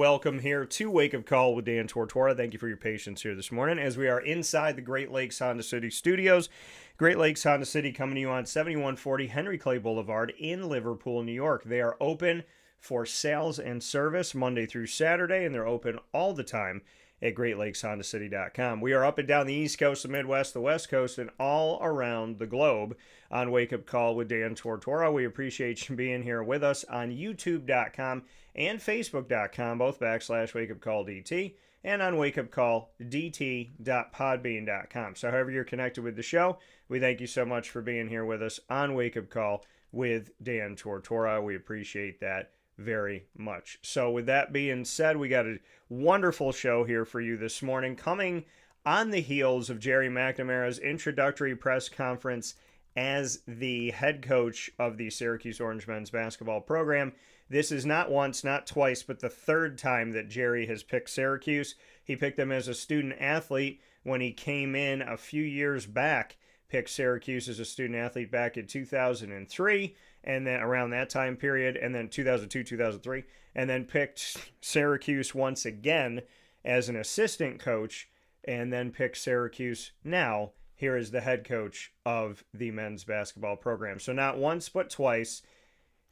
welcome here to Wake Up Call with Dan Tortora. Thank you for your patience here this morning as we are inside the Great Lakes Honda City studios. Great Lakes Honda City coming to you on 7140 Henry Clay Boulevard in Liverpool, New York. They are open for sales and service Monday through Saturday, and they're open all the time at GreatLakesHondaCity.com. We are up and down the East Coast, the Midwest, the West Coast, and all around the globe on Wake Up Call with Dan Tortora. We appreciate you being here with us on YouTube.com and Facebook.com, both /WakeUpCallDT, and on WakeUpCallDT.podbean.com. So however you're connected with the show, we thank you so much for being here with us on Wake Up Call with Dan Tortora. We appreciate that very much. So with that being said, we got a wonderful show here for you this morning, coming on the heels of Gerry McNamara's introductory press conference as the head coach of the Syracuse Orange men's basketball program. This is not once, not twice, but the third time that Gerry has picked Syracuse. He picked them as a student athlete when he came in a few years back, picked Syracuse as a student athlete back in 2003, and then around that time period, and then 2002, 2003, and then picked Syracuse once again as an assistant coach, and then picked Syracuse now here as the head coach of the men's basketball program. So not once, but twice.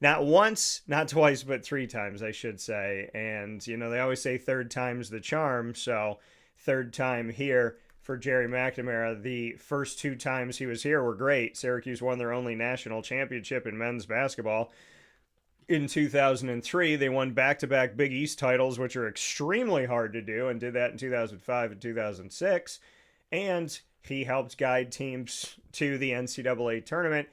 Not once, not twice, but three times, I should say. And, you know, they always say third time's the charm, so third time here for Gerry McNamara. The first two times he was here were great. Syracuse won their only national championship in men's basketball in 2003. They won back-to-back Big East titles, which are extremely hard to do, and did that in 2005 and 2006. And he helped guide teams to the NCAA tournament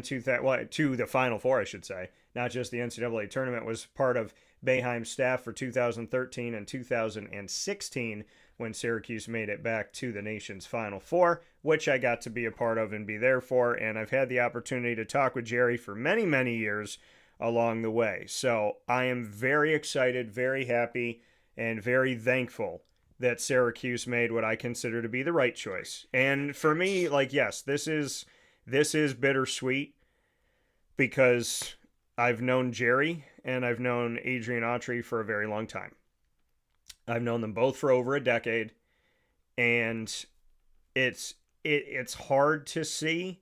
to the Final Four, I should say. Not just the NCAA tournament, was part of Boeheim's staff for 2013 and 2016 when Syracuse made it back to the nation's Final Four, which I got to be a part of and be there for. And I've had the opportunity to talk with Gerry for many, many years along the way. So I am very excited, very happy, and very thankful that Syracuse made what I consider to be the right choice. And for me, like, yes, this is bittersweet because I've known Gerry and I've known Adrian Autry for a very long time. I've known them both for over a decade, and it's hard to see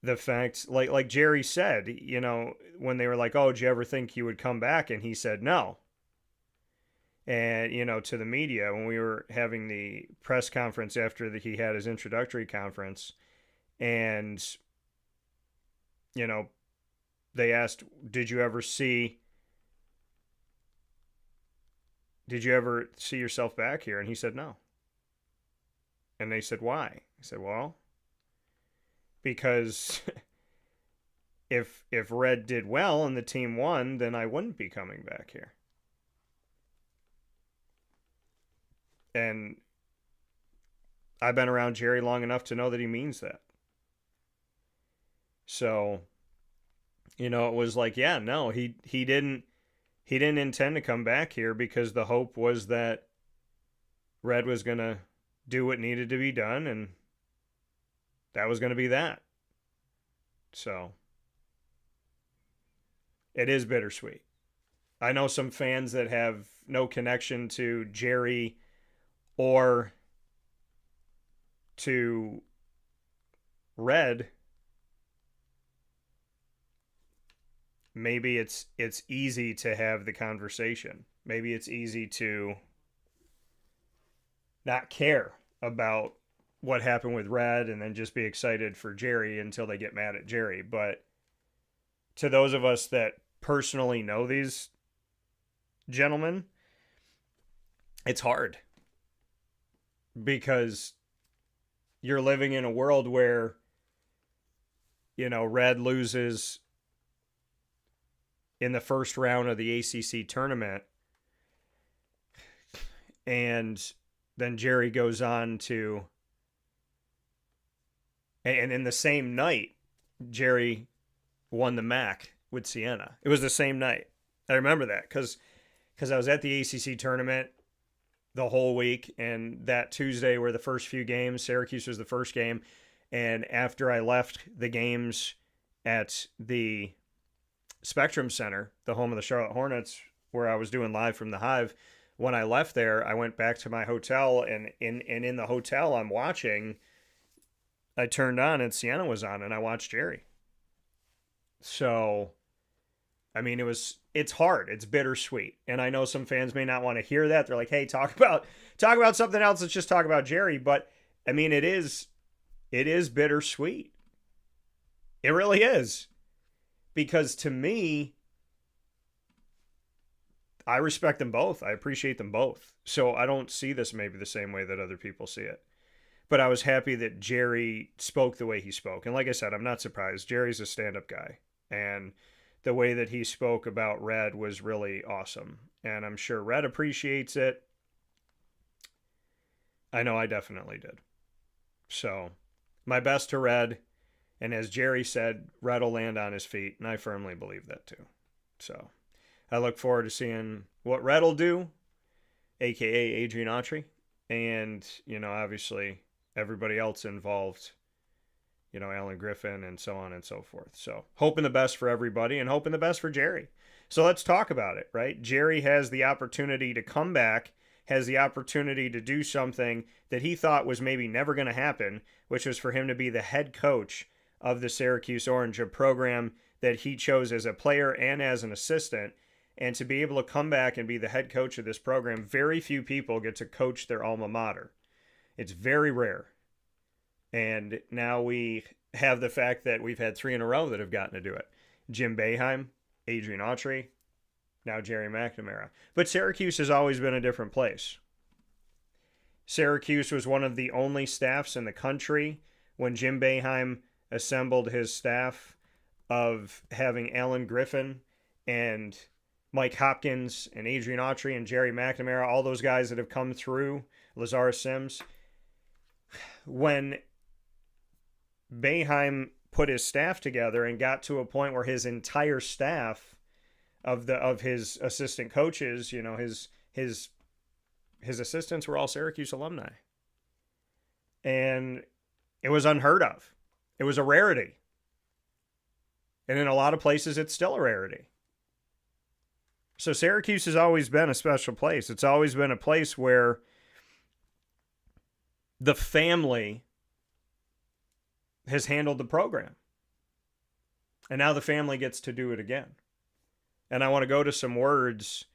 the fact, like Gerry said, you know, when they were like, oh, did you ever think you would come back? And he said no. And, you know, to the media, when we were having the press conference after he had his introductory conference, and, you know, they asked, did you ever see yourself back here? And he said no. And they said, why? He said, well, because if Red did well and the team won, then I wouldn't be coming back here. And I've been around Gerry long enough to know that he means that. So, you know, it was like, yeah, no, he didn't intend to come back here because the hope was that Red was going to do what needed to be done, and that was going to be that. So, it is bittersweet. I know some fans that have no connection to Gerry or to Red. Maybe it's easy to have the conversation. Maybe it's easy to not care about what happened with Red and then just be excited for Gerry until they get mad at Gerry. But to those of us that personally know these gentlemen, it's hard because you're living in a world where, you know, Red loses in the first round of the ACC tournament, and then Gerry goes on to, and in the same night, Gerry won the MAC with Siena. It was the same night. I remember that because I was at the ACC tournament the whole week, and that Tuesday were the first few games. Syracuse was the first game, and after I left the games at the Spectrum Center, the home of the Charlotte Hornets, where I was doing live from the Hive. When I left there, I went back to my hotel, and in the hotel I'm watching, I turned on and Sienna was on, and I watched Gerry. So, I mean, it's hard. It's bittersweet. And I know some fans may not want to hear that. They're like, hey, talk about something else. Let's just talk about Gerry. But I mean, it is bittersweet. It really is. Because to me, I respect them both. I appreciate them both. So I don't see this maybe the same way that other people see it. But I was happy that Gerry spoke the way he spoke. And like I said, I'm not surprised. Gerry's a stand-up guy. And the way that he spoke about Red was really awesome. And I'm sure Red appreciates it. I know I definitely did. So, my best to Red. And as Gerry said, Red will land on his feet. And I firmly believe that too. So, I look forward to seeing what Red will do, a.k.a. Adrian Autry. And, obviously everybody else involved, Alan Griffin and so on and so forth. So hoping the best for everybody and hoping the best for Gerry. So let's talk about it, right? Gerry has the opportunity to come back, has the opportunity to do something that he thought was maybe never going to happen, which was for him to be the head coach of the Syracuse Orange, a program that he chose as a player and as an assistant. And to be able to come back and be the head coach of this program, very few people get to coach their alma mater. It's very rare. And now we have the fact that we've had 3 in a row that have gotten to do it. Jim Boeheim, Adrian Autry, now Gerry McNamara. But Syracuse has always been a different place. Syracuse was one of the only staffs in the country when Jim Boeheim assembled his staff of having Alan Griffin and Mike Hopkins and Adrian Autry and Gerry McNamara, all those guys that have come through, Lazar Sims. When Boeheim put his staff together and got to a point where his entire staff of his assistant coaches, his assistants were all Syracuse alumni. And it was unheard of. It was a rarity. And in a lot of places, it's still a rarity. So Syracuse has always been a special place. It's always been a place where the family has handled the program. And now the family gets to do it again. And I want to go to some words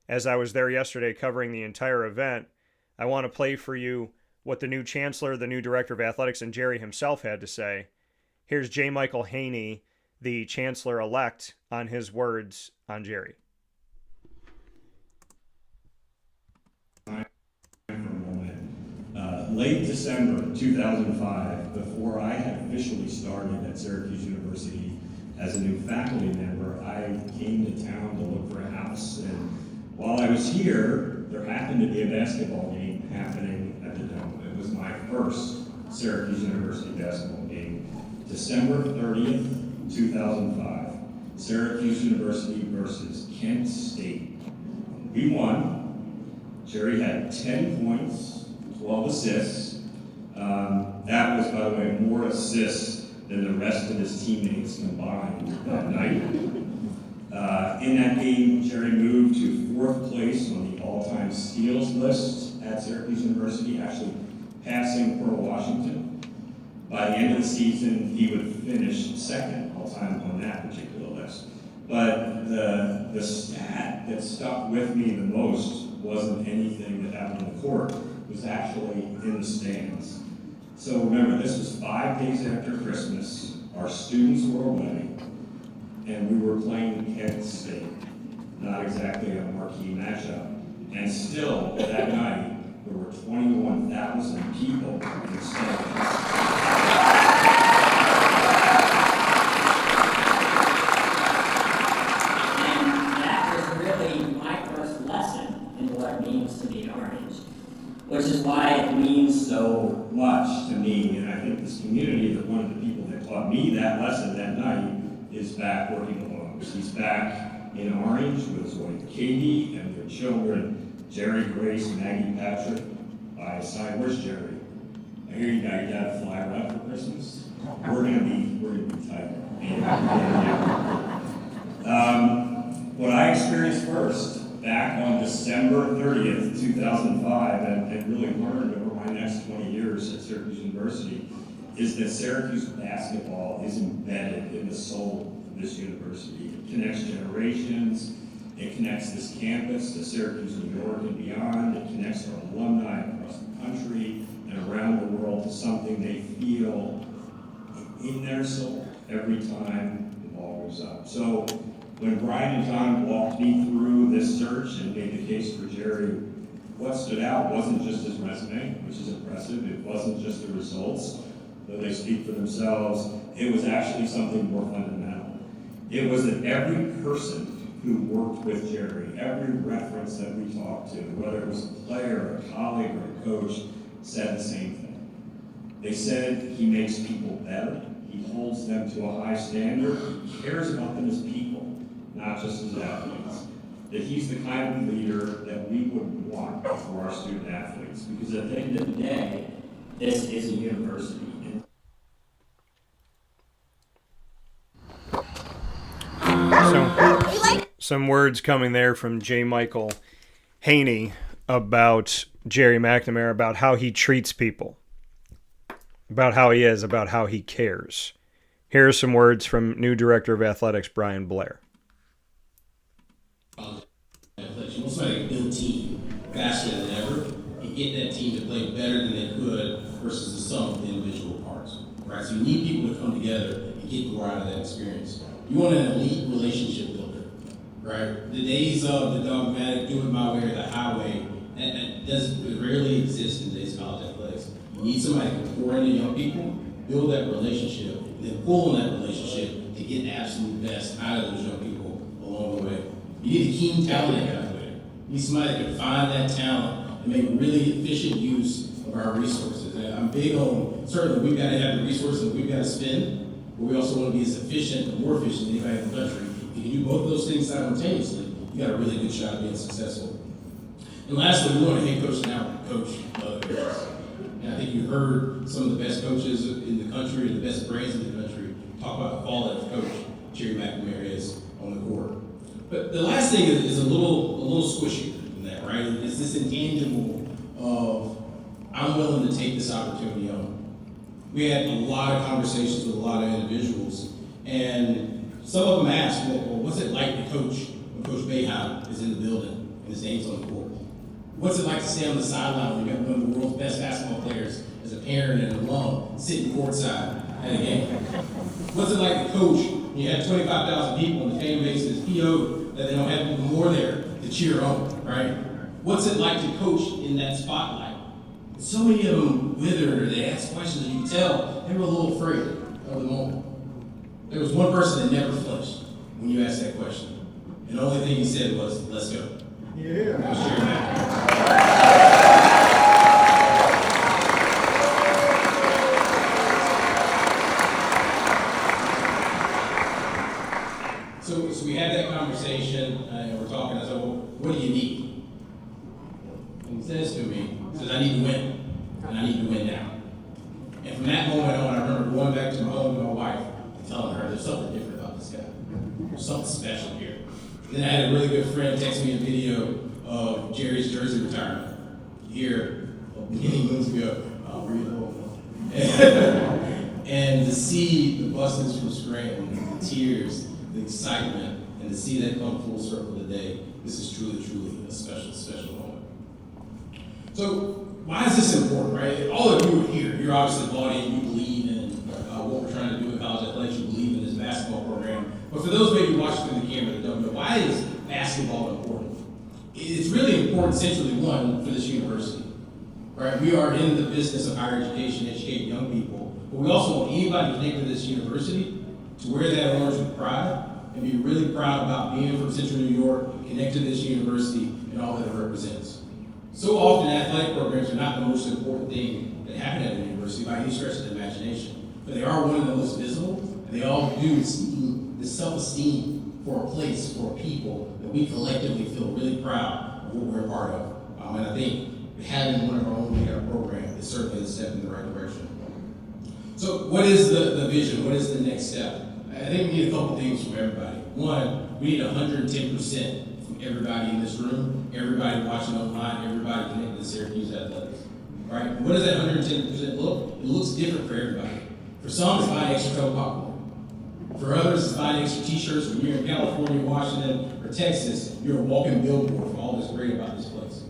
as I was there yesterday covering the entire event. I want to play for you what the new chancellor, the new director of athletics, and Gerry himself had to say. Here's J. Michael Haynie, the chancellor-elect, on his words on Gerry. Late December 2005, before I had officially started at Syracuse University as a new faculty member, I came to town to look for a house, and while I was here, there happened to be a basketball game happening at the Dome. It was my first Syracuse University basketball game. December 30th, 2005, Syracuse University versus Kent State. We won. Gerry had 10 points. 12 assists. That was, by the way, more assists than the rest of his teammates combined that night. In that game, Gerry moved to 4th place on the all-time steals list at Syracuse University, actually passing Pearl Washington. By the end of the season, he would finish 2nd all-time on that particular list. But the stat that stuck with me the most wasn't anything that happened on the court. Was actually in the stands. So remember, this was 5 days after Christmas. Our students were away, and we were playing Kent State. Not exactly a marquee matchup. And still, that night, there were 21,000 people in the stands. Which is why it means so much to me, and I think this community, that one of the people that taught me that lesson that night is back working alone. He's back in Orange with his wife Katie and their children, Jerry, Grace, Maggie, Patrick. By his side, where's Gerry? I hear you got your dad fly around for Christmas. We're gonna be tight. What I experienced first back on December 30th, 2005, and really learned over my next 20 years at Syracuse University, is that Syracuse basketball is embedded in the soul of this university. It connects generations, it connects this campus to Syracuse, New York and beyond, it connects our alumni across the country and around the world to something they feel in their soul every time the ball goes up. So when Bryan and John walked me through this search and made the case for Gerry, what stood out wasn't just his resume, which is impressive, it wasn't just the results, though they speak for themselves, it was actually something more fundamental. It was that every person who worked with Gerry, every reference that we talked to, whether it was a player, a colleague, or a coach, said the same thing. They said he makes people better, he holds them to a high standard, he cares about them as people, not just as athletes. That he's the kind of leader that we would want for our student athletes. Because at the end of the day, this is a university. So, some words coming there from J. Michael Haynie about Gerry McNamara, about how he treats people, about how he is, about how he cares. Here are some words from new Director of Athletics, Bryan Blair. You want somebody to build a team faster than ever and get that team to play better than they could versus the sum of the individual parts. Right? So you need people to come together and get more out of that experience. You want an elite relationship builder, right? The days of the dogmatic, do it my way or the highway, that rarely exist in today's college athletics. You need somebody to pour into young people, build that relationship, and then pull on that relationship to get the absolute best out of those young people along the way. You need a keen talent evaluator. You need somebody that can find that talent and make really efficient use of our resources. And I'm big on, certainly we've got to have the resources that we've got to spend, but we also want to be as efficient or more efficient than anybody in the country. If you can do both of those things simultaneously, you got a really good shot at being successful. And lastly, we want a head coach and out coach other coaches. And I think you heard some of the best coaches in the country and the best brains in the country talk about the quality of coach Gerry McNamara is on the court. But the last thing is a little squishier than that, right? It's this intangible of, I'm willing to take this opportunity on. We had a lot of conversations with a lot of individuals, and some of them asked, well, what's it like to coach when Coach Boeheim is in the building and his name's on the court? What's it like to stay on the sideline when you have one of the world's best basketball players as a parent and an alum sitting courtside at a game? What's it like to coach when you have 25,000 people and the fan base is PO'd that they don't have even more there to cheer on, right? What's it like to coach in that spotlight? So many of them withered, or they asked questions, and you could tell they were a little afraid of the moment. There was one person that never flinched when you asked that question. And the only thing he said was, let's go. Yeah. That was Gerry McNamara. So we had that conversation, and we're talking. I said, well, what do you need? And he says to me, he says, I need to win, and I need to win now. And from that moment on, I remember going back to my home to my wife and telling her, there's something different about this guy. There's something special here. Then I had a really good friend text me a video of Gerry's jersey retirement here many months ago. I'll read it all. And to see the buses from Scranton, the tears, the excitement, and to see that come full circle today, this is truly, truly a special, special moment. So why is this important, right? All of you are here. You're obviously bought in. You believe in what we're trying to do in college athletics. You believe in this basketball program. But for those maybe watching through the camera that don't know, why is basketball important? It's really important, centrally, one, for this university. Right? We are in the business of higher education, educating young people. But we also want anybody connected to this university to wear that orange with pride and be really proud about being from Central New York, connected to this university, and all that it represents. So often, athletic programs are not the most important thing that happen at a university by any stretch of the imagination, but they are one of the most visible, and they all do the self-esteem for a place, for a people, that we collectively feel really proud of what we're a part of. And I think having one of our own in our program is certainly a step in the right direction. So what is the vision? What is the next step? I think we need a couple things from everybody. One, we need 110% from everybody in this room, everybody watching online, everybody connected to Syracuse Athletics. Right? What does that 110% look? It looks different for everybody. For some, it's buying extra cup of popcorn. For others, it's buying extra t-shirts. When you're in California, Washington, or Texas, you're a walking billboard for all that's great about this place.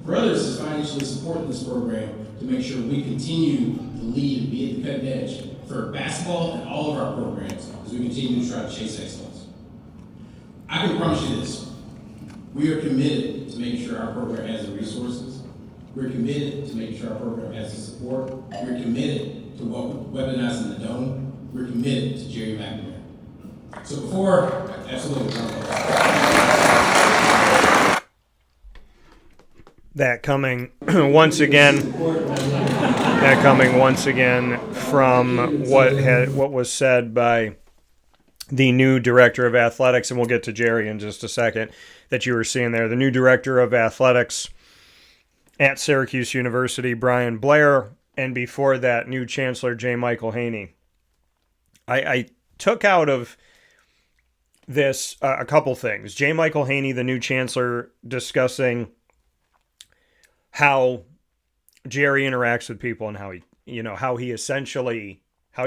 For others, it's financially supporting this program to make sure we continue to lead and be at the cutting edge for basketball and all of our programs as we continue to try to chase excellence. I can promise you this. We are committed to making sure our program has the resources. We're committed to making sure our program has the support. We're committed to weaponizing the dome. We're committed to Gerry McNamara. So before, absolutely. That coming once again from what was said by the new director of athletics, and we'll get to Gerry in just a second, that you were seeing there. The new director of athletics at Syracuse University, Bryan Blair, and before that, new Chancellor J. Haynie. I took out of this a couple things. J. Haynie, the new chancellor, discussing how Gerry interacts with people and how he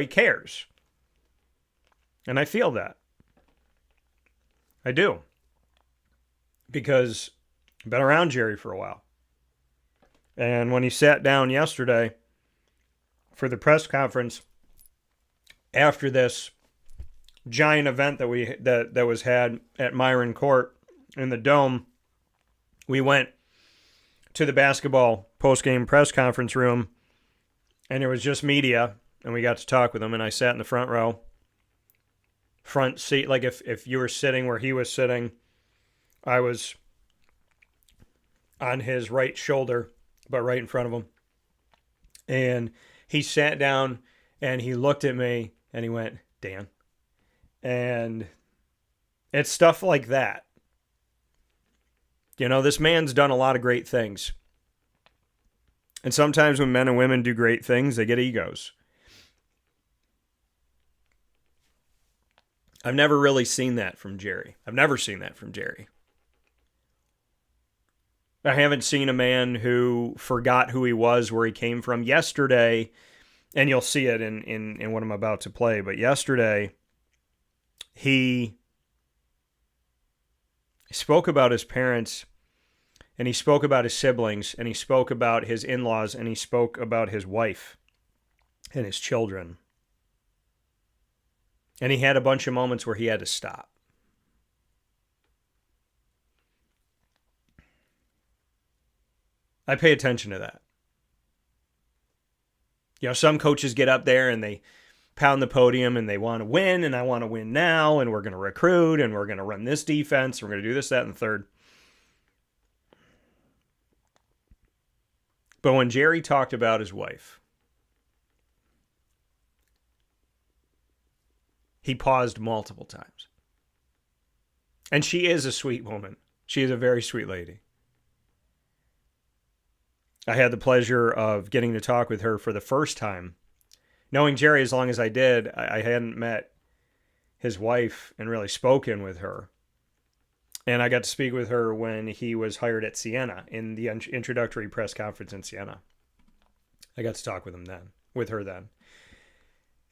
cares. And I feel that. I do. Because I've been around Gerry for a while. And when he sat down yesterday for the press conference after this giant event that was had at Myron Court in the Dome, we went to the basketball post-game press conference room, and it was just media, and we got to talk with him, and I sat in the front row, front seat. Like if you were sitting where he was sitting, I was on his right shoulder, but right in front of him. And he sat down and he looked at me and he went, "Dan." And it's stuff like that. You know, this man's done a lot of great things. And sometimes when men and women do great things, they get egos. I've never really seen that from Gerry. I haven't seen a man who forgot who he was, where he came from. Yesterday, and you'll see it in what I'm about to play, but yesterday, he spoke about his parents, and he spoke about his siblings, and he spoke about his in-laws, and he spoke about his wife and his children. And he had a bunch of moments where he had to stop. I pay attention to that. You know, some coaches get up there and they pound the podium and they want to win, and I want to win now, and we're going to recruit, and we're going to run this defense, and we're going to do this, that, and the third. But when Gerry talked about his wife, he paused multiple times. And she is a sweet woman. She is a very sweet lady. I had the pleasure of getting to talk with her for the first time. Knowing Gerry as long as I did, I hadn't met his wife and really spoken with her. And I got to speak with her when he was hired at Siena in the introductory press conference in Siena. I got to talk with her then.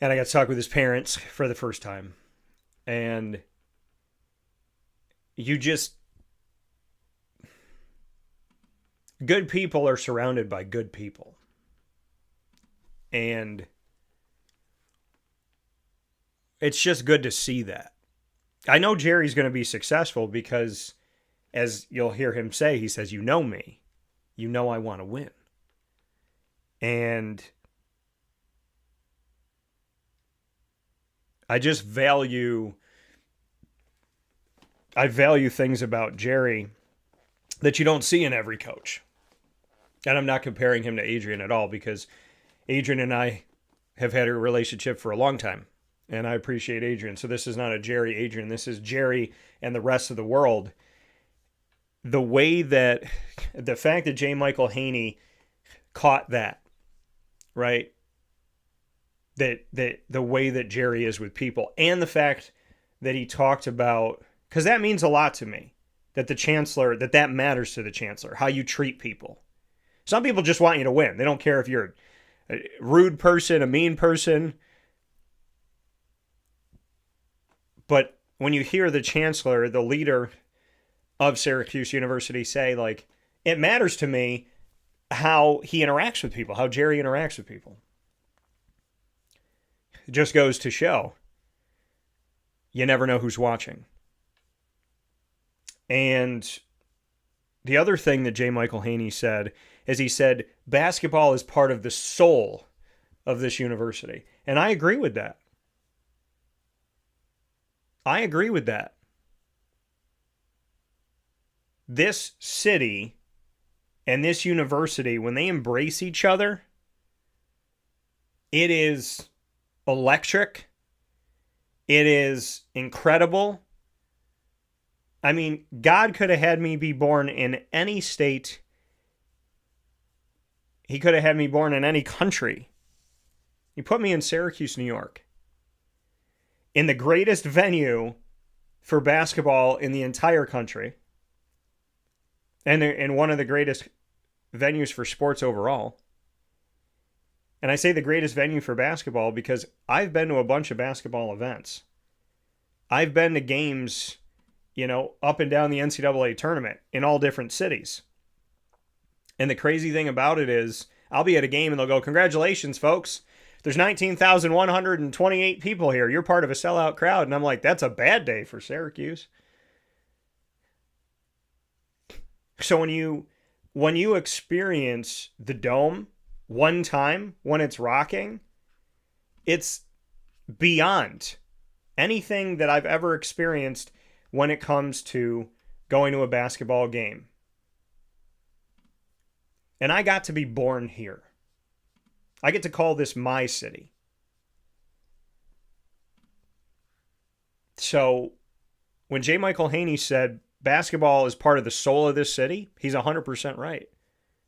And I got to talk with his parents for the first time. And good people are surrounded by good people. And it's just good to see that. I know Gerry's going to be successful because, as you'll hear him say, he says, "You know me. You know I want to win." And I value things about Gerry that you don't see in every coach. And I'm not comparing him to Adrian at all, because Adrian and I have had a relationship for a long time, and I appreciate Adrian. So this is not a Gerry Adrian. This is Gerry and the rest of the world. The fact that J. Haynie caught that, right? that the way that Gerry is with people, and the fact that he talked about, because that means a lot to me, that the chancellor, that matters to the chancellor, how you treat people. Some people just want you to win. They don't care if you're a rude person, a mean person. But when you hear the chancellor, the leader of Syracuse University, say, like, it matters to me how he interacts with people, how Gerry interacts with people. It just goes to show you never know who's watching. And the other thing that J. Michael Haynie said is he said basketball is part of the soul of this university. And I agree with that. I agree with that. This city and this university, when they embrace each other, it is electric. It is incredible. I mean, God could have had me be born in any state. He could have had me born in any country. He put me in Syracuse, New York, in the greatest venue for basketball in the entire country, and in one of the greatest venues for sports overall. And I say the greatest venue for basketball because I've been to a bunch of basketball events. I've been to games, up and down the NCAA tournament in all different cities. And the crazy thing about it is, I'll be at a game and they'll go, "Congratulations, folks. There's 19,128 people here. You're part of a sellout crowd." And I'm like, that's a bad day for Syracuse. So when you experience the Dome one time, when it's rocking, it's beyond anything that I've ever experienced when it comes to going to a basketball game. And I got to be born here. I get to call this my city. So when J. Michael Haynie said basketball is part of the soul of this city, he's 100% right.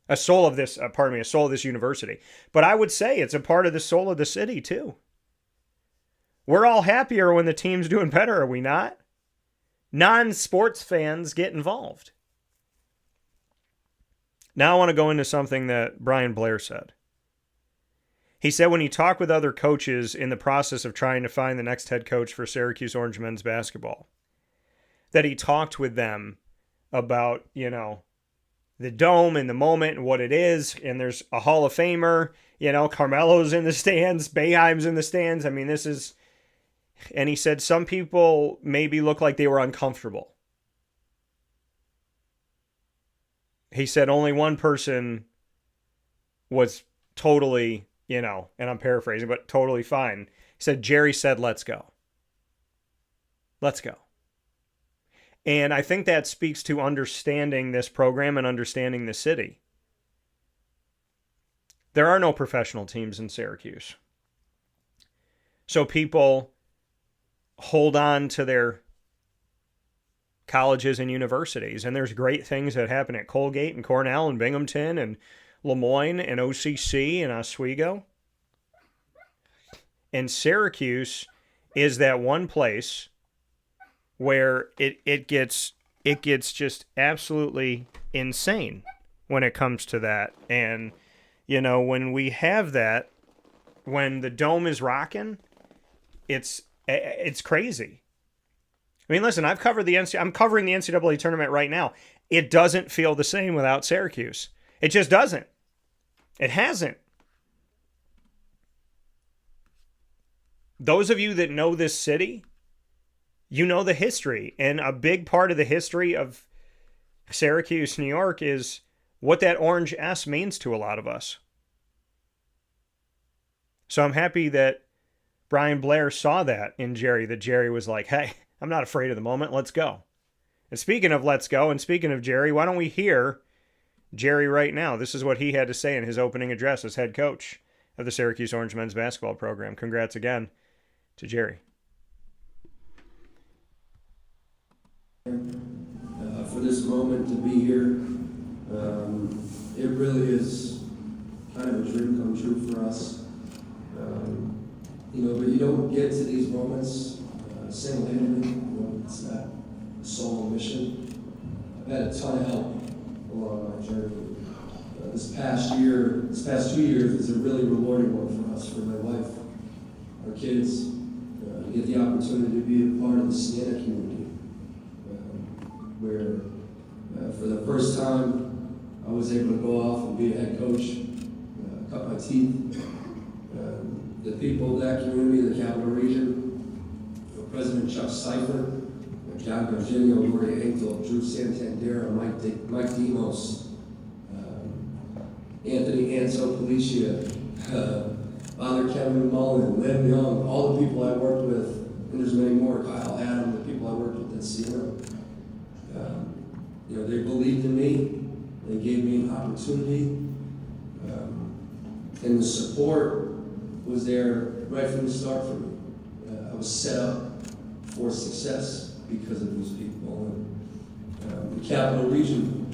A soul of this university. But I would say it's a part of the soul of the city too. We're all happier when the team's doing better, are we not? Non-sports fans get involved. Now I want to go into something that Blair said. He said when he talked with other coaches in the process of trying to find the next head coach for Syracuse Orange men's basketball, that he talked with them about, the Dome and the moment and what it is. And there's a Hall of Famer, Carmelo's in the stands, Boeheim's in the stands. I mean, and he said some people maybe look like they were uncomfortable. He said only one person was totally, and I'm paraphrasing, but totally fine. He said, Gerry said, "Let's go. Let's go." And I think that speaks to understanding this program and understanding the city. There are no professional teams in Syracuse. So people hold on to their colleges and universities. And there's great things that happen at Colgate and Cornell and Binghamton and Lemoyne and OCC and Oswego. And Syracuse is that one place where it gets just absolutely insane when it comes to that. And, when we have that, when the Dome is rocking, it's crazy. I mean, listen, I'm covering the NCAA tournament right now. It doesn't feel the same without Syracuse. It just doesn't. It hasn't. Those of you that know this city, you know the history. And a big part of the history of Syracuse, New York is what that orange S means to a lot of us. So I'm happy that Blair saw that in Gerry, that Gerry was like, "Hey, I'm not afraid of the moment. Let's go." And speaking of let's go, and speaking of Gerry, why don't we hear Gerry right now? This is what he had to say in his opening address as head coach of the Syracuse Orange men's basketball program. Congrats again to Gerry. For this moment to be here, it really is kind of a dream come true for us. But you don't get to these moments single-handedly. It's not a solo mission. I've had a ton of help along my journey. This past 2 years is a really rewarding one for us, for my wife, our kids. We get the opportunity to be a part of the Siena community, where for the first time I was able to go off and be a head coach, cut my teeth. The people of that community, the Capital Region, President Chuck Seifert, John Virginia, Lori Engel, Drew Santander, Mike Demos, Anthony Anso Policia, Father Kevin Mullen, Lynn Young, all the people I worked with, and there's many more, Kyle Adam, the people I worked with at Siena. They believed in me, they gave me an opportunity, and the support was there right from the start for me. I was set up for success because of those people. And the Capital Region,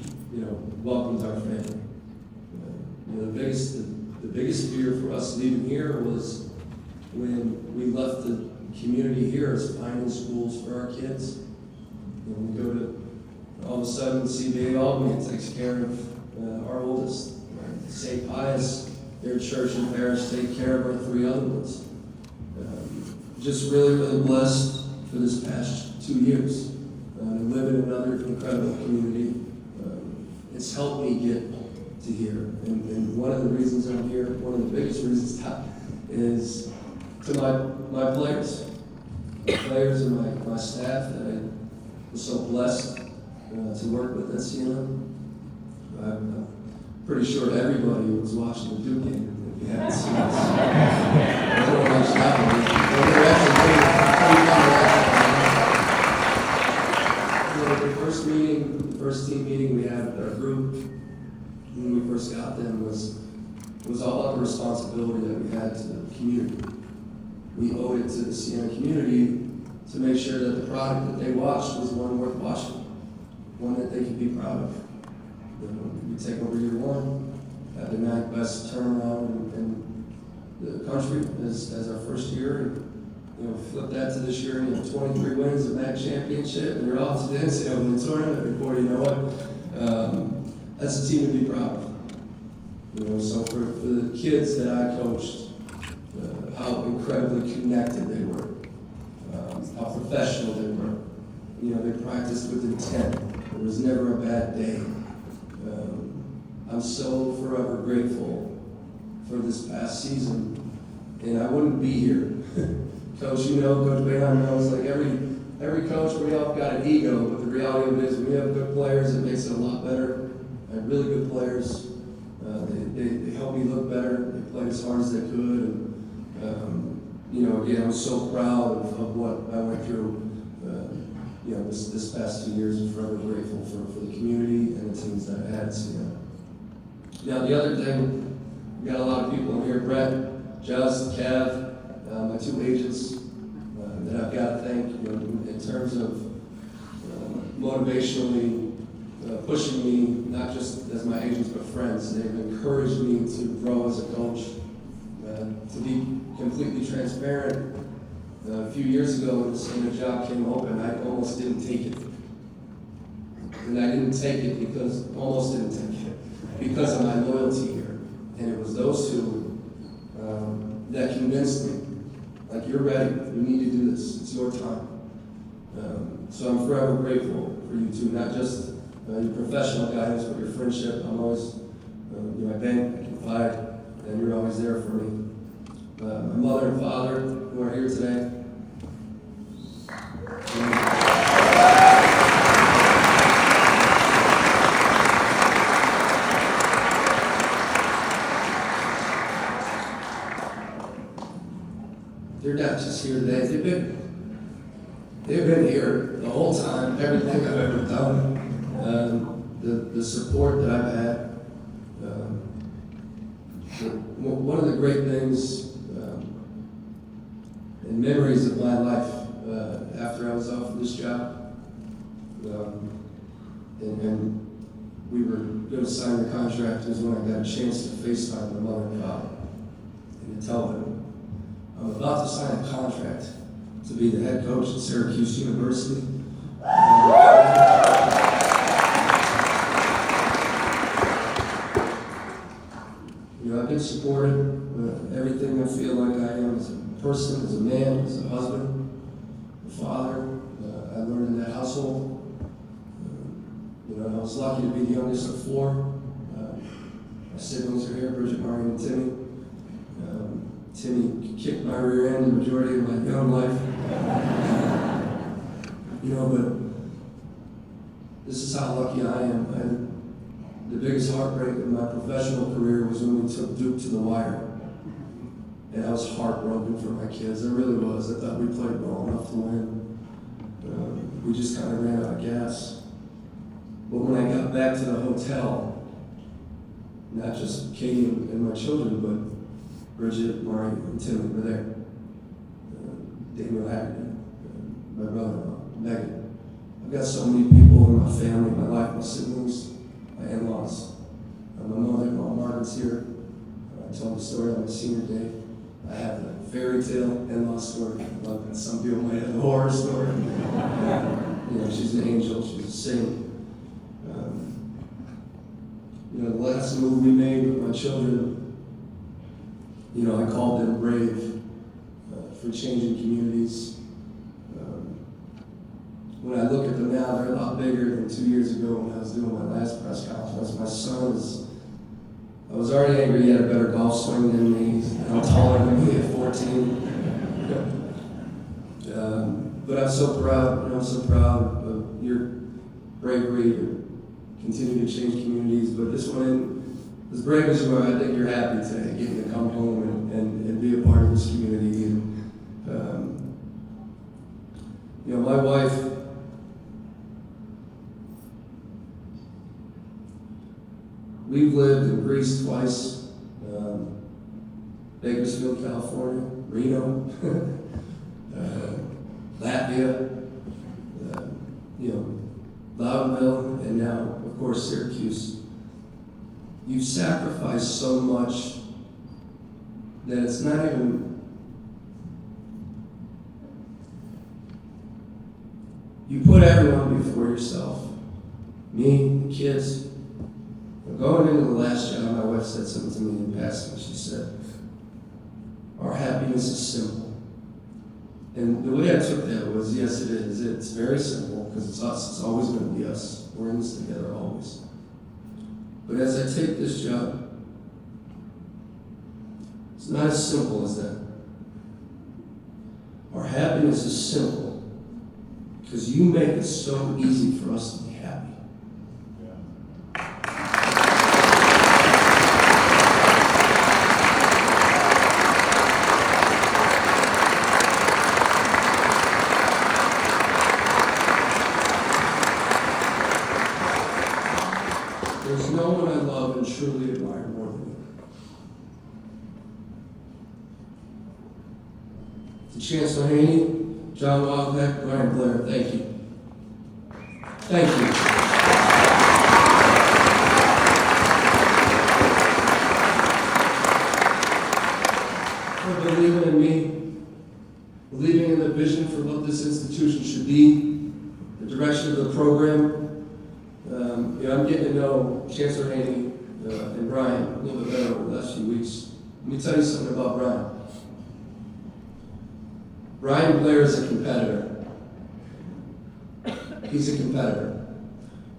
welcomed our family. The biggest fear for us leaving here was when we left the community here is finding schools for our kids. We go to, all of a sudden, CBA Albany takes care of our oldest. St. Pius, their church and parish take care of our 3 other ones. Just really, really blessed for this past 2 years. And live in another incredible community. It's helped me get to here. And one of the reasons I'm here, one of the biggest reasons is to my players. My players and my staff that I was so blessed to work with at Siena. I'm pretty sure everybody was watching the Duke game if you haven't seen this. I don't know what's happening. They're actually the first team meeting we had with our group when we first got them was all about the responsibility that we had to the community. We owed it to the Siena community to make sure that the product that they watched was one worth watching, one that they could be proud of. We take over year 1, had the 9th best turnaround in the country as our first year, and flip that to this year, 23 wins, a MAC championship, and you're off to the NCAA tournament before you know it. That's a team to be proud of. So for the kids that I coached, how incredibly connected they were, how professional they were. They practiced with intent. There was never a bad day. I'm so forever grateful for this past season, and I wouldn't be here. Coach, Coach Bryan knows, like every coach, we all got an ego, but the reality of it is we have good players, it makes it a lot better. I have really good players. They helped me look better. They played as hard as they could. And, again, I'm so proud of what I went through, this past 2 years. I'm forever grateful for the community and the teams that I had. Now, the other thing, we got a lot of people in here, Brett, Jazz, Cav, my 2 agents that I've got to thank, in terms of motivationally pushing me, not just as my agents, but friends. They've encouraged me to grow as a coach, to be completely transparent. A few years ago when the Siena job came open, I almost didn't take it. And I didn't take it because of my loyalty here. And it was those 2 that convinced me, like, you're ready, you need to do this, it's your time. So I'm forever grateful for you 2, not just your professional guidance, but your friendship. I'm always, my bank, I confide, and you're always there for me. My mother and father, who are here today. They're not just here today. They've been here the whole time, everything I've ever done. The support that I've had. One of the great things and memories of my life after I was off of this job, and we were going to sign the contract, was when I got a chance to FaceTime my mother and father and to tell them I'm about to sign a contract to be the head coach at Syracuse University. I've been supported everything I feel like I am as a person, as a man, as a husband, a father. I learned in that household. I was lucky to be the youngest of four. My siblings are here, Bridget, Bryan, and Timmy. Timmy kicked my rear end the majority of my young life. But this is how lucky I am. The biggest heartbreak of my professional career was when we took Duke to the wire. And I was heartbroken for my kids. I really was. I thought we played well enough to win. We just kind of ran out of gas. But when I got back to the hotel, not just Katie and my children, but Bridget, Bryan, and Timmy were there. Daniel Haggerty, my brother, Megan. I've got so many people in my family, my life, my siblings, my in-laws. My mother, Margaret's here. I told the story on my senior day. I have a fairy tale in-law story. Some people might have a horror story. She's an angel. She's a saint. The last move we made with my children, I called them brave for changing communities. When I look at them now, they're a lot bigger than 2 years ago when I was doing my last press conference. My son I was already angry he had a better golf swing than me. I'm taller than me at 14. But I'm so proud, I'm so proud of your bravery to continue to change communities. But this one, as brave as you are, I think you're happy today, getting to come home and be a part of this community. And, my wife, we've lived in Greece twice, Bakersfield, California, Reno, Latvia, Loudonville, and now, of course, Syracuse. You've sacrificed so much that it's not even, you put everyone before yourself. Me, the kids. Going into the last job, my wife said something to me in passing. She said, our happiness is simple. And the way I took that was, yes, it is. It's very simple because it's us. It's always going to be us. We're in this together always. But as I take this job, it's not as simple as that. Our happiness is simple because you make it so easy for us to be happy. There's no one I love and truly admire more than you. To Chancellor Haynie, John Wildbeck, Bryan, Blair, thank you. Thank you. For believing in me, believing in the vision for what this institution should be, the direction of the program. I'm getting to know Chancellor Haynie and Bryan a little bit better over the last few weeks. Let me tell you something about Bryan. Bryan Blair is a competitor. He's a competitor.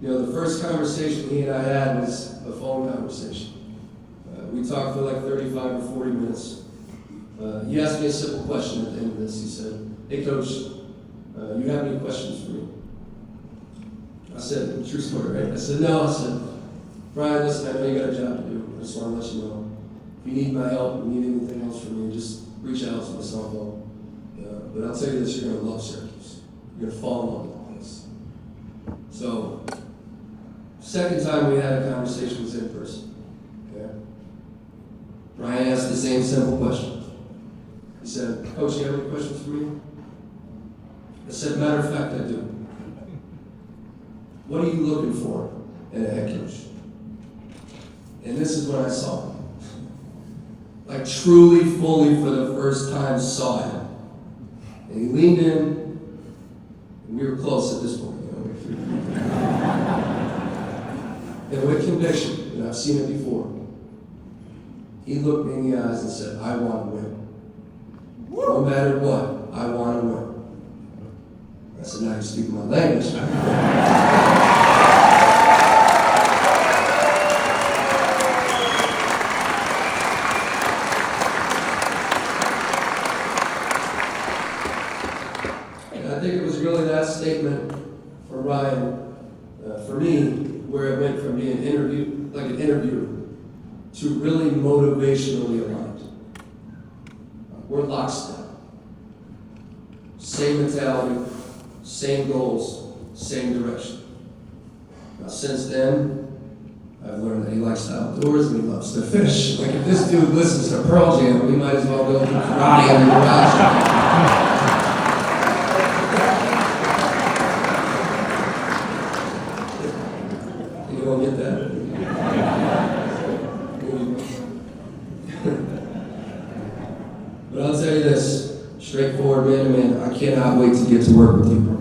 The first conversation he and I had was a phone conversation. We talked for like 35 or 40 minutes. He asked me a simple question at the end of this. He said, hey coach, you have any questions for me? I said, true story, right? I said, no. I said, Bryan, listen, I know you got a job to do. I just want to let you know. If you need my help, if you need anything else from me, just reach out to my cell phone. But I'll tell you this, you're going to love Syracuse. You're going to fall in love with the place. So, second time we had a conversation was in person. Okay? Bryan asked the same simple question. He said, Coach, you have any questions for me? I said, matter of fact, I do. What are you looking for in a head coach? And this is what I saw. like truly, fully for the first time saw him. And he leaned in, and we were close at this point, you know. And with conviction, and I've seen it before, he looked me in the eyes and said, I want to win. No matter what, I want to win. I said, now you're speaking my language. And I think it was really that statement for Ryan, for me, where it went from being an interviewer, to really motivationally aligned. We're lockstep. Same mentality, same goals, same direction. Now, since then, I've learned that he likes the outdoors and he loves to fish. Like, if this dude listens to Pearl Jam, we might as well go do karate in the garage. You gonna get that? But I'll tell you this, straightforward, man to man, I cannot wait to get to work with you, bro.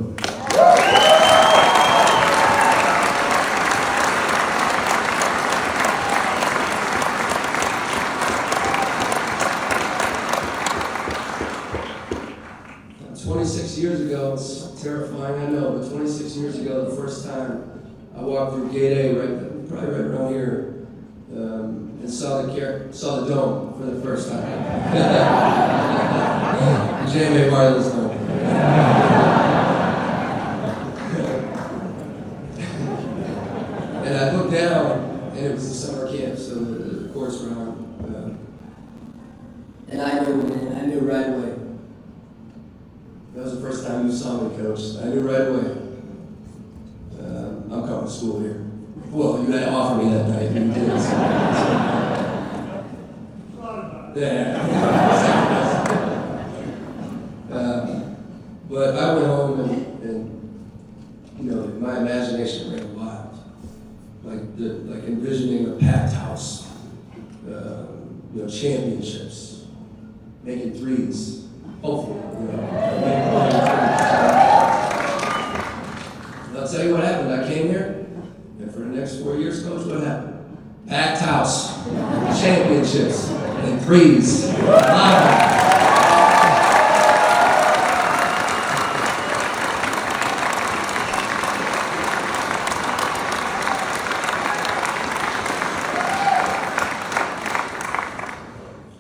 26 years ago, it's terrifying, I know, but 26 years ago, the first time I walked through Gate A, probably right around here, and saw the dome for the first time. The GMac wireless dome. And I looked down, and it was the summer camp, so the courts were on. And I knew right away. That was the first time you saw me, Coach. I knew right away. I'm coming to school here. Well, you had to offer me that night, and you did. But I went home and you know, my imagination ran wild. Like envisioning a packed house, championships, making threes, hopefully, And I'll tell you what happened. I came here, and for the next 4 years, Coach, what happened? Packed house, championships, and threes.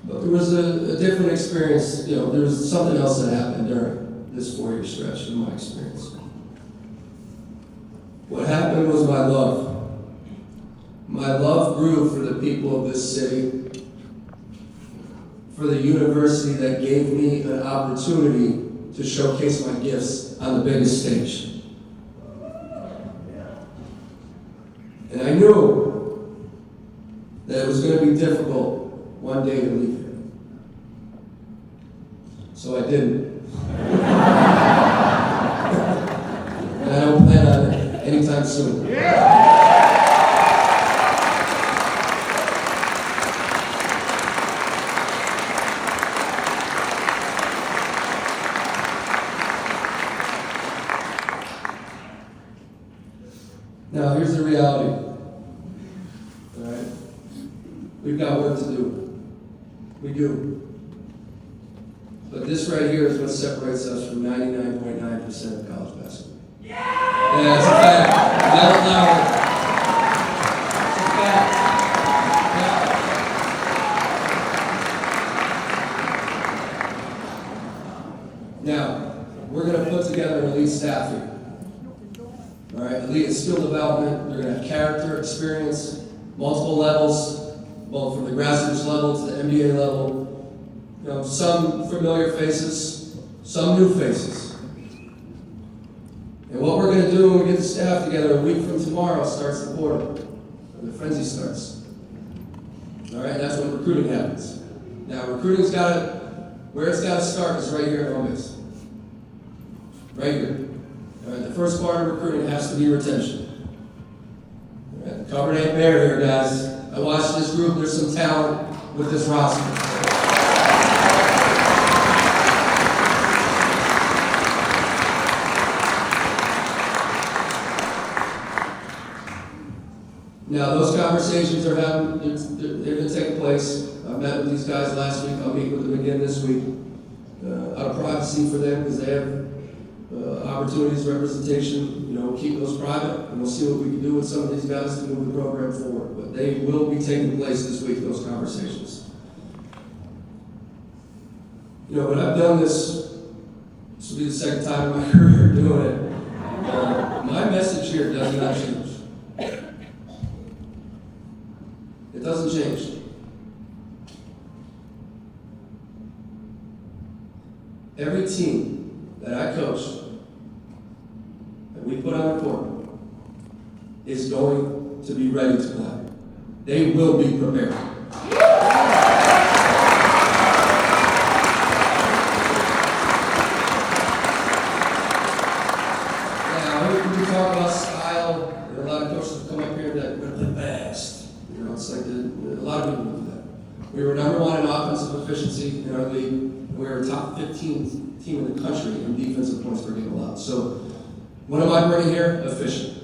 But there was a different experience. There was something else that happened during this 4-year stretch in my experience. What happened was my love. My love grew for the people of this city, for the university that gave me an opportunity to showcase my gifts on the biggest stage. And I knew that it was going to be difficult one day to leave here. So I didn't. And I don't plan on it anytime soon. Now, here's the reality. All right? We've got work to do. We do. But this right here is what separates us from 99.9% of college basketball. Yeah, it's a fact. Yell it louder. It's a fact. Yeah. Now, we're going to put together an elite staff here. All right, elite in skill development. They're going to have character, experience, multiple levels, both from the grassroots level to the NBA level. Some familiar faces, some new faces. And what we're going to do when we get the staff together a week from tomorrow starts the portal. The frenzy starts. All right, that's when recruiting happens. Now, recruiting's where it's got to start is right here at home base. Right here. All right, the first part of recruiting has to be retention. All right, the cupboard ain't bare here, guys. I watched this group. There's some talent with this roster. Now, those conversations are happening, they've been taking place. I met with these guys last week, I'll meet with them again this week. Out of privacy for them, because they have opportunities, representation, we'll keep those private, and we'll see what we can do with some of these guys to move the program forward. But they will be taking place this week, those conversations. But I've done this will be the second time in my career doing it. My message here does not change. It doesn't change. Every team that I coach, that we put on the court, is going to be ready to play. They will be prepared. Now, we talk about style. There are a lot of coaches that come up here that we're going to play fast. It's like a lot of people do that. We were number one in offensive efficiency in our league. We were a top 15 team in the country in defensive points per game allowed. So, what am I bringing here? Efficient.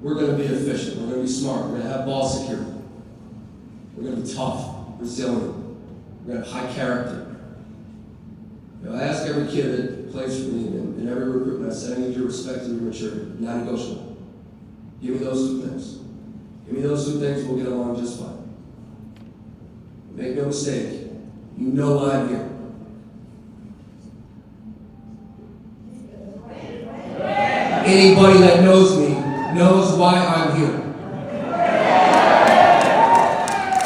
We're going to be efficient. We're going to be smart. We're going to have ball security. We're going to be tough, resilient. We're going to have high character. I ask every kid that plays for me and every recruitment, I said, I need your respect and your maturity. Non-negotiable. Give me those two things. Give me those two things, we'll get along just fine. Make no mistake, you know why I'm here. Anybody that knows me knows why I'm here.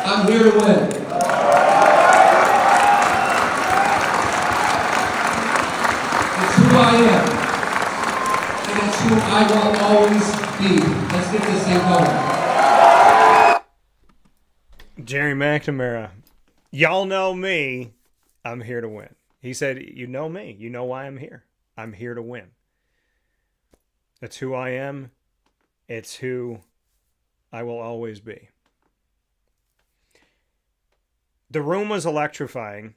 I'm here to win. It's who I am. And it's who I will always be. Let's get this thing going. Gerry McNamara. Y'all know me. I'm here to win. He said, you know me. You know why I'm here. I'm here to win. That's who I am. It's who I will always be. The room was electrifying.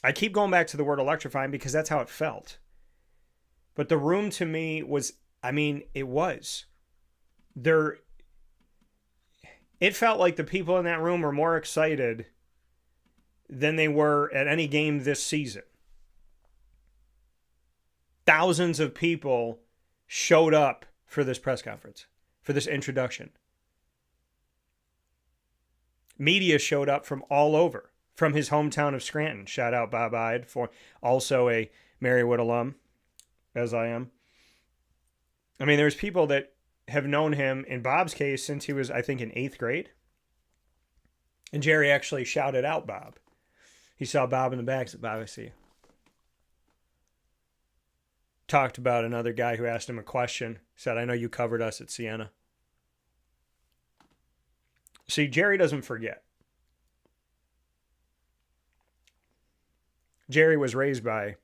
I keep going back to the word electrifying because that's how it felt. But the room to me was, it was. It felt like the people in that room were more excited than they were at any game this season. Thousands of people showed up for this press conference, for this introduction. Media showed up from all over, from his hometown of Scranton. Shout out Bob Ide, for also a Marywood alum, as I am. There's people that have known him, in Bob's case, since he was, I think, in 8th grade. And Gerry actually shouted out Bob. He saw Bob in the back, said, Bob, I see you. Talked about another guy who asked him a question. Said, I know you covered us at Siena. See, Gerry doesn't forget. Gerry was raised by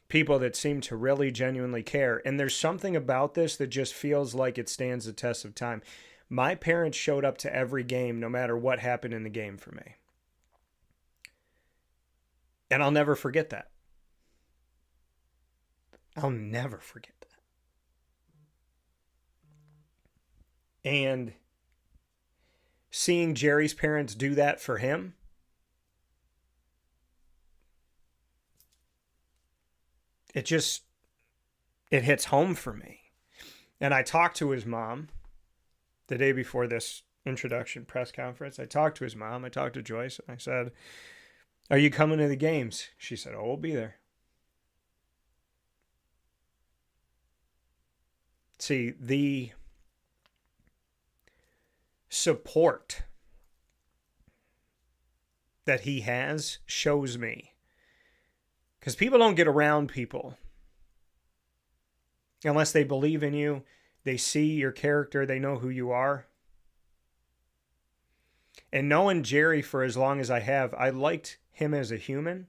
people that seem to really genuinely care. And there's something about this that just feels like it stands the test of time. My parents showed up to every game, no matter what happened in the game for me. And I'll never forget that. I'll never forget that. And seeing Gerry's parents do that for him, it hits home for me. And I talked to his mom the day before this introduction press conference. I talked to his mom. I talked to Joyce. And I said, are you coming to the games? She said, oh, we'll be there. See, the support that he has shows me. Because people don't get around people unless they believe in you, they see your character, they know who you are. And knowing Gerry for as long as I have, I liked him as a human.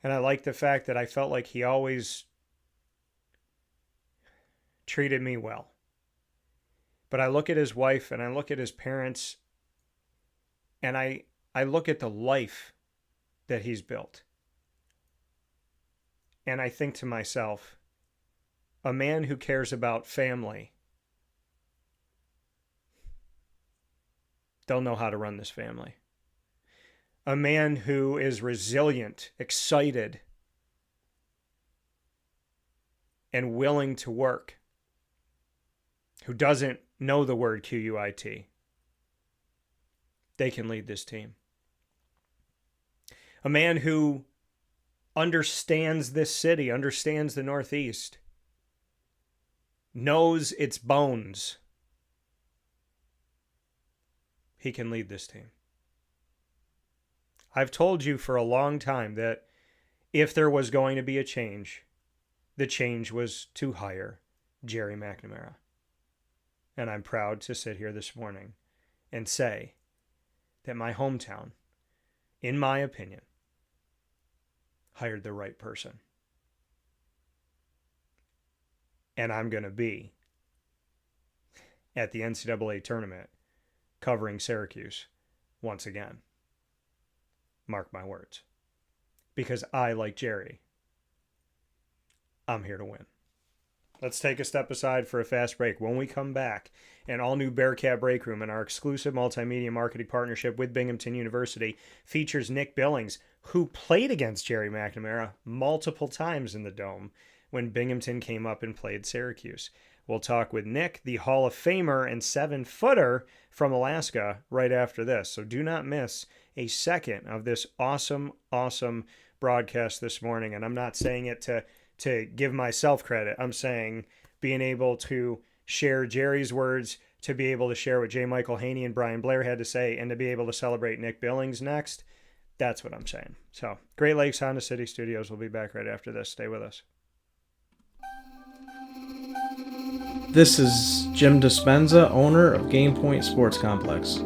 And I liked the fact that I felt like he always treated me well. But I look at his wife and I look at his parents and I look at the life that he's built. And I think to myself, a man who cares about family they'll know how to run this family. A man who is resilient, excited, and willing to work, who doesn't know the word QUIT. They can lead this team. A man who understands this city, understands the Northeast, knows its bones. He can lead this team. I've told you for a long time that if there was going to be a change, the change was to hire Gerry McNamara. And I'm proud to sit here this morning and say that my hometown, in my opinion, hired the right person. And I'm going to be at the NCAA tournament covering Syracuse once again. Mark my words. Because I, like Gerry, I'm here to win. Let's take a step aside for a fast break. When we come back, an all-new Bearcat Breakroom and our exclusive multimedia marketing partnership with Binghamton University features Nick Billings, who played against Gerry McNamara multiple times in the Dome when Binghamton came up and played Syracuse. We'll talk with Nick, the Hall of Famer and 7-footer from Alaska, right after this. So do not miss a second of this awesome, awesome broadcast this morning. And I'm not saying it to give myself credit. I'm saying being able to share Gerry's words, to be able to share what J. Michael Haynie and Bryan Blair had to say, and to be able to celebrate Nick Billings next. That's what I'm saying. So, Great Lakes Honda City Studios will be back right after this. Stay with us. This is Jim Dispenza, owner of Game Point Sports Complex.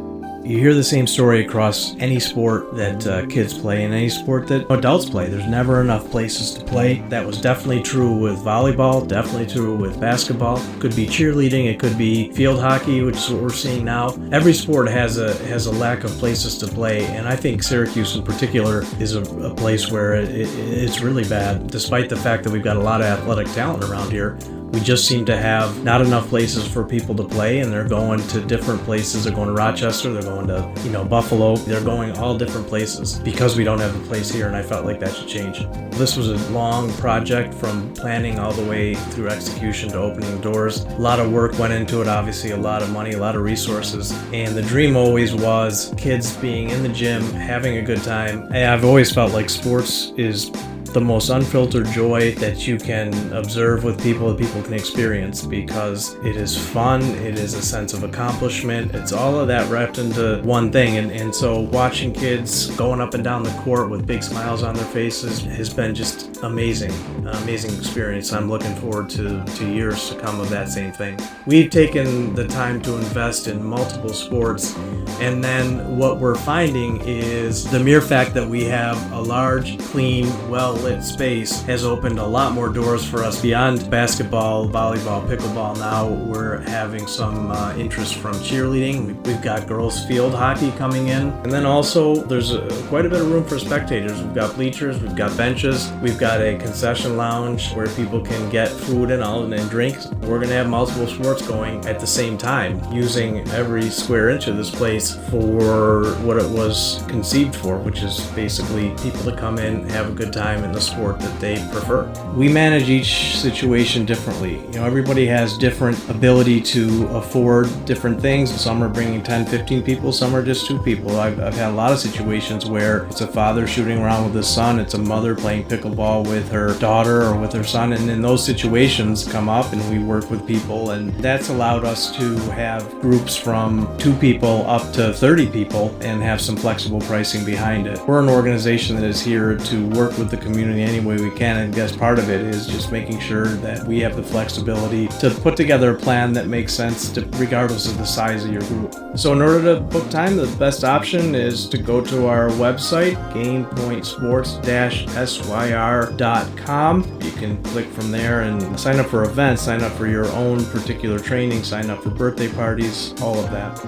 You hear the same story across any sport that kids play and any sport that adults play. There's never enough places to play. That was definitely true with volleyball, definitely true with basketball. Could be cheerleading, it could be field hockey, which is what we're seeing now. Every sport has a lack of places to play, and I think Syracuse in particular is a place where it's really bad. Despite the fact that we've got a lot of athletic talent around here, we just seem to have not enough places for people to play, and they're going to different places. They're going to Rochester, they're going to, Buffalo. They're going all different places because we don't have a place here, and I felt like that should change. This was a long project from planning all the way through execution to opening doors. A lot of work went into it, obviously, a lot of money, a lot of resources, and the dream always was kids being in the gym, having a good time. And I've always felt like sports is the most unfiltered joy that you can observe with people that people can experience, because it is fun, it is a sense of accomplishment, it's all of that wrapped into one thing, and so watching kids going up and down the court with big smiles on their faces has been just amazing, an amazing experience. I'm looking forward to years to come of that same thing. We've taken the time to invest in multiple sports, and then what we're finding is the mere fact that we have a large, clean, well-lit space has opened a lot more doors for us beyond basketball, volleyball, pickleball. Now we're having some interest from cheerleading. We've got girls field hockey coming in, and then also there's quite a bit of room for spectators. We've got bleachers, we've got benches, we've got a concession lounge where people can get food and drinks. We're going to have multiple sports going at the same time, using every square inch of this place for what it was conceived for, which is basically people to come in, have a good time in the sport that they prefer. We manage each situation differently. Everybody has different ability to afford different things. Some are bringing 10, 15 people, some are just 2 people. I've had a lot of situations where it's a father shooting around with his son, it's a mother playing pickleball with her daughter or with her son, and then those situations come up and we work with people, and that's allowed us to have groups from 2 people up to 30 people and have some flexible pricing behind it. We're an organization that is here to work with the community any way we can, and I guess part of it is just making sure that we have the flexibility to put together a plan that makes sense regardless of the size of your group. So in order to book time, the best option is to go to our website, gamepointsports-syr.com. You can click from there and sign up for events, sign up for your own particular training, sign up for birthday parties, all of that.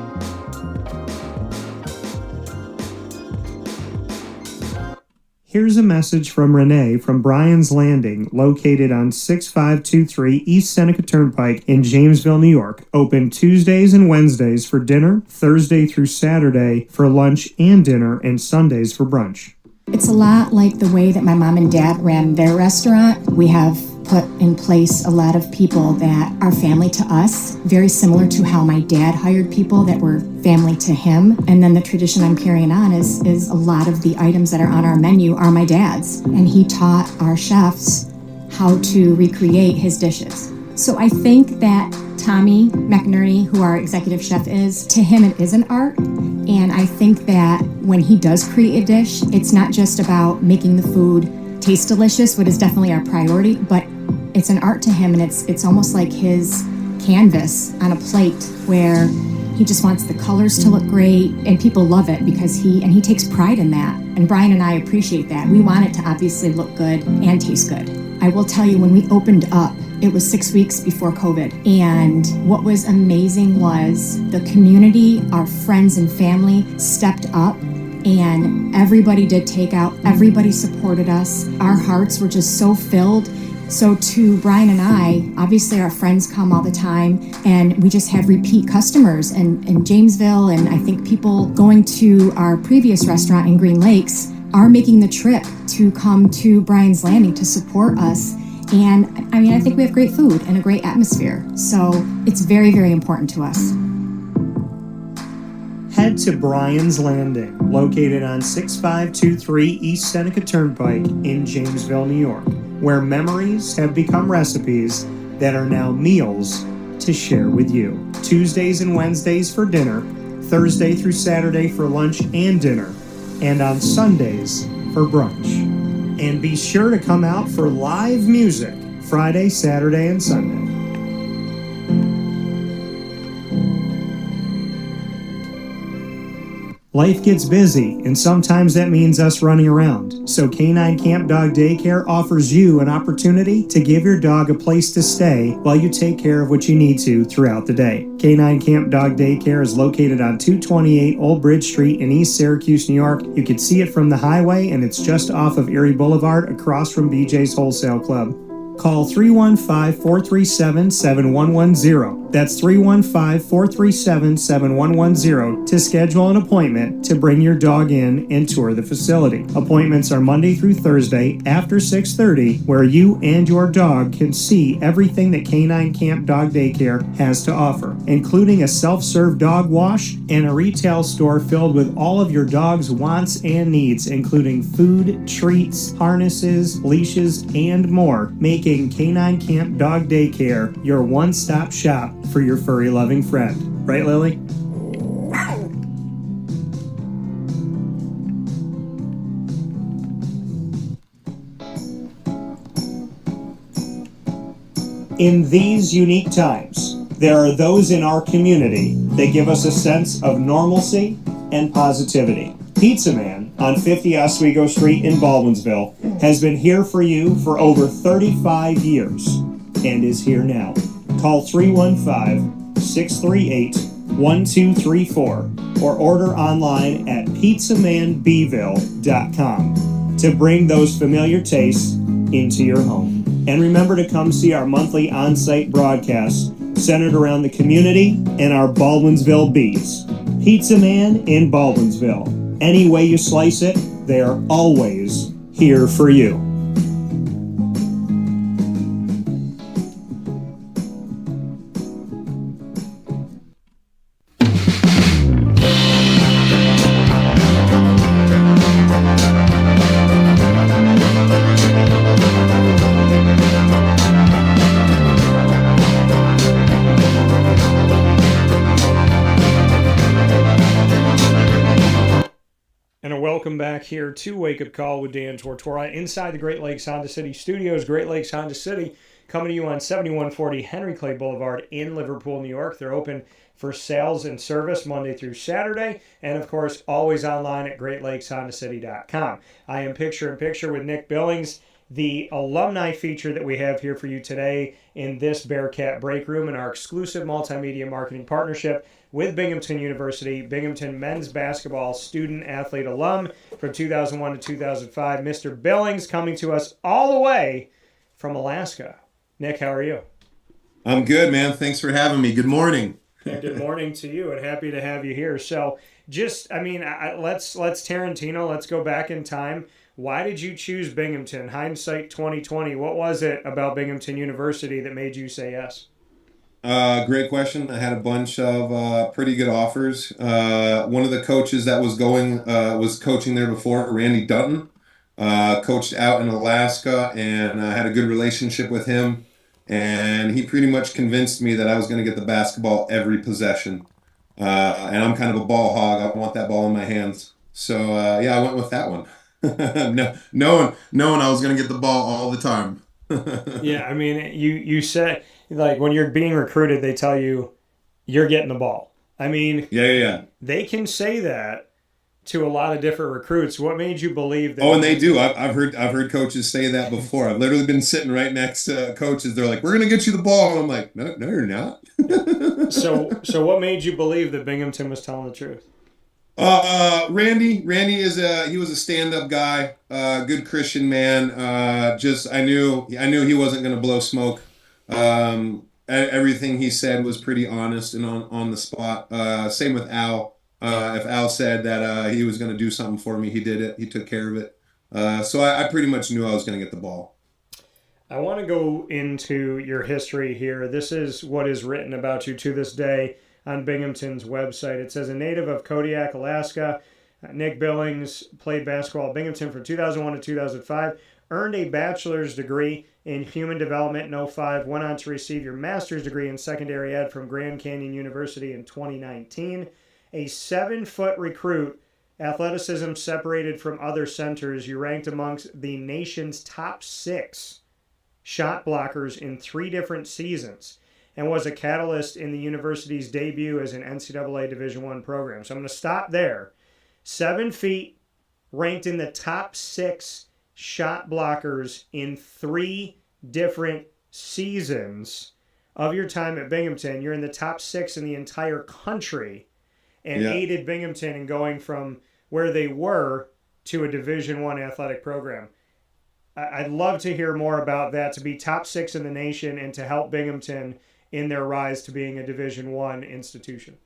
Here's a message from Renee from Bryan's Landing, located on 6523 East Seneca Turnpike in Jamesville, New York. Open Tuesdays and Wednesdays for dinner, Thursday through Saturday for lunch and dinner, and Sundays for brunch. It's a lot like the way that my mom and dad ran their restaurant. We have put in place a lot of people that are family to us, very similar to how my dad hired people that were family to him. And then the tradition I'm carrying on is a lot of the items that are on our menu are my dad's. And he taught our chefs how to recreate his dishes. So I think that Tommy McNerney, who our executive chef is, to him it is an art. And I think that when he does create a dish, it's not just about making the food taste delicious, which is definitely our priority, but it's an art to him, and it's almost like his canvas on a plate where he just wants the colors to look great, and people love it because he takes pride in that. And Bryan and I appreciate that. We want it to obviously look good and taste good. I will tell you, when we opened up, it was 6 weeks before COVID. And what was amazing was the community, our friends and family stepped up, and everybody did takeout. Everybody supported us. Our hearts were just so filled. So to Bryan and I, obviously our friends come all the time, and we just have repeat customers in Jamesville, and I think people going to our previous restaurant in Green Lakes are making the trip to come to Bryan's Landing to support us. And I mean, I think we have great food and a great atmosphere. So it's very, very important to us. Head to Bryan's Landing, located on 6523 East Seneca Turnpike in Jamesville, New York, where memories have become recipes that are now meals to share with you. Tuesdays and Wednesdays for dinner, Thursday through Saturday for lunch and dinner, and on Sundays for brunch. And be sure to come out for live music Friday, Saturday, and Sunday. Life gets busy, and sometimes that means us running around. So Canine Camp Dog Daycare offers you an opportunity to give your dog a place to stay while you take care of what you need to throughout the day. Canine Camp Dog Daycare is located on 228 Old Bridge Street in East Syracuse, New York. You can see it from the highway, and it's just off of Erie Boulevard across from BJ's Wholesale Club. Call 315-437-7110. That's 315-437-7110 to schedule an appointment to bring your dog in and tour the facility. Appointments are Monday through Thursday after 6:30, where you and your dog can see everything that Canine Camp Dog Daycare has to offer, including a self-serve dog wash and a retail store filled with all of your dog's wants and needs, including food, treats, harnesses, leashes, and more, making Canine Camp Dog Daycare your one-stop shop for your furry-loving friend. Right, Lily? In these unique times, there are those in our community that give us a sense of normalcy and positivity. Pizza Man on 50 Oswego Street in Baldwinsville has been here for you for over 35 years and is here now. Call 315-638-1234 or order online at pizzamanbville.com to bring those familiar tastes into your home. And remember to come see our monthly on-site broadcasts centered around the community and our Baldwinsville bees. Pizza Man in Baldwinsville. Any way you slice it, they are always here for you. Welcome back here to Wake Up Call with Dan Tortora inside the Great Lakes Honda City Studios. Great Lakes Honda City coming to you on 7140 Henry Clay Boulevard in Liverpool, New York. They're open for sales and service Monday through Saturday, and of course always online at greatlakeshondacity.com. I am picture in picture with Nick Billings the alumni feature that we have here for you today in this Bearcat Breakroom and our exclusive multimedia marketing partnership with Binghamton University. Binghamton men's basketball student athlete alum from 2001 to 2005, Mr. Billings, coming to us all the way from Alaska. Nick, how are you? I'm good, man. Thanks for having me. Good morning. Yeah, good morning to you, and happy to have you here. So, let's Tarantino. Let's go back in time. Why did you choose Binghamton? Hindsight 2020. What was it about Binghamton University that made you say yes? Great question. I had a bunch of pretty good offers. One of the coaches that was coaching there before, Randy Dutton, coached out in Alaska, and I had a good relationship with him. And he pretty much convinced me that I was going to get the basketball every possession. And I'm kind of a ball hog. I want that ball in my hands. So I went with that one. knowing I was going to get the ball all the time. Yeah, I mean, you said, like, when you're being recruited, they tell you you're getting the ball. I mean, Yeah. They can say that to a lot of different recruits. What made you believe that? Oh, and they do. I've heard coaches say that before. I've literally been sitting right next to coaches. They're like, "We're gonna get you the ball," and I'm like, "No, you're not." So what made you believe that Binghamton was telling the truth? Randy he was a stand-up guy, good Christian man. I knew he wasn't gonna blow smoke. Everything he said was pretty honest and on the spot. Same with Al. If Al said that he was going to do something for me, he did it. He took care of it. So I pretty much knew I was going to get the ball. I want to go into your history here. This is what is written about you to this day on Binghamton's website. It says, a native of Kodiak, Alaska, Nick Billings played basketball at Binghamton from 2001 to 2005, earned a bachelor's degree in human development in 2005, went on to receive your master's degree in secondary ed from Grand Canyon University in 2019. A 7-foot recruit, athleticism separated from other centers, you ranked amongst the nation's top 6 shot blockers in 3 different seasons and was a catalyst in the university's debut as an NCAA Division I program. So I'm going to stop there. 7 feet, ranked in the top 6 shot blockers in 3 different seasons of your time at Binghamton. You're in the top 6 in the entire country, and aided Binghamton in going from where they were to a Division I athletic program. I'd love to hear more about that, to be top 6 in the nation and to help Binghamton in their rise to being a Division I institution.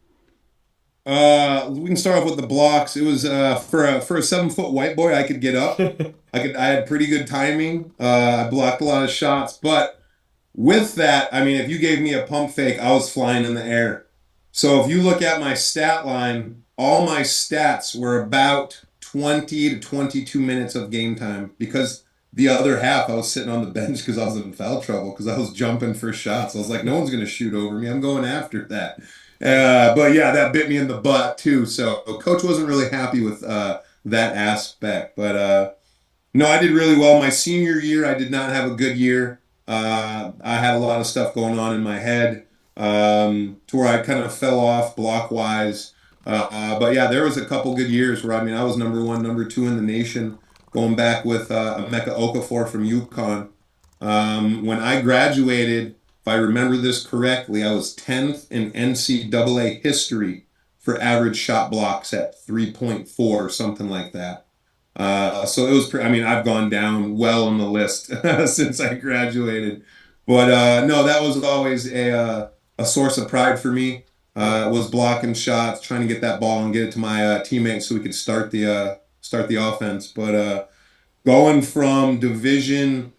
We can start off with the blocks. It was for a 7-foot white boy, I could get up. I had pretty good timing. I blocked a lot of shots, but with that, I mean, if you gave me a pump fake, I was flying in the air. So if you look at my stat line, all my stats were about 20 to 22 minutes of game time, because the other half I was sitting on the bench because I was in foul trouble, because I was jumping for shots. I was like, no one's going to shoot over me. I'm going after that. But yeah, that bit me in the butt too. So coach wasn't really happy with that aspect. But no, I did really well. My senior year, I did not have a good year. I had a lot of stuff going on in my head. To where I kind of fell off block-wise. But yeah, there was a couple good years where, I mean, I was number 1, number 2 in the nation, going back with Emeka Okafor from UConn. When I graduated, if I remember this correctly, I was 10th in NCAA history for average shot blocks at 3.4 or something like that. So it was, I've gone down well on the list since I graduated. But no, that was always a source of pride for me. Was blocking shots, trying to get that ball and get it to my teammates so we could start the offense. But going from Division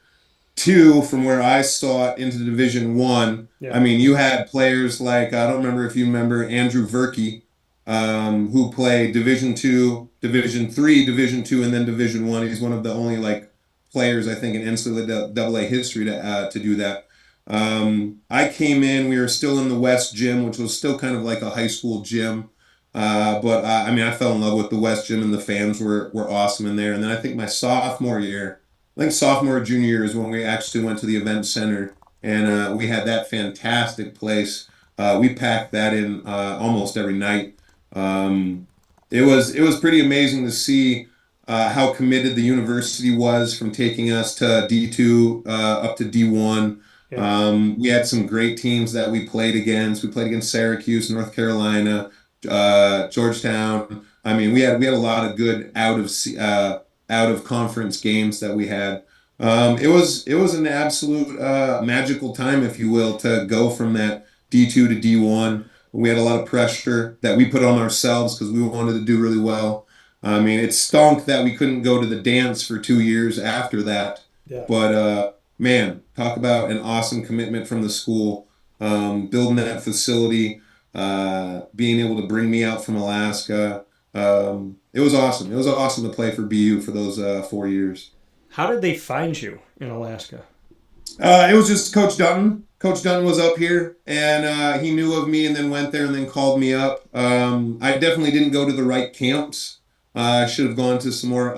II, from where I saw it, into Division I, I mean, you had players like, I don't remember if you remember Andrew Verkey, who played Division II, Division III, Division II, and then Division I. He's one of the only players, I think, in NCAA history to do that. I came in, we were still in the West Gym, which was still kind of like a high school gym. But I fell in love with the West Gym, and the fans were awesome in there. And then I think my sophomore or junior year is when we actually went to the event center, and we had that fantastic place. We packed that in almost every night. It was pretty amazing to see how committed the university was from taking us to D2 up to D1. Yeah. We had some great teams that we played against. We played against Syracuse, North Carolina, Georgetown. I mean, we had a lot of good out of conference games that we had. It was an absolute magical time, if you will, to go from that D2 to D1. We had a lot of pressure that we put on ourselves because we wanted to do really well. I mean, it stunk that we couldn't go to the dance for 2 years after that. Yeah. But man, talk about an awesome commitment from the school, building that facility, being able to bring me out from Alaska. It was awesome. It was awesome to play for BU for those 4 years. How did they find you in Alaska? It was just Coach Dutton. Coach Dutton was up here, and he knew of me, and then went there, and then called me up. I definitely didn't go to the right camps. I should have gone to some more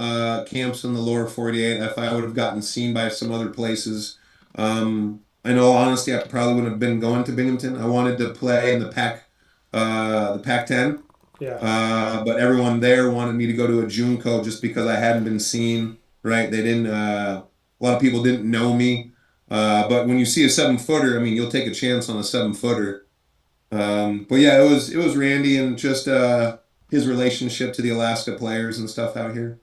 camps in the lower 48 if I would have gotten seen by some other places. In all honesty, I probably wouldn't have been going to Binghamton. I wanted to play in the Pac-10. Yeah. But everyone there wanted me to go to a JUNCO just because I hadn't been seen. Right? They didn't. A lot of people didn't know me. But when you see a 7-footer, I mean, you'll take a chance on a 7-footer. But yeah, it was Randy and just his relationship to the Alaska players and stuff out here.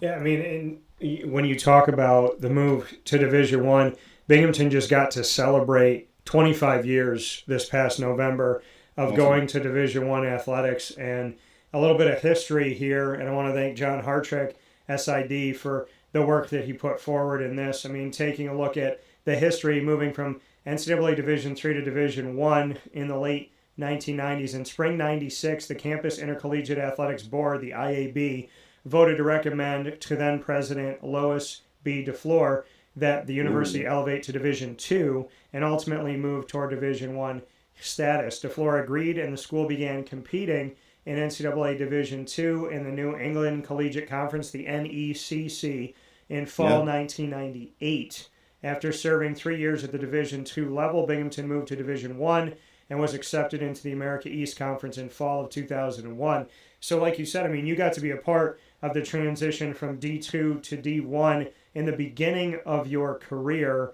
Yeah, I mean, when you talk about the move to Division One, Binghamton just got to celebrate 25 years this past November of Awesome. going to Division One athletics, and a little bit of history here. And I want to thank John Hartrick, SID, for the work that he put forward in this. I mean, taking a look at the history, moving from NCAA Division III to Division I in the late 1990s. In spring 96, the Campus Intercollegiate Athletics Board, the IAB, voted to recommend to then President Lois B. DeFleur that the university elevate to Division II and ultimately move toward Division I status. DeFleur agreed, and the school began competing in NCAA Division II in the New England Collegiate Conference, the NECC, in fall 1998. After serving 3 years at the Division II level, Binghamton moved to Division I and was accepted into the America East Conference in fall of 2001. So like you said, I mean, you got to be a part of the transition from D2 to D1 in the beginning of your career.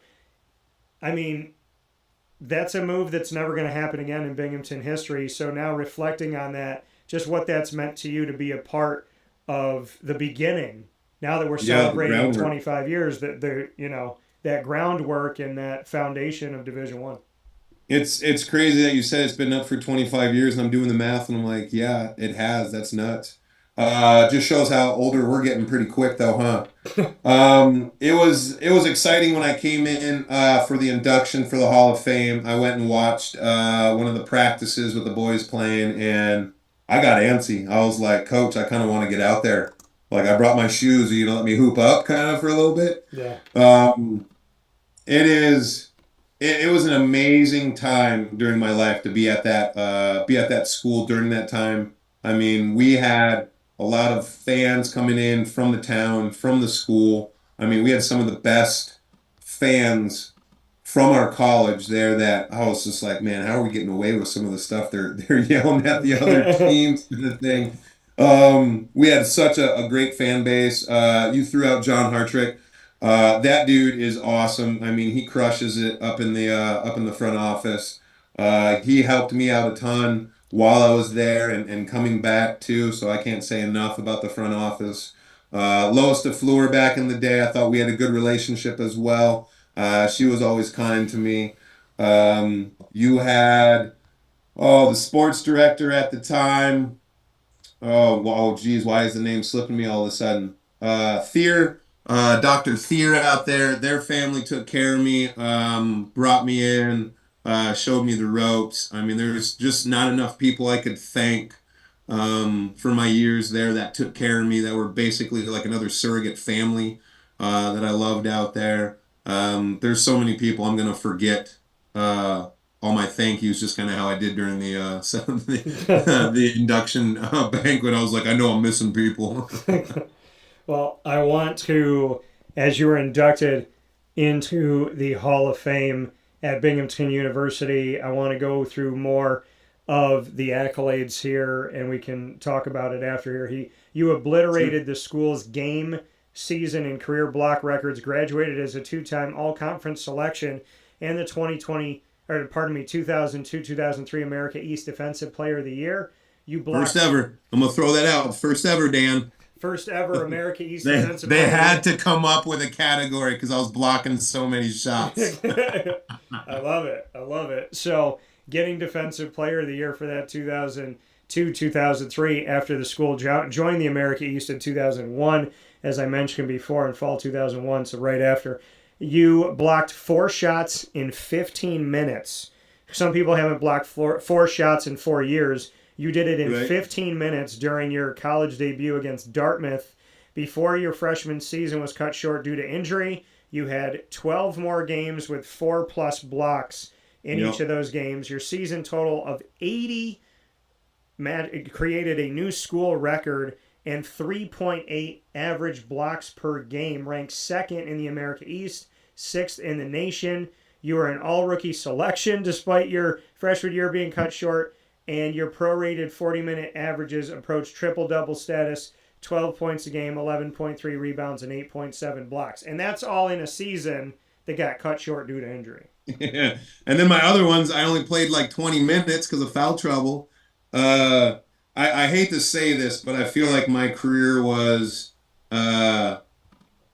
I mean, that's a move that's never going to happen again in Binghamton history. So now reflecting on that, just what that's meant to you to be a part of the beginning. Now that we're celebrating 25 years, that groundwork and that foundation of Division I. It's crazy that you said it's been up for 25 years, and I'm doing the math, and I'm like, yeah, it has. That's nuts. Just shows how older we're getting pretty quick, though, huh? It was exciting when I came in for the induction for the Hall of Fame. I went and watched one of the practices with the boys playing, and I got antsy. I was like, Coach, I kind of want to get out there. Like, I brought my shoes. You know, let me hoop up kind of for a little bit. Yeah. It was an amazing time during my life to be at that school during that time. I mean, we had a lot of fans coming in from the town, from the school. I mean, we had some of the best fans from our college there that I was just like, man, how are we getting away with some of the stuff they're yelling at the other teams and the thing. We had such a great fan base. You threw out John Hartrick. That dude is awesome. I mean, he crushes it up in the front office. He helped me out a ton while I was there and coming back too. So I can't say enough about the front office. Lois DeFleur back in the day, I thought we had a good relationship as well. She was always kind to me. You had the sports director at the time. Oh, wow, geez, why is the name slipping me all of a sudden? Thier. Dr. Thier out there, their family took care of me, brought me in, showed me the ropes. I mean, there's just not enough people I could thank for my years there that took care of me, that were basically like another surrogate family that I loved out there. There's so many people I'm going to forget all my thank yous, just kind of how I did during the the induction banquet. I was like, I know I'm missing people. Well, I want to, as you were inducted into the Hall of Fame at Binghamton University, I want to go through more of the accolades here, and we can talk about it after here. You obliterated the school's game, season, and career block records, graduated as a 2-time all-conference selection, and the 2002-2003 America East Defensive Player of the Year. You blocked First ever. I'm going to throw that out. First ever, Dan. first ever America East They, Defensive they Player. had to come up with a category because I was blocking so many shots. I love it. I love it. So getting Defensive Player of the Year for that 2002-2003 after the school joined the America East in 2001, as I mentioned before, in fall 2001, so right after. You blocked 4 shots in 15 minutes. Some people haven't blocked 4 shots in 4 years. You did it in 15 minutes during your college debut against Dartmouth. Before your freshman season was cut short due to injury, you had 12 more games with 4+ blocks in each of those games. Your season total of 80 created a new school record, and 3.8 average blocks per game, ranked 2nd in the America East, 6th in the nation. You were an all-rookie selection despite your freshman year being cut short, and your prorated 40-minute averages approached triple-double status, 12 points a game, 11.3 rebounds, and 8.7 blocks. And that's all in a season that got cut short due to injury. Yeah. And then my other ones, I only played like 20 minutes because of foul trouble. I hate to say this, but I feel like my career was like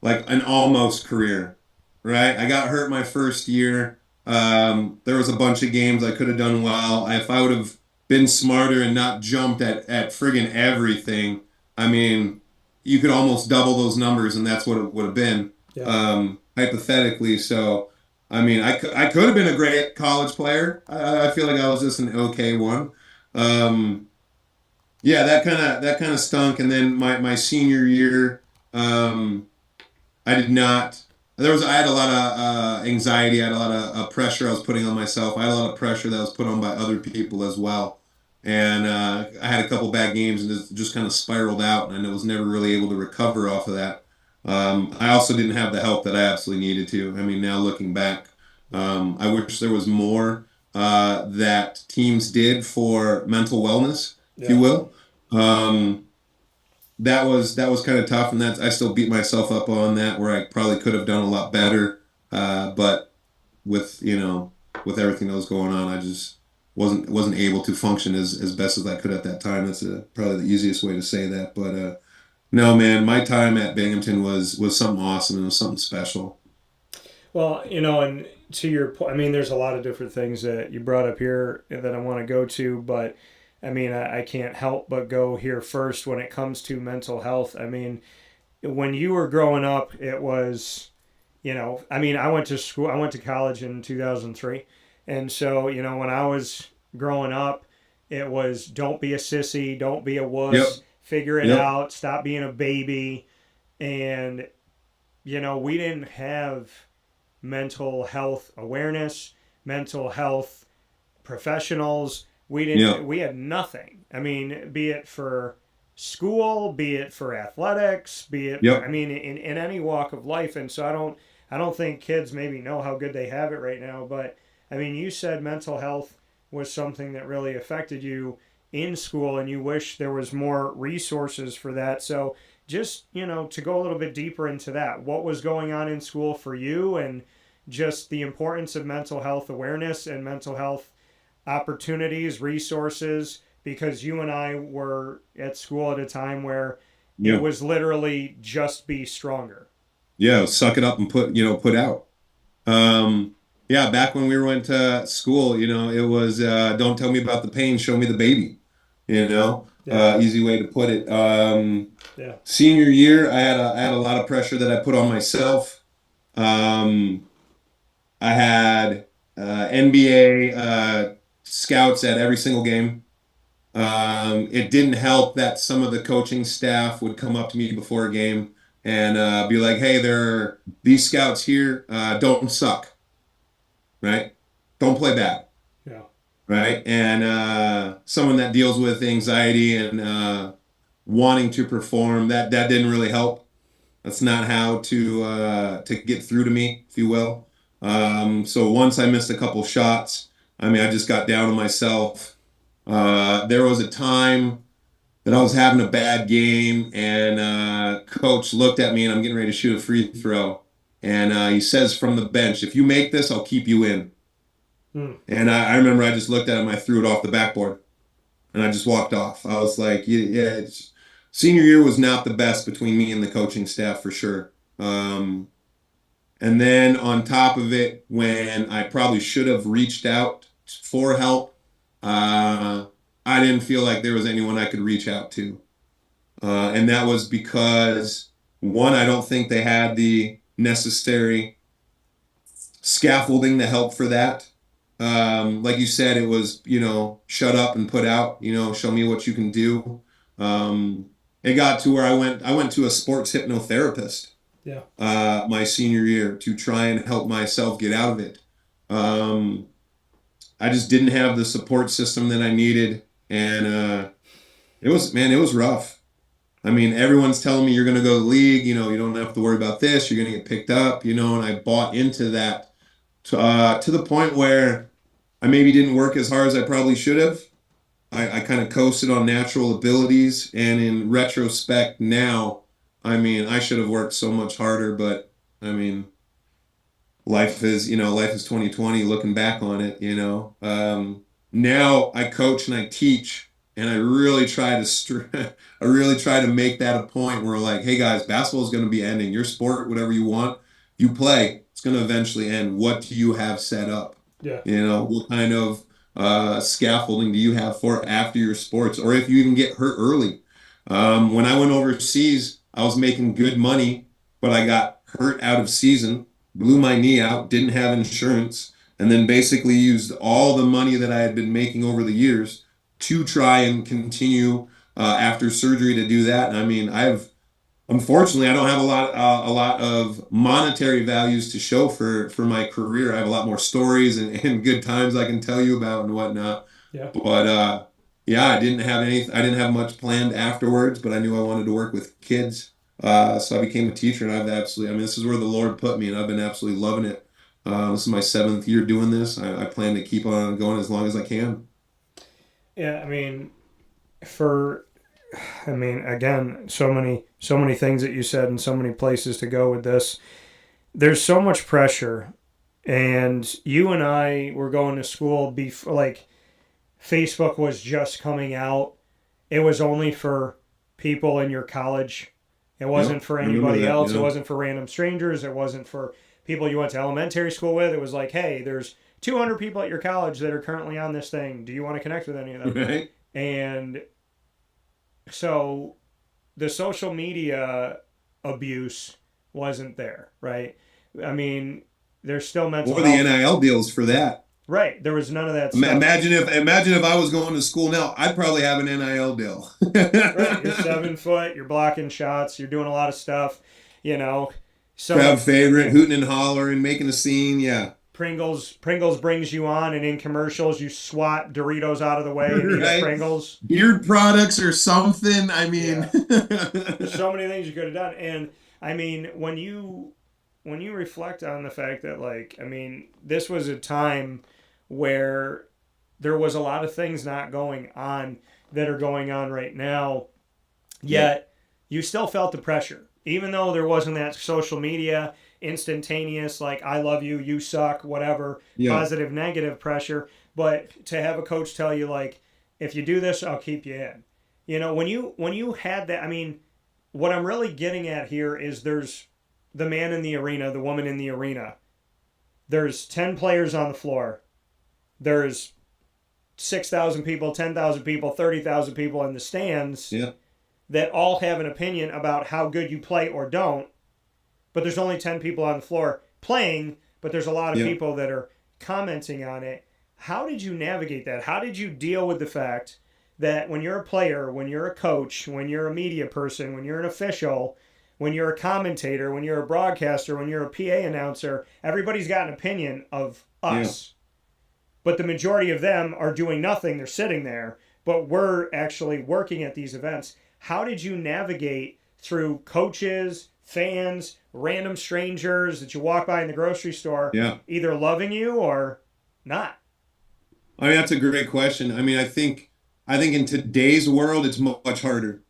an almost career, right? I got hurt my first year. There was a bunch of games I could have done well. If I would have been smarter and not jumped at friggin' everything, I mean, you could almost double those numbers, and that's what it would have been, hypothetically. So, I mean, I could have been a great college player. I feel like I was just an okay one. Yeah, that kind of stunk. And then my senior year, I did not. I had a lot of anxiety. I had a lot of pressure I was putting on myself. I had a lot of pressure that was put on by other people as well. And I had a couple bad games, and it just kind of spiraled out, and I was never really able to recover off of that. I also didn't have the help that I absolutely needed to. I mean, now looking back, I wish there was more that teams did for mental wellness, if you will. That was kind of tough, and I still beat myself up on that, where I probably could have done a lot better. But with everything that was going on, I just wasn't able to function as best as I could at that time. That's probably the easiest way to say that. But no, man, my time at Binghamton was something awesome, and it was something special. Well, and to your point, I mean, there's a lot of different things that you brought up here that I want to go to, but I mean, I can't help but go here first when it comes to mental health. I mean, when you were growing up, it was, I mean, I went to college in 2003. And so, when I was growing up, it was don't be a sissy, don't be a wuss, figure it out, stop being a baby. And, we didn't have mental health awareness, mental health professionals. We had nothing. I mean, be it for school, be it for athletics, be it, I mean, in any walk of life. And so I don't think kids maybe know how good they have it right now, but I mean, you said mental health was something that really affected you in school, and you wish there was more resources for that. So just, to go a little bit deeper into that, what was going on in school for you, and just the importance of mental health awareness and mental health opportunities, resources, because you and I were at school at a time where it was literally just be stronger. Yeah, suck it up and put out. Yeah, back when we went to school, it was don't tell me about the pain, show me the baby. Easy way to put it. Senior year, I had a lot of pressure that I put on myself. I had NBA scouts at every single game. It didn't help that some of the coaching staff would come up to me before a game and be like, "Hey, there are these scouts here. Don't suck." Right? Don't play bad. Yeah. Right? And someone that deals with anxiety and wanting to perform, that didn't really help. That's not how to get through to me, if you will. So once I missed a couple shots, I mean, I just got down on myself. There was a time that I was having a bad game, and coach looked at me, and I'm getting ready to shoot a free throw, and he says from the bench, "If you make this, I'll keep you in." And I remember I just looked at him, I threw it off the backboard, and I just walked off. I was like, yeah, senior year was not the best between me and the coaching staff for sure. And then on top of it, when I probably should have reached out for help, I didn't feel like there was anyone I could reach out to. And that was because, one, I don't think they had the necessary scaffolding to help for that. Like you said, it was, shut up and put out, show me what you can do. It got to where I went to a sports hypnotherapist. Yeah. My senior year to try and help myself get out of it. I just didn't have the support system that I needed, and it was rough. I mean, everyone's telling me you're going to go to the league, you don't have to worry about this, you're going to get picked up, and I bought into that to the point where I maybe didn't work as hard as I probably should have. I kind of coasted on natural abilities, and in retrospect now, I mean, I should have worked so much harder, but I mean, life is 2020 looking back on it, now I coach and I teach, and I really try to make that a point where, like, hey guys, basketball is going to be ending. Your sport, whatever you want, you play, it's going to eventually end. What do you have set up? Yeah. What kind of scaffolding do you have for after your sports, or if you even get hurt early? When I went overseas, I was making good money, but I got hurt out of season, blew my knee out, didn't have insurance, and then basically used all the money that I had been making over the years to try and continue after surgery to do that. And I mean, unfortunately, I don't have a lot of monetary values to show for my career. I have a lot more stories and good times I can tell you about and whatnot. Yeah. But yeah, I didn't have much planned afterwards, but I knew I wanted to work with kids. So I became a teacher, and this is where the Lord put me, and I've been absolutely loving it. This is my 7th year doing this. I plan to keep on going as long as I can. Yeah, I mean, again, so many things that you said and so many places to go with this. There's so much pressure, and you and I were going to school before, like, Facebook was just coming out. It was only for people in your college. It wasn't for anybody else. It wasn't for random strangers. It wasn't for people you went to elementary school with. It was like, hey, there's 200 people at your college that are currently on this thing. Do you want to connect with any of them? Right. And so the social media abuse wasn't there, right? I mean, there's still mental health. Or the NIL deals for that. Right. There was none of that stuff. Imagine if I was going to school now, I'd probably have an NIL deal. Right. You're 7 foot, you're blocking shots, you're doing a lot of stuff, So crowd favorite, hooting and hollering, making a scene, yeah. Pringles brings you on, and in commercials you swat Doritos out of the way and eat Pringles. Beard products or something. I mean, there's so many things you could have done. And I mean, when you reflect on the fact that, like, I mean, this was a time where there was a lot of things not going on that are going on right now, yet you still felt the pressure, even though there wasn't that social media instantaneous, like, I love you, you suck, whatever, positive, negative pressure. But to have a coach tell you, like, if you do this, I'll keep you in. When you had that, I mean, what I'm really getting at here is there's the man in the arena, the woman in the arena. There's 10 players on the floor. There's 6,000 people, 10,000 people, 30,000 people in the stands that all have an opinion about how good you play or don't. But there's only 10 people on the floor playing, but there's a lot of people that are commenting on it. How did you navigate that? How did you deal with the fact that when you're a player, when you're a coach, when you're a media person, when you're an official, when you're a commentator, when you're a broadcaster, when you're a PA announcer, everybody's got an opinion of us. Yeah. But the majority of them are doing nothing. They're sitting there. But we're actually working at these events. How did you navigate through coaches, fans, random strangers that you walk by in the grocery store, either loving you or not? I mean, that's a great question. I mean, I think I think in today's world, it's much harder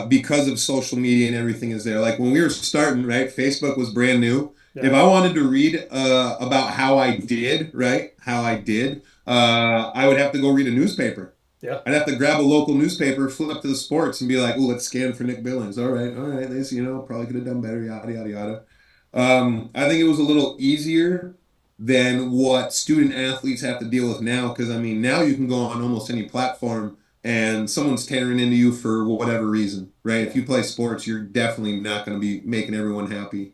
because of social media and everything is there. Like when we were starting, right? Facebook was brand new. Yeah. If I wanted to read about how I did, right? How I did, I would have to go read a newspaper. Yeah. I'd have to grab a local newspaper, flip to the sports, and be like, "Oh, let's scan for Nick Billings." All right. This, probably could have done better. Yada yada yada. I think it was a little easier than what student athletes have to deal with now. Because I mean, now you can go on almost any platform, and someone's tearing into you for whatever reason, right? If you play sports, you're definitely not going to be making everyone happy.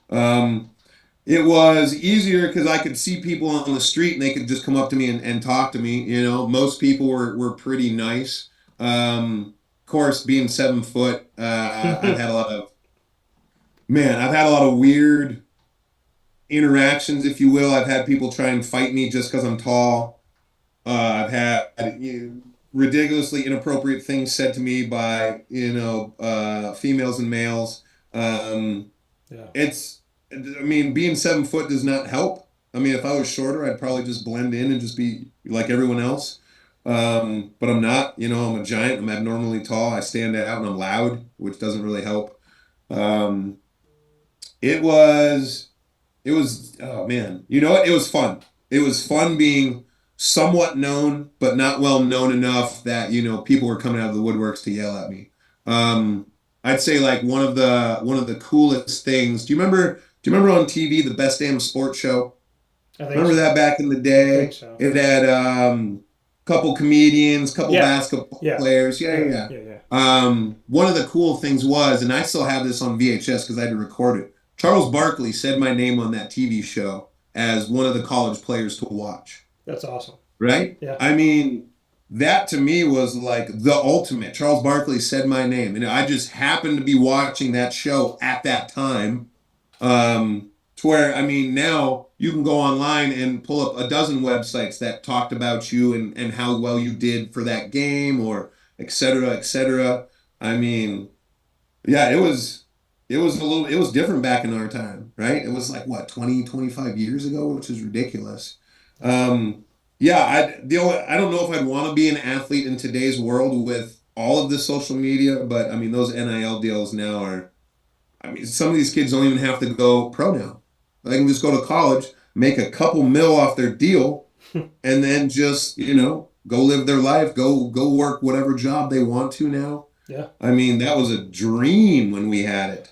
Um, it was easier because I could see people on the street and they could just come up to me and talk to me. Most people were pretty nice. Of course, being 7 foot, I've had a lot of weird interactions, if you will. I've had people try and fight me just because I'm tall. I've had ridiculously inappropriate things said to me by females and males. Yeah. Being 7 foot does not help. I mean, if I was shorter, I'd probably just blend in and just be like everyone else. But I'm not. I'm a giant. I'm abnormally tall. I stand out and I'm loud, which doesn't really help. It was, oh man, you know what? It was fun. It was fun being somewhat known, but not well known enough that, people were coming out of the woodworks to yell at me. I'd say like one of the coolest things. Do you remember on TV, the Best Damn Sports Show? I think Remember so. that back in the I day? think so. It had couple comedians, couple basketball players. Yeah. One of the cool things was, and I still have this on VHS because I had to record it. Charles Barkley said my name on that TV show as one of the college players to watch. That's awesome. Right? Yeah. I mean, that to me was like the ultimate. Charles Barkley said my name. And I just happened to be watching that show at that time. To where, I mean, now you can go online and pull up a dozen websites that talked about you and how well you did for that game or et cetera, et cetera. I mean, yeah, it was different back in our time, right? It was like, what, 20, 25 years ago, which is ridiculous. I don't know if I'd want to be an athlete in today's world with all of the social media, but I mean, those NIL deals now some of these kids don't even have to go pro now. They can just go to college, make a couple mil off their deal, and then just, go live their life, go work whatever job they want to now. Yeah. I mean, that was a dream when we had it,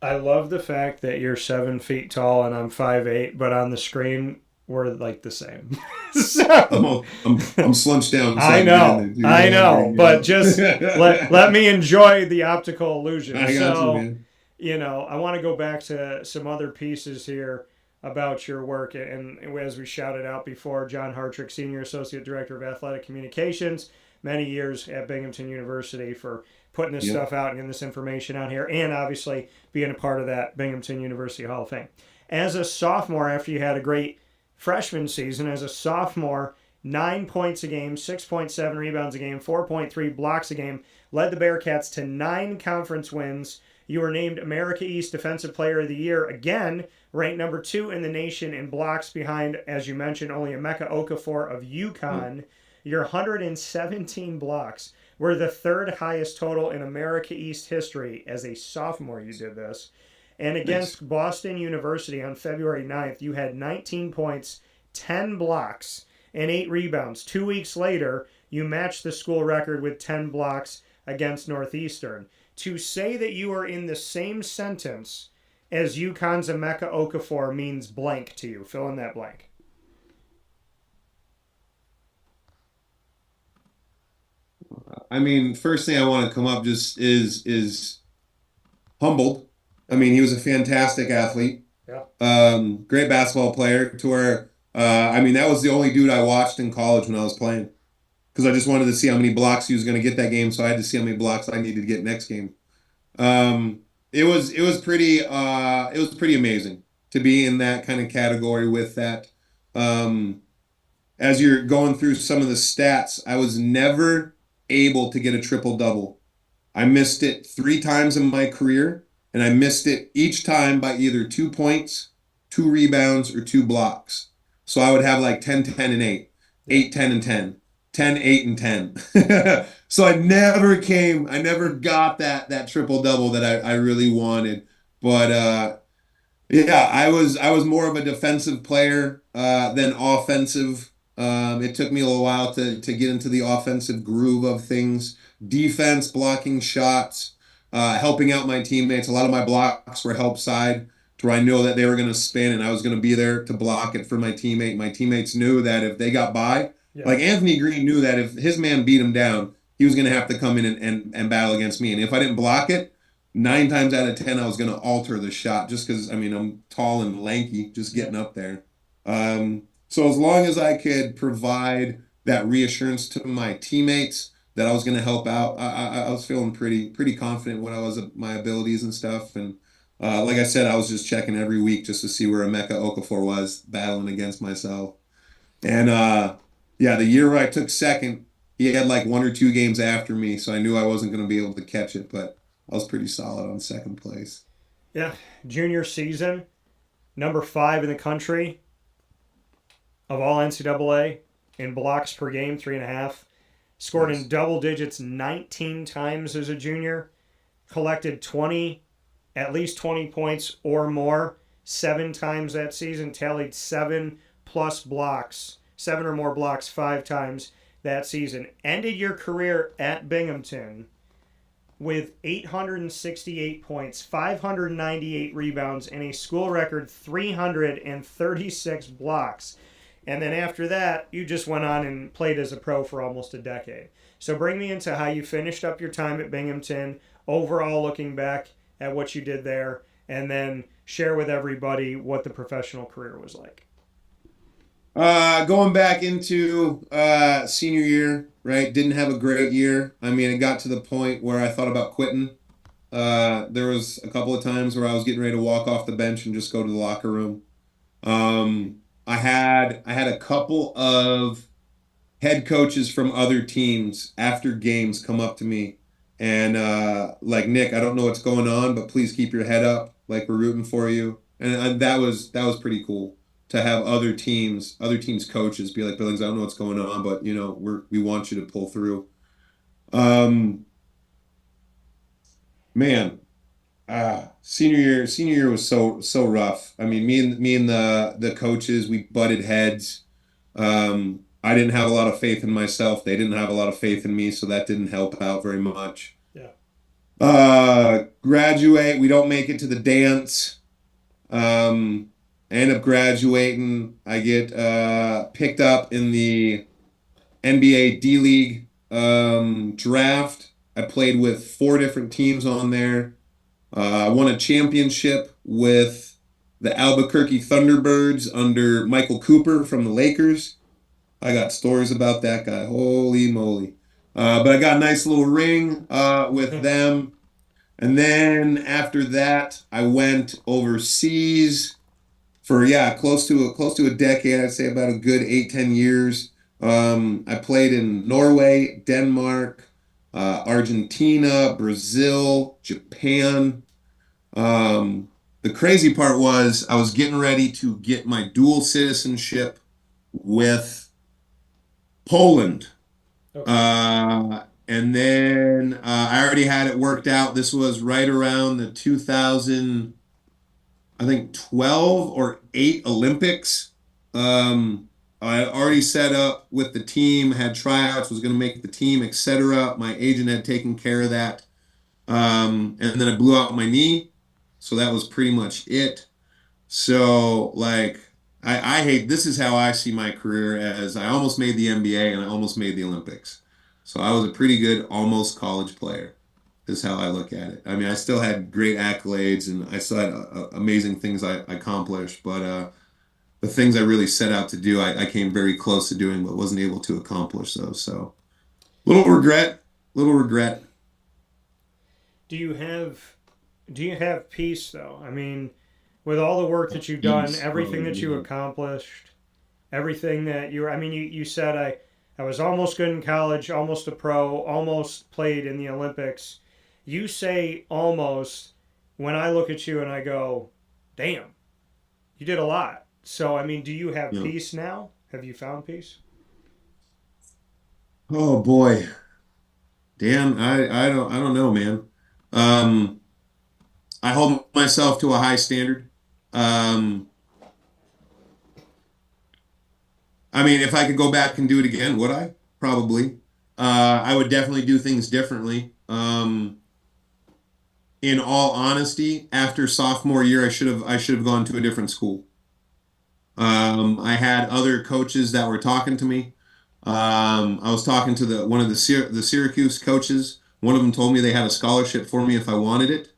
I love the fact that you're 7 feet tall and I'm 5'8", but on the screen we're like the same. So I'm slunched down. I know, but just let me enjoy the optical illusion. I got you, man. I want to go back to some other pieces here about your work. And as we shouted out before, John Hartrick, Senior Associate Director of Athletic Communications, many years at Binghamton University for putting this stuff out and getting this information out here, and obviously being a part of that Binghamton University Hall of Fame. As a sophomore, after you had a great freshman season, as a sophomore, 9 points a game, 6.7 rebounds a game, 4.3 blocks a game, led the Bearcats to 9 conference wins. You were named America East Defensive Player of the Year, again, ranked number 2 in the nation in blocks behind, as you mentioned, only Emeka Okafor of UConn. Your 117 blocks were the 3rd highest total in America East history. As a sophomore, you did this. And against Boston University on February 9th, you had 19 points, 10 blocks, and 8 rebounds. 2 weeks later, you matched the school record with 10 blocks against Northeastern. To say that you are in the same sentence as UConn's Emeka Okafor means blank to you. Fill in that blank. I mean, first thing I want to come up just is humbled. I mean, he was a fantastic athlete. Yeah. Great basketball player to where, that was the only dude I watched in college when I was playing. Because I just wanted to see how many blocks he was going to get that game, so I had to see how many blocks I needed to get next game. It was pretty amazing to be in that kind of category with that. As you're going through some of the stats, I was never able to get a triple-double. I missed it 3 times in my career, and I missed it each time by either 2 points, 2 rebounds, or 2 blocks. So I would have like 10, 10, and 8. 8, 10, and 10. 10, 8, and 10. So I never got that triple double that I really wanted. But yeah, I was more of a defensive player than offensive. It took me a little while to get into the offensive groove of things. Defense, blocking shots, helping out my teammates. A lot of my blocks were help side to where I know that they were going to spin and I was going to be there to block it for my teammate. My teammates knew that if they got by, Yeah. like Anthony Green knew that if his man beat him down, he was going to have to come in and battle against me. And if I didn't block it, 9 times out of 10, I was going to alter the shot just because, I mean, I'm tall and lanky, just getting up there. So as long as I could provide that reassurance to my teammates that I was going to help out, I was feeling pretty confident when I was my abilities and stuff. And like I said, I was just checking every week just to see where Emeka Okafor was battling against myself. And yeah, the year where I took second, he had like 1 or 2 games after me, so I knew I wasn't going to be able to catch it, but I was pretty solid on second place. Yeah, junior season, number 5 in the country of all NCAA in blocks per game, 3.5. Scored in double digits 19 times as a junior. Collected at least 20 points or more 7 times that season. Tallied 7 or more blocks 5 times that season. Ended your career at Binghamton with 868 points, 598 rebounds, and a school record 336 blocks. And then after that, you just went on and played as a pro for almost a decade. So bring me into how you finished up your time at Binghamton, overall looking back at what you did there, and then share with everybody what the professional career was like. Going back into senior year, right? Didn't have a great year. I mean, it got to the point where I thought about quitting. There was a couple of times where I was getting ready to walk off the bench and just go to the locker room. I had a couple of head coaches from other teams after games come up to me and like, Nick, I don't know what's going on, but please keep your head up. Like, we're rooting for you. And that was pretty cool to have other teams coaches be like, Billings, I don't know what's going on, but you know, we want you to pull through. Man, senior year was so rough. I mean, me and the coaches, we butted heads. I didn't have a lot of faith in myself. They didn't have a lot of faith in me, so that didn't help out very much. Yeah. Graduate, we don't make it to the dance. I end up graduating. I get picked up in the NBA D-League draft. I played with 4 different teams on there. I won a championship with the Albuquerque Thunderbirds under Michael Cooper from the Lakers. I got stories about that guy. Holy moly. But I got a nice little ring with them. And then after that, I went overseas for, close to a decade. I'd say about a good 8-10 years. I played in Norway, Denmark, Argentina, Brazil, Japan. The crazy part was I was getting ready to get my dual citizenship with Poland. Okay. And then I already had it worked out. This was right around the 2012 or 8 Olympics. I had already set up with the team, had tryouts, was going to make the team, etc. My agent had taken care of that. And then I blew out my knee. So that was pretty much it. So, like, I hate, this is how I see my career, as I almost made the NBA and I almost made the Olympics. So I was a pretty good almost college player, is how I look at it. I mean, I still had great accolades and I still had amazing things I accomplished, but the things I really set out to do, I came very close to doing, but wasn't able to accomplish those. So little regret. Do you have peace, though? I mean, with all the work that you've done, everything that you accomplished, everything that you said, I was almost good in college, almost a pro, almost played in the Olympics. You say almost when I look at you and I go, damn, you did a lot. So, I mean, do you have peace now? Have you found peace? Oh boy, Dan, I don't know, man. Um, I hold myself to a high standard. Um, I mean, if I could go back and do it again, would I? Probably. I would definitely do things differently. In all honesty, after sophomore year, I should have gone to a different school. I had other coaches that were talking to me. I was talking to the one of the Syracuse coaches. One of them told me they had a scholarship for me if I wanted it.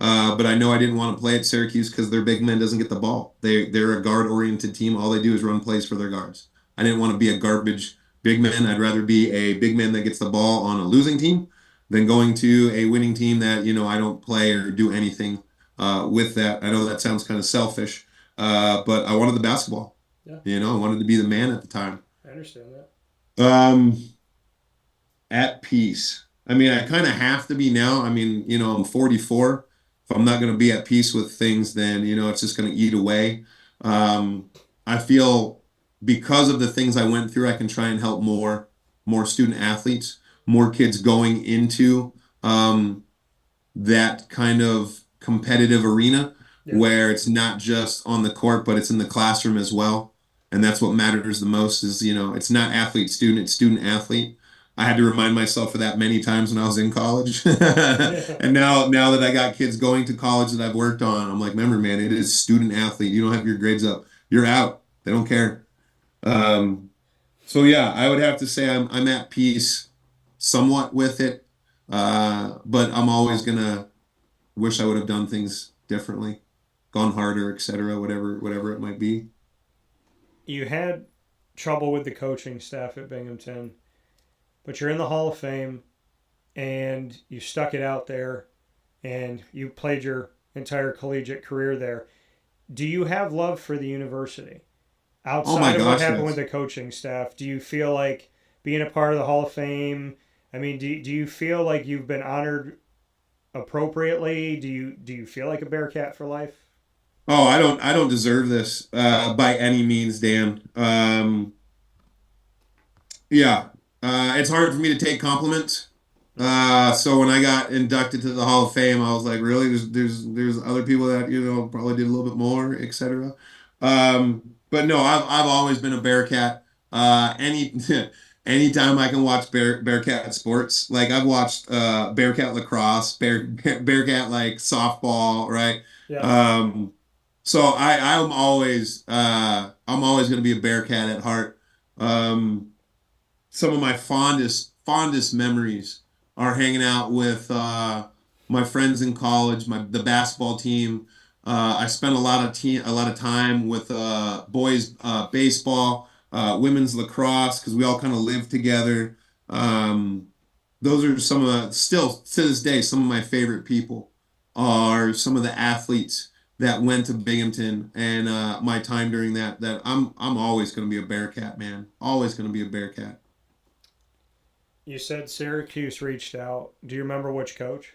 But I know I didn't want to play at Syracuse because their big man doesn't get the ball. They're a guard oriented team. All they do is run plays for their guards. I didn't want to be a garbage big man. I'd rather be a big man that gets the ball on a losing team than going to a winning team that I don't play or do anything with that. I know that sounds kind of selfish, but I wanted the basketball. Yeah. I wanted to be the man at the time. I understand that. Um, at peace. I mean, I kind of have to be now. I mean, I'm 44. If I'm not going to be at peace with things, then, it's just going to eat away. I feel because of the things I went through, I can try and help more student athletes, more kids going into that kind of competitive arena Yeah. where it's not just on the court, but it's in the classroom as well. And that's what matters the most is, it's not athlete student, it's student athlete. I had to remind myself of that many times when I was in college. And now that I got kids going to college that I've worked on, I'm like, remember, man, it is student athlete. You don't have your grades up. You're out. They don't care. So yeah, I would have to say I'm at peace somewhat with it. But I'm always gonna wish I would have done things differently, gone harder, etc., whatever it might be. You had trouble with the coaching staff at Binghamton, but you're in the Hall of Fame and you stuck it out there and you played your entire collegiate career there. Do you have love for the university? Oh my Outside of what gosh, happened with yes. the coaching staff, do you feel like being a part of the Hall of Fame, I mean, do you feel like you've been honored appropriately? Do you feel like a Bearcat for life? Oh, I don't deserve this by any means, Dan. Yeah, it's hard for me to take compliments. So when I got inducted to the Hall of Fame, I was like, really? There's other people that probably did a little bit more, etc. But no, I've always been a Bearcat. Anytime I can watch Bearcat sports, like I've watched Bearcat lacrosse, Bearcat like softball, right? Yeah. Um, so I'm always going to be a Bearcat at heart. Um, some of my fondest memories are hanging out with my friends in college, the basketball team. I spent a lot of time with boys baseball, women's lacrosse because we all kind of lived together. Um, those are some of still to this day some of my favorite people are some of the athletes that went to Binghamton and my time during that I'm always going to be a Bearcat, man. Always going to be a Bearcat. You said Syracuse reached out. Do you remember which coach?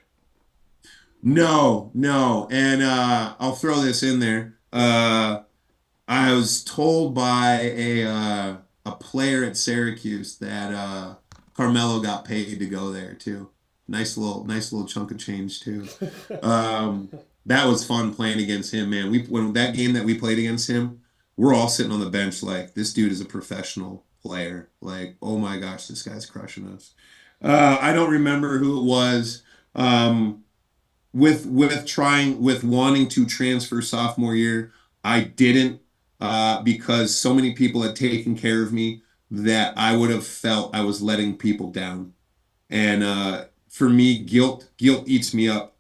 No, no. And I'll throw this in there. I was told by a player at Syracuse that Carmelo got paid to go there too. Nice little chunk of change too. That was fun playing against him, man. When that game that we played against him, we're all sitting on the bench like this dude is a professional player. Like, oh my gosh, this guy's crushing us. I don't remember who it was. With wanting to transfer sophomore year, I didn't because so many people had taken care of me that I would have felt I was letting people down. And for me, guilt eats me up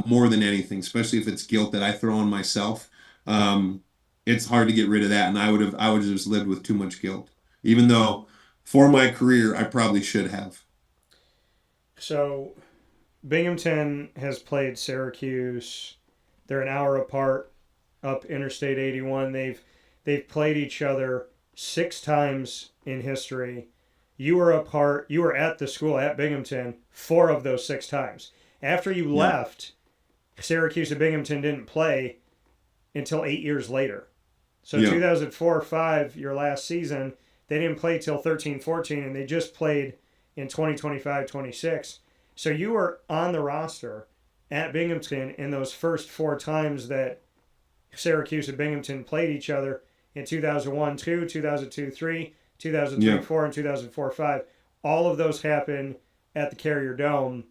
more than anything, especially if it's guilt that I throw on myself. Um, it's hard to get rid of that, and I would have just lived with too much guilt, even though for my career I probably should have. So Binghamton has played Syracuse. They're an hour apart up Interstate 81. They've played each other 6 times in history. You were at the school at Binghamton 4 of those 6 times. After you Yeah, left, Syracuse and Binghamton didn't play until 8 years later. So yeah, 2004-05, your last season, They didn't play till 13-14, and they just played in 2025-26. So you were on the roster at Binghamton in those first 4 times that Syracuse and Binghamton played each other in 2001-2, 2002-3, 2003-4, and 2004-5. All of those happened at the Carrier Dome,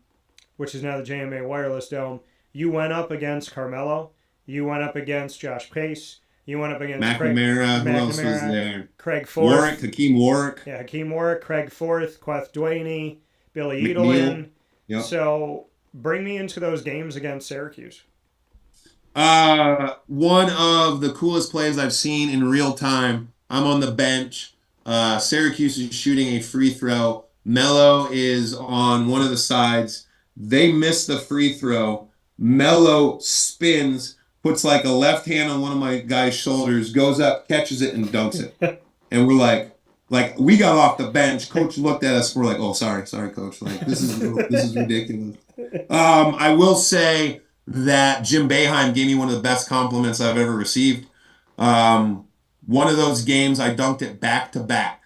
which is now the JMA Wireless Dome. You went up against Carmelo. You went up against Josh Pace. You went up against McNamara. Who else was there? Craig Forth. Hakeem Warwick. Yeah, Hakeem Warwick, Craig Forth, Queth Dwaney, Billy McNeil. Edelin. Yep. So bring me into those games against Syracuse. One of the coolest plays I've seen in real time. I'm on the bench. Syracuse is shooting a free throw. Mello is on one of the sides. They miss the free throw. Mello spins, puts like a left hand on one of my guys' shoulders, goes up, catches it, and dunks it. And we're like we got off the bench. Coach looked at us. We're like, oh, sorry, coach. Like this is ridiculous. I will say that Jim Boeheim gave me one of the best compliments I've ever received. One of those games, I dunked it back to back.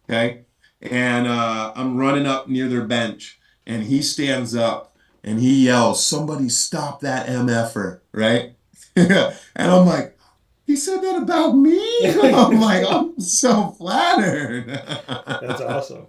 Okay, and I'm running up near their bench, and he stands up and he yells, "Somebody stop that MFer!" Right? And I'm like, he said that about me? I'm like, I'm so flattered. That's awesome.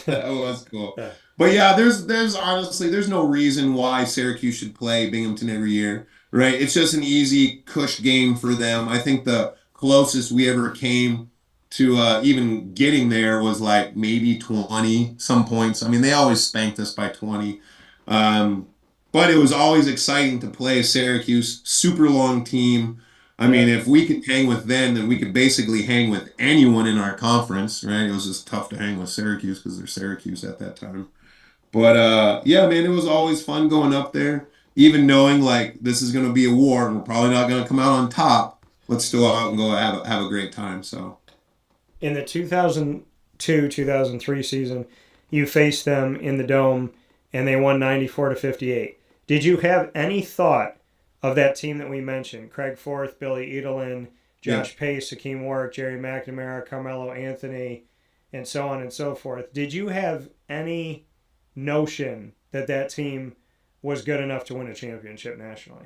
That was cool. But yeah, there's honestly, there's no reason why Syracuse should play Binghamton every year, right? It's just an easy cush game for them. I think the closest we ever came to even getting there was like maybe 20 some points. I mean, they always spanked us by 20. But it was always exciting to play Syracuse, super long team. I mean, if we could hang with them, then we could basically hang with anyone in our conference, right? It was just tough to hang with Syracuse because they're Syracuse at that time. But yeah, man, it was always fun going up there, even knowing like this is going to be a war and we're probably not going to come out on top. Let's still go out and go have a great time. So, in the 2002-2003 season, you faced them in the Dome, and they won 94-58. Did you have any thought of that team that we mentioned? Craig Forth, Billy Edelin, Josh Pace, Hakeem Warwick, Gerry McNamara, Carmelo Anthony, and so on and so forth. Did you have any notion that that team was good enough to win a championship nationally?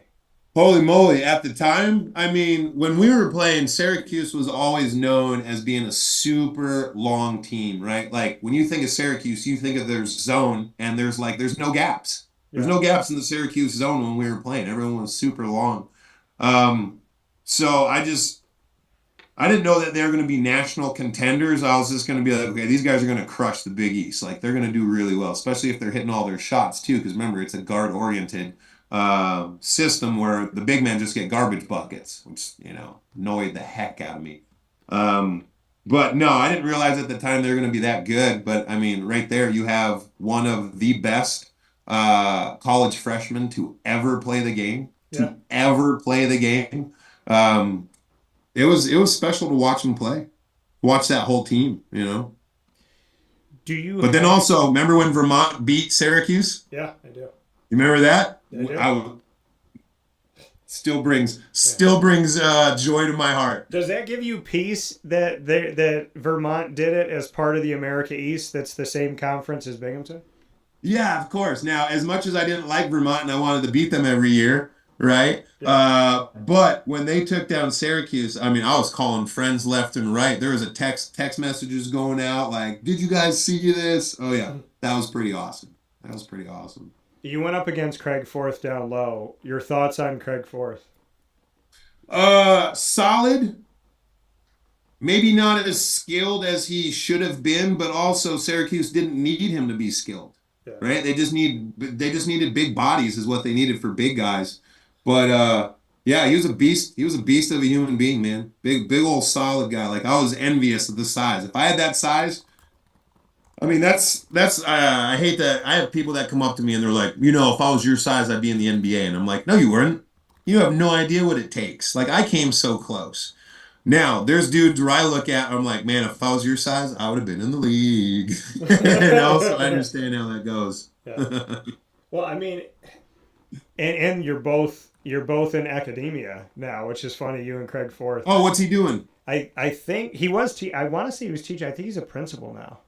Holy moly, at the time, I mean, when we were playing, Syracuse was always known as being a super long team, right? Like, when you think of Syracuse, you think of their zone, and there's no gaps. There's no gaps in the Syracuse zone when we were playing. Everyone was super long. So I didn't know that they were going to be national contenders. I was just going to be like, okay, these guys are going to crush the Big East. Like, they're going to do really well, especially if they're hitting all their shots, too, because remember, it's a guard-oriented system where the big men just get garbage buckets, which, annoyed the heck out of me. But no, I didn't realize at the time they were going to be that good. But, I mean, right there you have one of the best college freshmen to ever play the game, It was special to watch them play, watch that whole team, Do you? But then also, remember when Vermont beat Syracuse? Yeah, I do. You remember that? I do. Still brings joy to my heart. Does that give you peace that Vermont did it as part of the America East? That's the same conference as Binghamton. Yeah, of course. Now, as much as I didn't like Vermont and I wanted to beat them every year, right? But when they took down Syracuse, I mean, I was calling friends left and right. There was a text messages going out like, "Did you guys see this?" Oh yeah, that was pretty awesome. You went up against Craig Forth down low. Your thoughts on Craig Forth? Solid. Maybe not as skilled as he should have been, but also Syracuse didn't need him to be skilled. Yeah. Right? They just needed big bodies is what they needed for big guys. But yeah, he was a beast. He was a beast of a human being, man. Big old solid guy. Like, I was envious of the size. If I had that size, I mean, that's I hate that. I have people that come up to me and they're like, if I was your size, I'd be in the NBA. And I'm like, no, you weren't. You have no idea what it takes. Like, I came so close. Now, there's dudes where I look at, I'm like, man, if I was your size, I would have been in the league. And also, I understand how that goes. Yeah. Well, I mean, and you're both in academia now, which is funny. You and Craig Forth. Oh, what's he doing? I think he was. I want to say he was teaching. I think he's a principal now.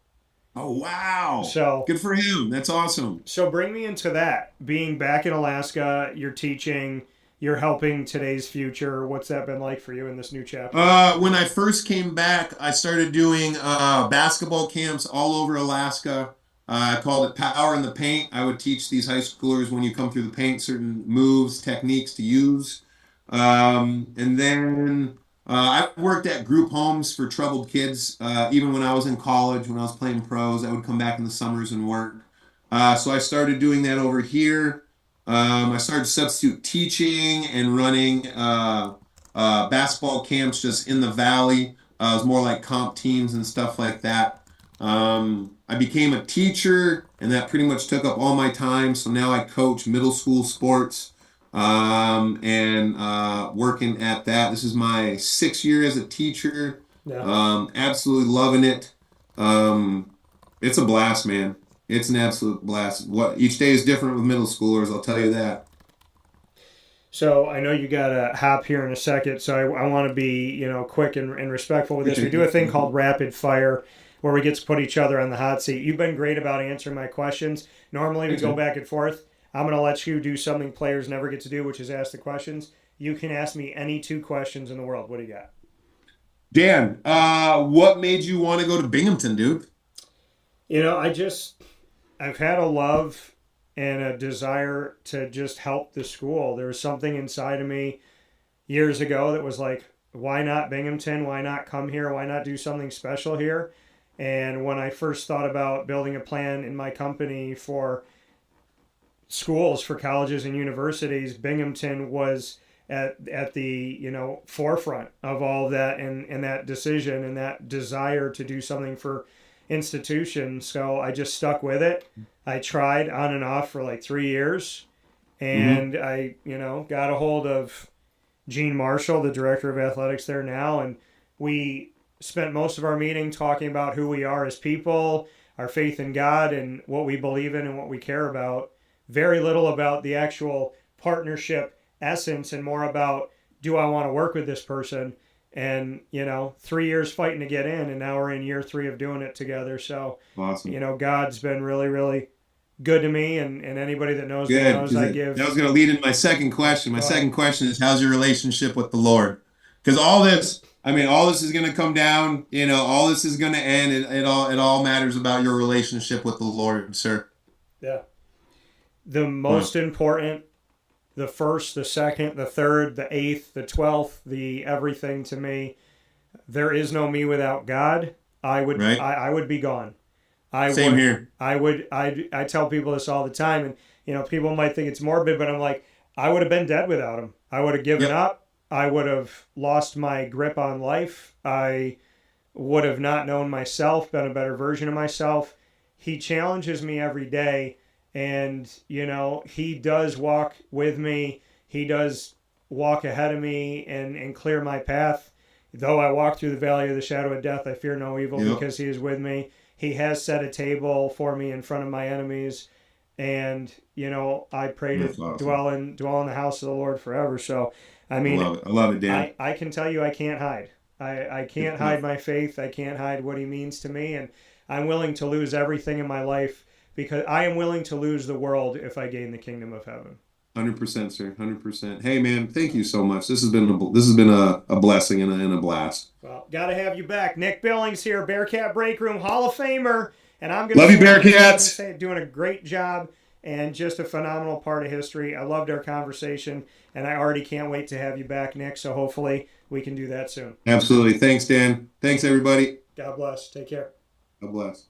Oh, wow. So good for him. That's awesome. So bring me into that. Being back in Alaska, you're teaching, you're helping today's future. What's that been like for you in this new chapter? When I first came back, I started doing basketball camps all over Alaska. I called it Power in the Paint. I would teach these high schoolers, when you come through the paint, certain moves, techniques to use. And then I worked at group homes for troubled kids. Even when I was in college, when I was playing pros, I would come back in the summers and work. So I started doing that over here. I started substitute teaching and running basketball camps just in the valley. It was more like comp teams and stuff like that. I became a teacher, and that pretty much took up all my time. So now I coach middle school sports. And working at that. This is my 6th year as a teacher. Yeah. Absolutely loving it. It's a blast, man. It's an absolute blast. Each day is different with middle schoolers, I'll tell you that. So I know you got to hop here in a second, so I want to be quick and respectful with this. We do a thing called rapid fire, where we get to put each other on the hot seat. You've been great about answering my questions. Normally we go back and forth. I'm going to let you do something players never get to do, which is ask the questions. You can ask me any 2 questions in the world. What do you got? Dan, what made you want to go to Binghamton, dude? I've had a love and a desire to just help the school. There was something inside of me years ago that was like, why not Binghamton? Why not come here? Why not do something special here? And when I first thought about building a plan in my company for schools, for colleges and universities, Binghamton was at the forefront of all of that, and that decision and that desire to do something for institutions. So I just stuck with it. I tried on and off for like 3 years, and I got a hold of Gene Marshall, the director of athletics there now, and we spent most of our meeting talking about who we are as people, our faith in God, and what we believe in and what we care about. Very little about the actual partnership essence, and more about, do I want to work with this person? And 3 years fighting to get in, and now we're in year 3 of doing it together. So awesome. God's been really, really good to me, and anybody that knows me knows I give. That was going to lead into my second question. My second question is, how's your relationship with the Lord? Because all this is going to come down. All this is going to end. It all matters about your relationship with the Lord, sir. Yeah. The most important, the first, the second, the third, the 8th, the 12th, the everything to me. There is no me without God. I would be gone. Same here. I tell people this all the time, and people might think it's morbid, but I'm like, I would have been dead without him. I would have given up. I would have lost my grip on life. I would have not known myself, been a better version of myself. He challenges me every day. And, he does walk with me. He does walk ahead of me and clear my path. Though I walk through the valley of the shadow of death, I fear no evil because he is with me. He has set a table for me in front of my enemies. And, I pray to dwell in the house of the Lord forever. So, I love it, Dan. I can tell you I can't hide. I can't hide my faith. I can't hide what he means to me. And I'm willing to lose everything in my life, because I am willing to lose the world if I gain the kingdom of heaven. 100%, sir. 100%. Hey, man, thank you so much. This has been a blessing and a blast. Well, got to have you back. Nick Billings here, Bearcat Breakroom Hall of Famer, and I'm going to love you, Bearcats. Doing a great job and just a phenomenal part of history. I loved our conversation, and I already can't wait to have you back, Nick. So hopefully we can do that soon. Absolutely. Thanks, Dan. Thanks, everybody. God bless. Take care. God bless.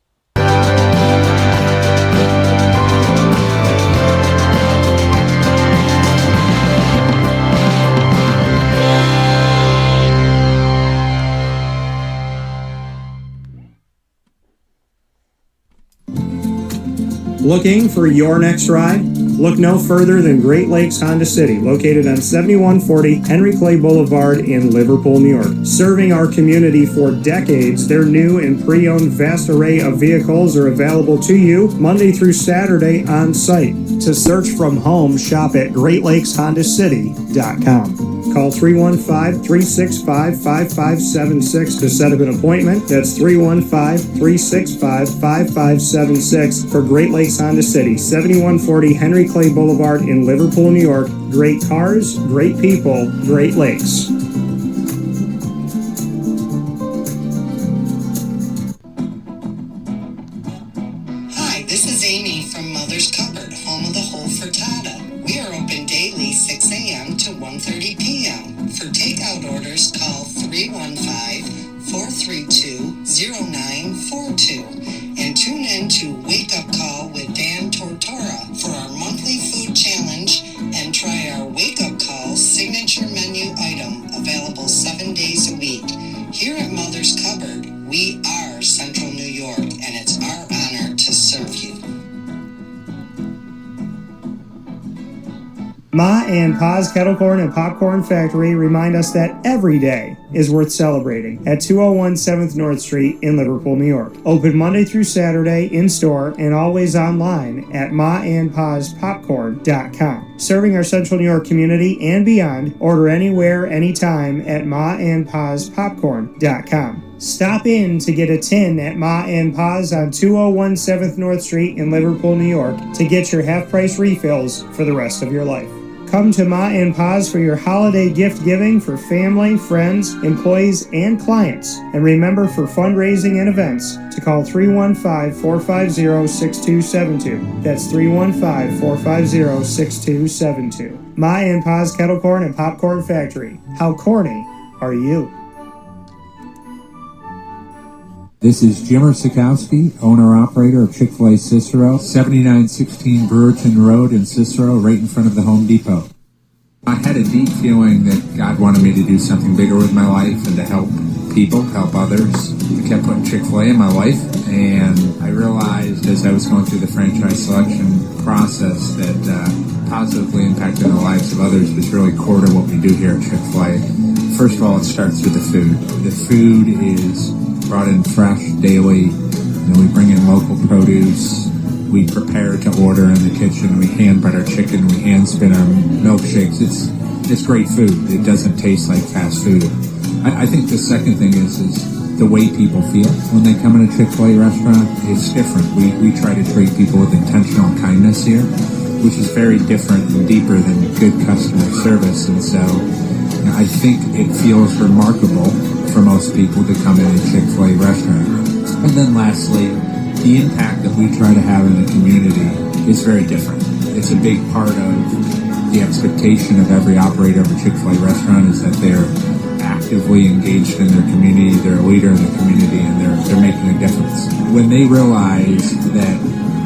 Looking for your next ride? Look no further than Great Lakes Honda City, located on 7140 Henry Clay Boulevard in Liverpool, New York. Serving our community for decades, their new and pre-owned vast array of vehicles are available to you Monday through Saturday on site. To search from home, shop at GreatLakesHondaCity.com. Call 315-365-5576 to set up an appointment. That's 315-365-5576 for Great Lakes Honda City, 7140 Henry Clay Boulevard in Liverpool, New York. Great cars, great people, Great Lakes. Hi, this is Amy from Mother's Cupboard, home of the whole frittata. We are open daily 6 a.m. to 1:30 p.m. For takeout orders, call 315-432-0942 and tune in to Wake Up Call with Dan Tortora for our monthly food challenge and try our Wake Up Call signature menu item available 7 days a week. Here at Mother's Cupboard, we are Central New York, and it's our honor to serve you. Ma and Pa's Kettle Corn and Popcorn Factory remind us that every day is worth celebrating at 201 7th North Street in Liverpool, New York. Open Monday through Saturday in-store and always online at maandpaspopcorn.com. Serving our Central New York community and beyond, order anywhere, anytime at maandpaspopcorn.com. Stop in to get a tin at Ma and Pa's on 201 7th North Street in Liverpool, New York to get your half-price refills for the rest of your life. Come to Ma and Pa's for your holiday gift giving for family, friends, employees, and clients. And remember, for fundraising and events, to call 315-450-6272. That's 315-450-6272. Ma and Pa's Kettle Corn and Popcorn Factory. How corny are you? This is Jim Sikowski, owner-operator of Chick-fil-A Cicero, 7916 Brewerton Road in Cicero, right in front of the Home Depot. I had a deep feeling that God wanted me to do something bigger with my life and to help people, help others. I kept putting Chick-fil-A in my life, and I realized as I was going through the franchise selection process that positively impacting the lives of others was really core to what we do here at Chick-fil-A. First of all, it starts with the food. The food is brought in fresh daily, and we bring in local produce. We prepare to order in the kitchen. We hand bread our chicken. We hand spin our milkshakes. It's great food. It doesn't taste like fast food. I think the second thing is the way people feel when they come in a Chick-fil-A restaurant. It's different. We try to treat people with intentional kindness here, which is very different and deeper than good customer service. And so I think it feels remarkable for most people to come in a Chick-fil-A restaurant. And then lastly, the impact that we try to have in the community is very different. It's a big part of the expectation of every operator of a Chick-fil-A restaurant is that they're actively engaged in their community, they're a leader in the community, and they're making a difference. When they realize that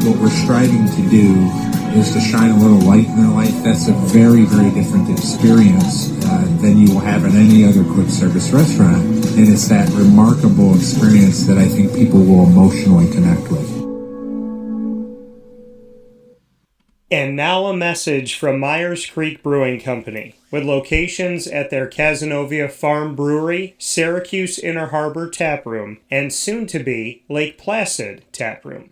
what we're striving to do is to shine a little light in their life, that's a very, very different experience than you will have in any other quick service restaurant. And it's that remarkable experience that I think people will emotionally connect with. And now a message from Myers Creek Brewing Company, with locations at their Cazenovia Farm Brewery, Syracuse Inner Harbor Tap Room, and soon-to-be Lake Placid Tap Room.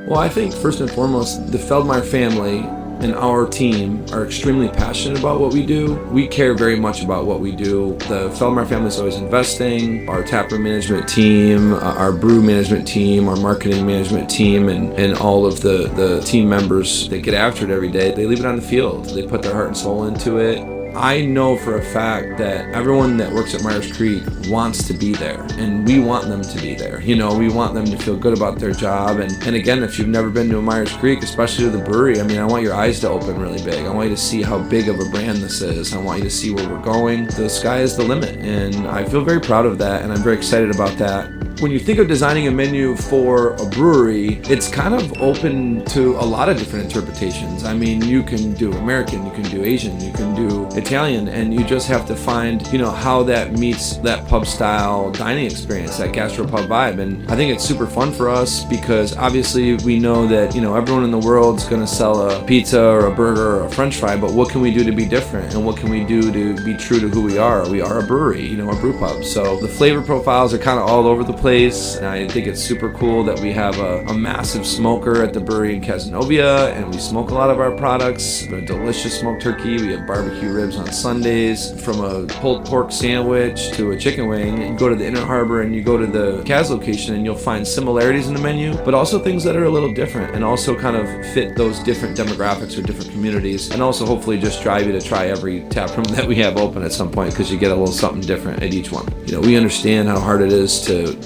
Well, I think first and foremost, the Feldmeyer family and our team are extremely passionate about what we do. We care very much about what we do. The Feldmeyer family is always investing. Our taproom management team, our brew management team, our marketing management team, and all of the team members that get after it every day, they leave it on the field. They put their heart and soul into it. I know for a fact that everyone that works at Myers Creek wants to be there, and we want them to be there. You know, we want them to feel good about their job. And again, if you've never been to a Myers Creek, especially to the brewery, I mean, I want your eyes to open really big. I want you to see how big of a brand this is. I want you to see where we're going. The sky is the limit, and I feel very proud of that, and I'm very excited about that. When you think of designing a menu for a brewery, it's kind of open to a lot of different interpretations. I mean, you can do American, you can do Asian, you can do Italian, and you just have to find, you know, how that meets that pub style dining experience, that gastropub vibe. And I think it's super fun for us because obviously we know that, you know, everyone in the world's gonna sell a pizza or a burger or a french fry, but what can we do to be different? And what can we do to be true to who we are? We are a brewery, you know, a brew pub. So the flavor profiles are kind of all over the place. place. And I think it's super cool that we have a massive smoker at the brewery in Cazenovia, and we smoke a lot of our products. A delicious smoked turkey. We have barbecue ribs on Sundays. From a pulled pork sandwich to a chicken wing, you go to the Inner Harbor and you go to the Kaz location and you'll find similarities in the menu, but also things that are a little different and also kind of fit those different demographics or different communities, and also hopefully just drive you to try every tap room that we have open at some point, because you get a little something different at each one. We understand how hard it is to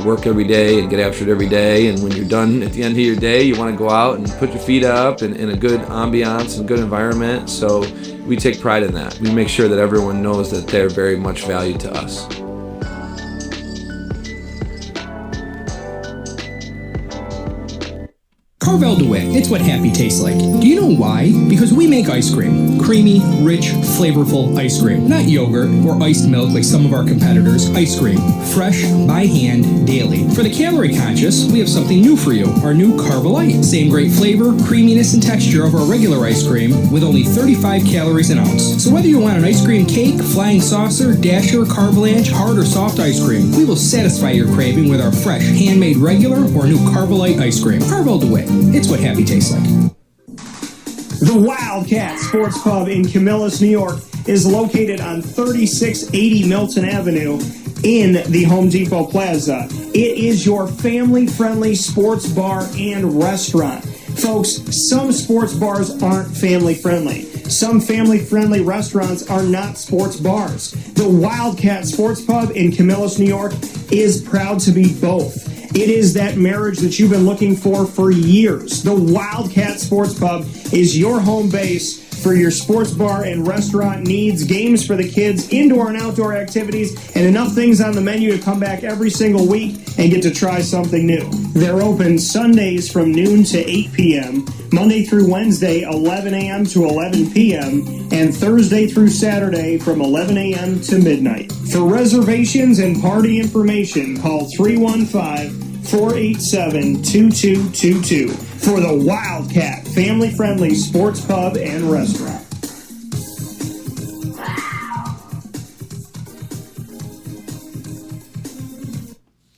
work every day and get after it every day, and when you're done at the end of your day, you want to go out and put your feet up in a good ambiance and good environment. So we take pride in that. We make sure that everyone knows that they're very much valued to us. Carvel DeWitt, it's what happy tastes like. Do you know why? Because we make ice cream. Creamy, rich, flavorful ice cream. Not yogurt or iced milk like some of our competitors. Ice cream. Fresh, by hand, daily. For the calorie conscious, we have something new for you. Our new Carvelite. Same great flavor, creaminess, and texture of our regular ice cream with only 35 calories an ounce. So whether you want an ice cream cake, flying saucer, dasher, carvalanche, hard or soft ice cream, we will satisfy your craving with our fresh, handmade regular or new Carvelite ice cream. Carvel DeWitt. It's what happy tastes like. The Wildcat Sports Pub in Camillus, New York is located on 3680 Milton Avenue in the Home Depot Plaza. It is your family-friendly sports bar and restaurant. Folks, some sports bars aren't family-friendly. Some family-friendly restaurants are not sports bars. The Wildcat Sports Pub in Camillus, New York is proud to be both. It is that marriage that you've been looking for years. The Wildcat Sports Pub is your home base for your sports bar and restaurant needs, games for the kids, indoor and outdoor activities, and enough things on the menu to come back every single week and get to try something new. They're open Sundays from noon to 8 p.m., Monday through Wednesday, 11 a.m. to 11 p.m., and Thursday through Saturday from 11 a.m. to midnight. For reservations and party information, call 315-487-2222 for the Wildcat family-friendly sports pub and restaurant.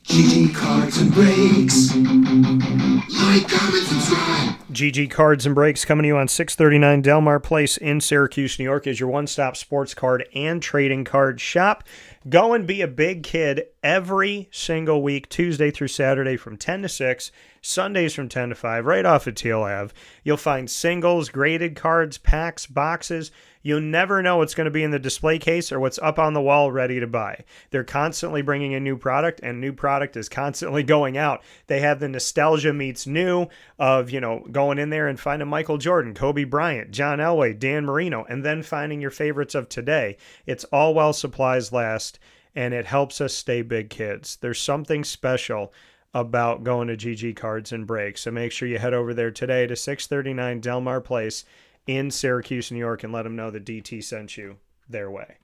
GG Cards and Breaks. Like, comment, subscribe. GG Cards and Breaks coming to you on 639 Delmar Place in Syracuse, New York is your one-stop sports card and trading card shop. Go and be a big kid every single week, Tuesday through Saturday from 10 to 6, Sundays from 10 to 5, right off of Teal Ave. You'll find singles, graded cards, packs, boxes. You'll never know what's going to be in the display case or what's up on the wall ready to buy. They're constantly bringing in new product, and new product is constantly going out. They have the nostalgia meets new of, going in there and finding Michael Jordan, Kobe Bryant, John Elway, Dan Marino, and then finding your favorites of today. It's all while supplies last, and it helps us stay big kids. There's something special about going to GG Cards and Breaks, so make sure you head over there today to 639 Delmar Place in Syracuse, New York, and let them know that DT sent you their way.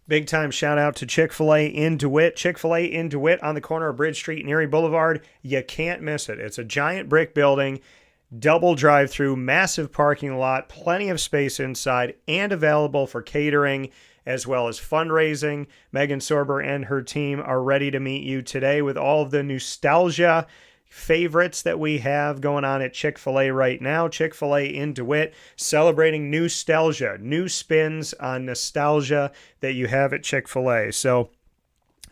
Big time shout out to Chick-fil-A in DeWitt. Chick-fil-A in DeWitt on the corner of Bridge Street and Erie Boulevard. You can't miss it. It's a giant brick building, double drive-through, massive parking lot, plenty of space inside, and available for catering as well as fundraising. Megan Sorber and her team are ready to meet you today with all of the nostalgia favorites that we have going on at Chick-fil-A right now. Chick-fil-A in DeWitt, celebrating nostalgia, new spins on nostalgia that you have at Chick-fil-A. So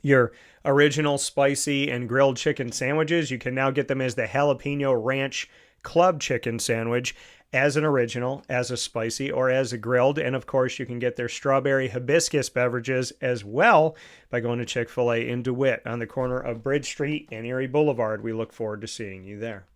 your original spicy and grilled chicken sandwiches, you can now get them as the Jalapeno Ranch Club Chicken Sandwich, as an original, as a spicy, or as a grilled. And of course, you can get their strawberry hibiscus beverages as well by going to Chick-fil-A in DeWitt on the corner of Bridge Street and Erie Boulevard. We look forward to seeing you there.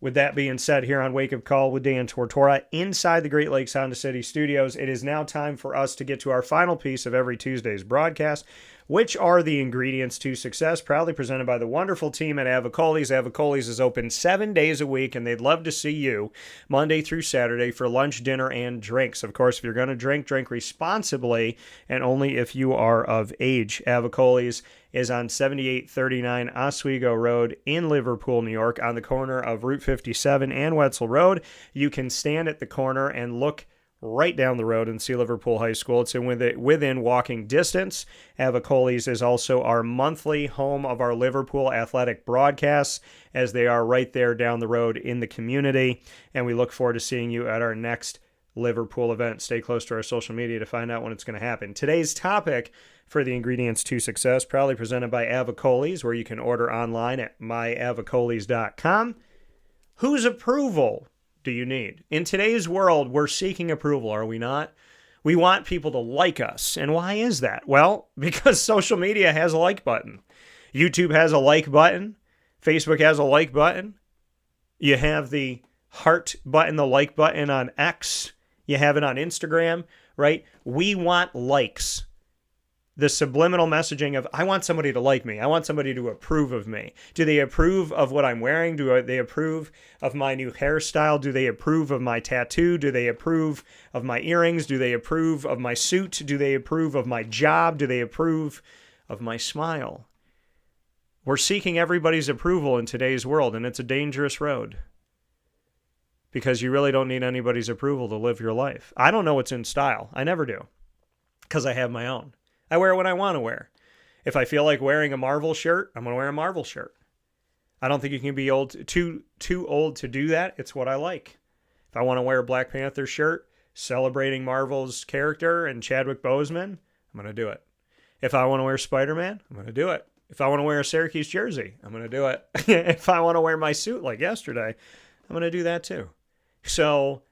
With that being said, here on Wake Up Call with Dan Tortora inside the Great Lakes Honda City Studios, it is now time for us to get to our final piece of every Tuesday's broadcast, which are the ingredients to success, proudly presented by the wonderful team at Avicolli's. Avicolli's is open 7 days a week, and they'd love to see you Monday through Saturday for lunch, dinner, and drinks. Of course, if you're going to drink responsibly, and only if you are of age. Avicolli's is on 7839 Oswego Road in Liverpool, New York, on the corner of Route 57 and Wetzel Road. You can stand at the corner and look right down the road in Sea Liverpool High School. It's within walking distance. Avicolli's is also our monthly home of our Liverpool athletic broadcasts, as they are right there down the road in the community. And we look forward to seeing you at our next Liverpool event. Stay close to our social media to find out when it's going to happen. Today's topic for the ingredients to success, proudly presented by Avicolli's, where you can order online at myavicollis.com. Whose approval do you need? In today's world, we're seeking approval, are we not? We want people to like us. And why is that? Well, because social media has a like button. YouTube has a like button. Facebook has a like button. You have the heart button, the like button on X. You have it on Instagram, right? We want likes. The subliminal messaging of, I want somebody to like me. I want somebody to approve of me. Do they approve of what I'm wearing? Do they approve of my new hairstyle? Do they approve of my tattoo? Do they approve of my earrings? Do they approve of my suit? Do they approve of my job? Do they approve of my smile? We're seeking everybody's approval in today's world, and it's a dangerous road, because you really don't need anybody's approval to live your life. I don't know what's in style. I never do, because I have my own. I wear what I want to wear. If I feel like wearing a Marvel shirt, I'm going to wear a Marvel shirt. I don't think you can be too old to do that. It's what I like. If I want to wear a Black Panther shirt celebrating Marvel's character and Chadwick Boseman, I'm going to do it. If I want to wear Spider-Man, I'm going to do it. If I want to wear a Syracuse jersey, I'm going to do it. If I want to wear my suit like yesterday, I'm going to do that too. So,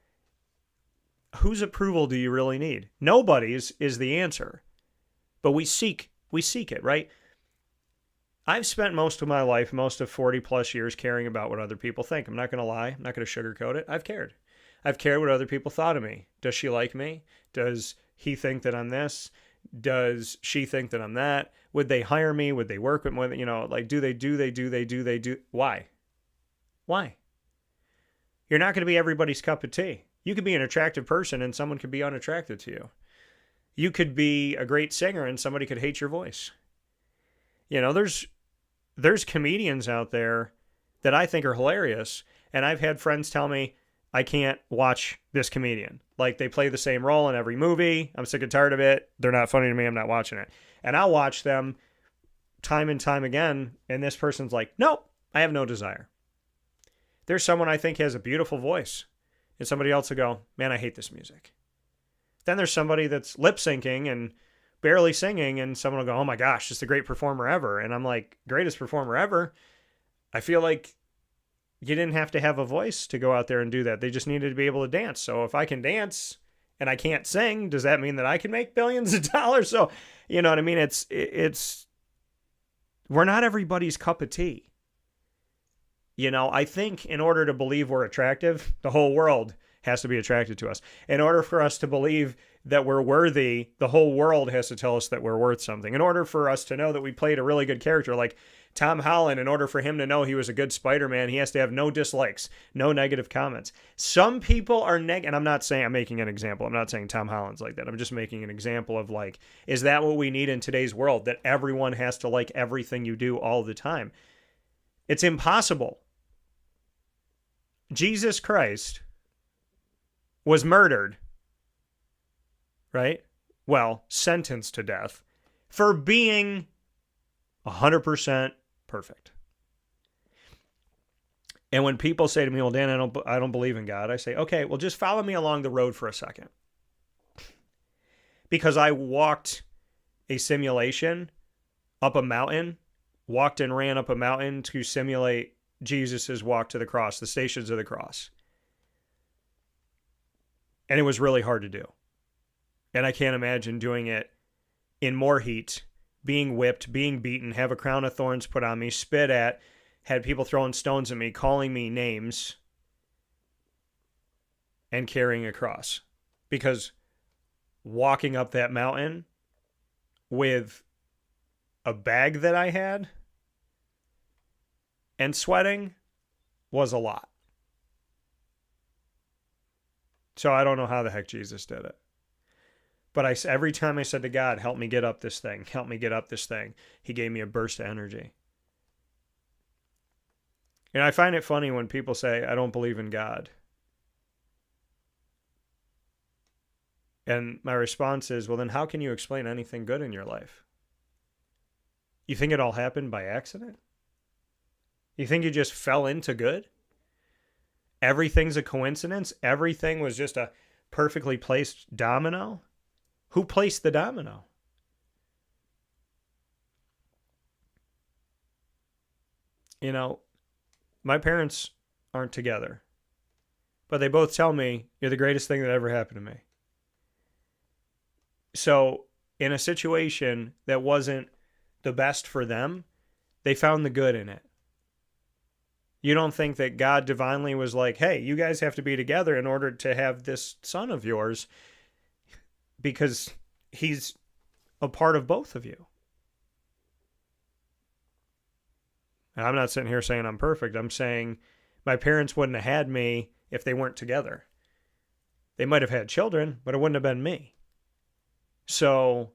whose approval do you really need? Nobody's is the answer. But we seek it, right? I've spent most of my life, most of 40 plus years, caring about what other people think. I'm not going to lie. I'm not going to sugarcoat it. I've cared. I've cared what other people thought of me. Does she like me? Does he think that I'm this? Does she think that I'm that? Would they hire me? Would they work with me? You know, like, do they? Why? Why? You're not going to be everybody's cup of tea. You could be an attractive person and someone could be unattracted to you. You could be a great singer and somebody could hate your voice. You know, there's comedians out there that I think are hilarious, and I've had friends tell me I can't watch this comedian. Like, they play the same role in every movie. I'm sick and tired of it. They're not funny to me. I'm not watching it. And I'll watch them time and time again, and this person's like, nope, I have no desire. There's someone I think has a beautiful voice, and somebody else will go, man, I hate this music. Then there's somebody that's lip syncing and barely singing, and someone will go, oh my gosh, just a great performer ever. And I'm like, greatest performer ever? I feel like you didn't have to have a voice to go out there and do that. They just needed to be able to dance. So if I can dance and I can't sing, does that mean that I can make billions of dollars? So, you know what I mean? It's we're not everybody's cup of tea. You know, I think in order to believe we're attractive, the whole world has to be attracted to us. In order for us to believe that we're worthy, the whole world has to tell us that we're worth something. In order for us to know that we played a really good character, like Tom Holland, in order for him to know he was a good Spider-Man, he has to have no dislikes, no negative comments. Some people are and I'm not saying, I'm making an example. I'm not saying Tom Holland's like that. I'm just making an example of, like, is that what we need in today's world? That everyone has to like everything you do all the time? It's impossible. Jesus Christ was murdered, right? Well, sentenced to death for being 100% perfect. And when people say to me, well, Dan, I don't believe in God, I say, okay, well, just follow me along the road for a second. Because I walked a simulation up a mountain, walked and ran up a mountain to simulate Jesus's walk to the cross, the Stations of the Cross. And it was really hard to do. And I can't imagine doing it in more heat, being whipped, being beaten, have a crown of thorns put on me, spit at, had people throwing stones at me, calling me names, and carrying a cross. Because walking up that mountain with a bag that I had and sweating was a lot. So I don't know how the heck Jesus did it. But every time I said to God, help me get up this thing, help me get up this thing, he gave me a burst of energy. And I find it funny when people say, I don't believe in God. And my response is, well, then how can you explain anything good in your life? You think it all happened by accident? You think you just fell into good? Everything's a coincidence? Everything was just a perfectly placed domino? Who placed the domino? You know, my parents aren't together, but they both tell me you're the greatest thing that ever happened to me. So in a situation that wasn't the best for them, they found the good in it. You don't think that God divinely was like, hey, you guys have to be together in order to have this son of yours because he's a part of both of you. And I'm not sitting here saying I'm perfect. I'm saying my parents wouldn't have had me if they weren't together. They might have had children, but it wouldn't have been me. So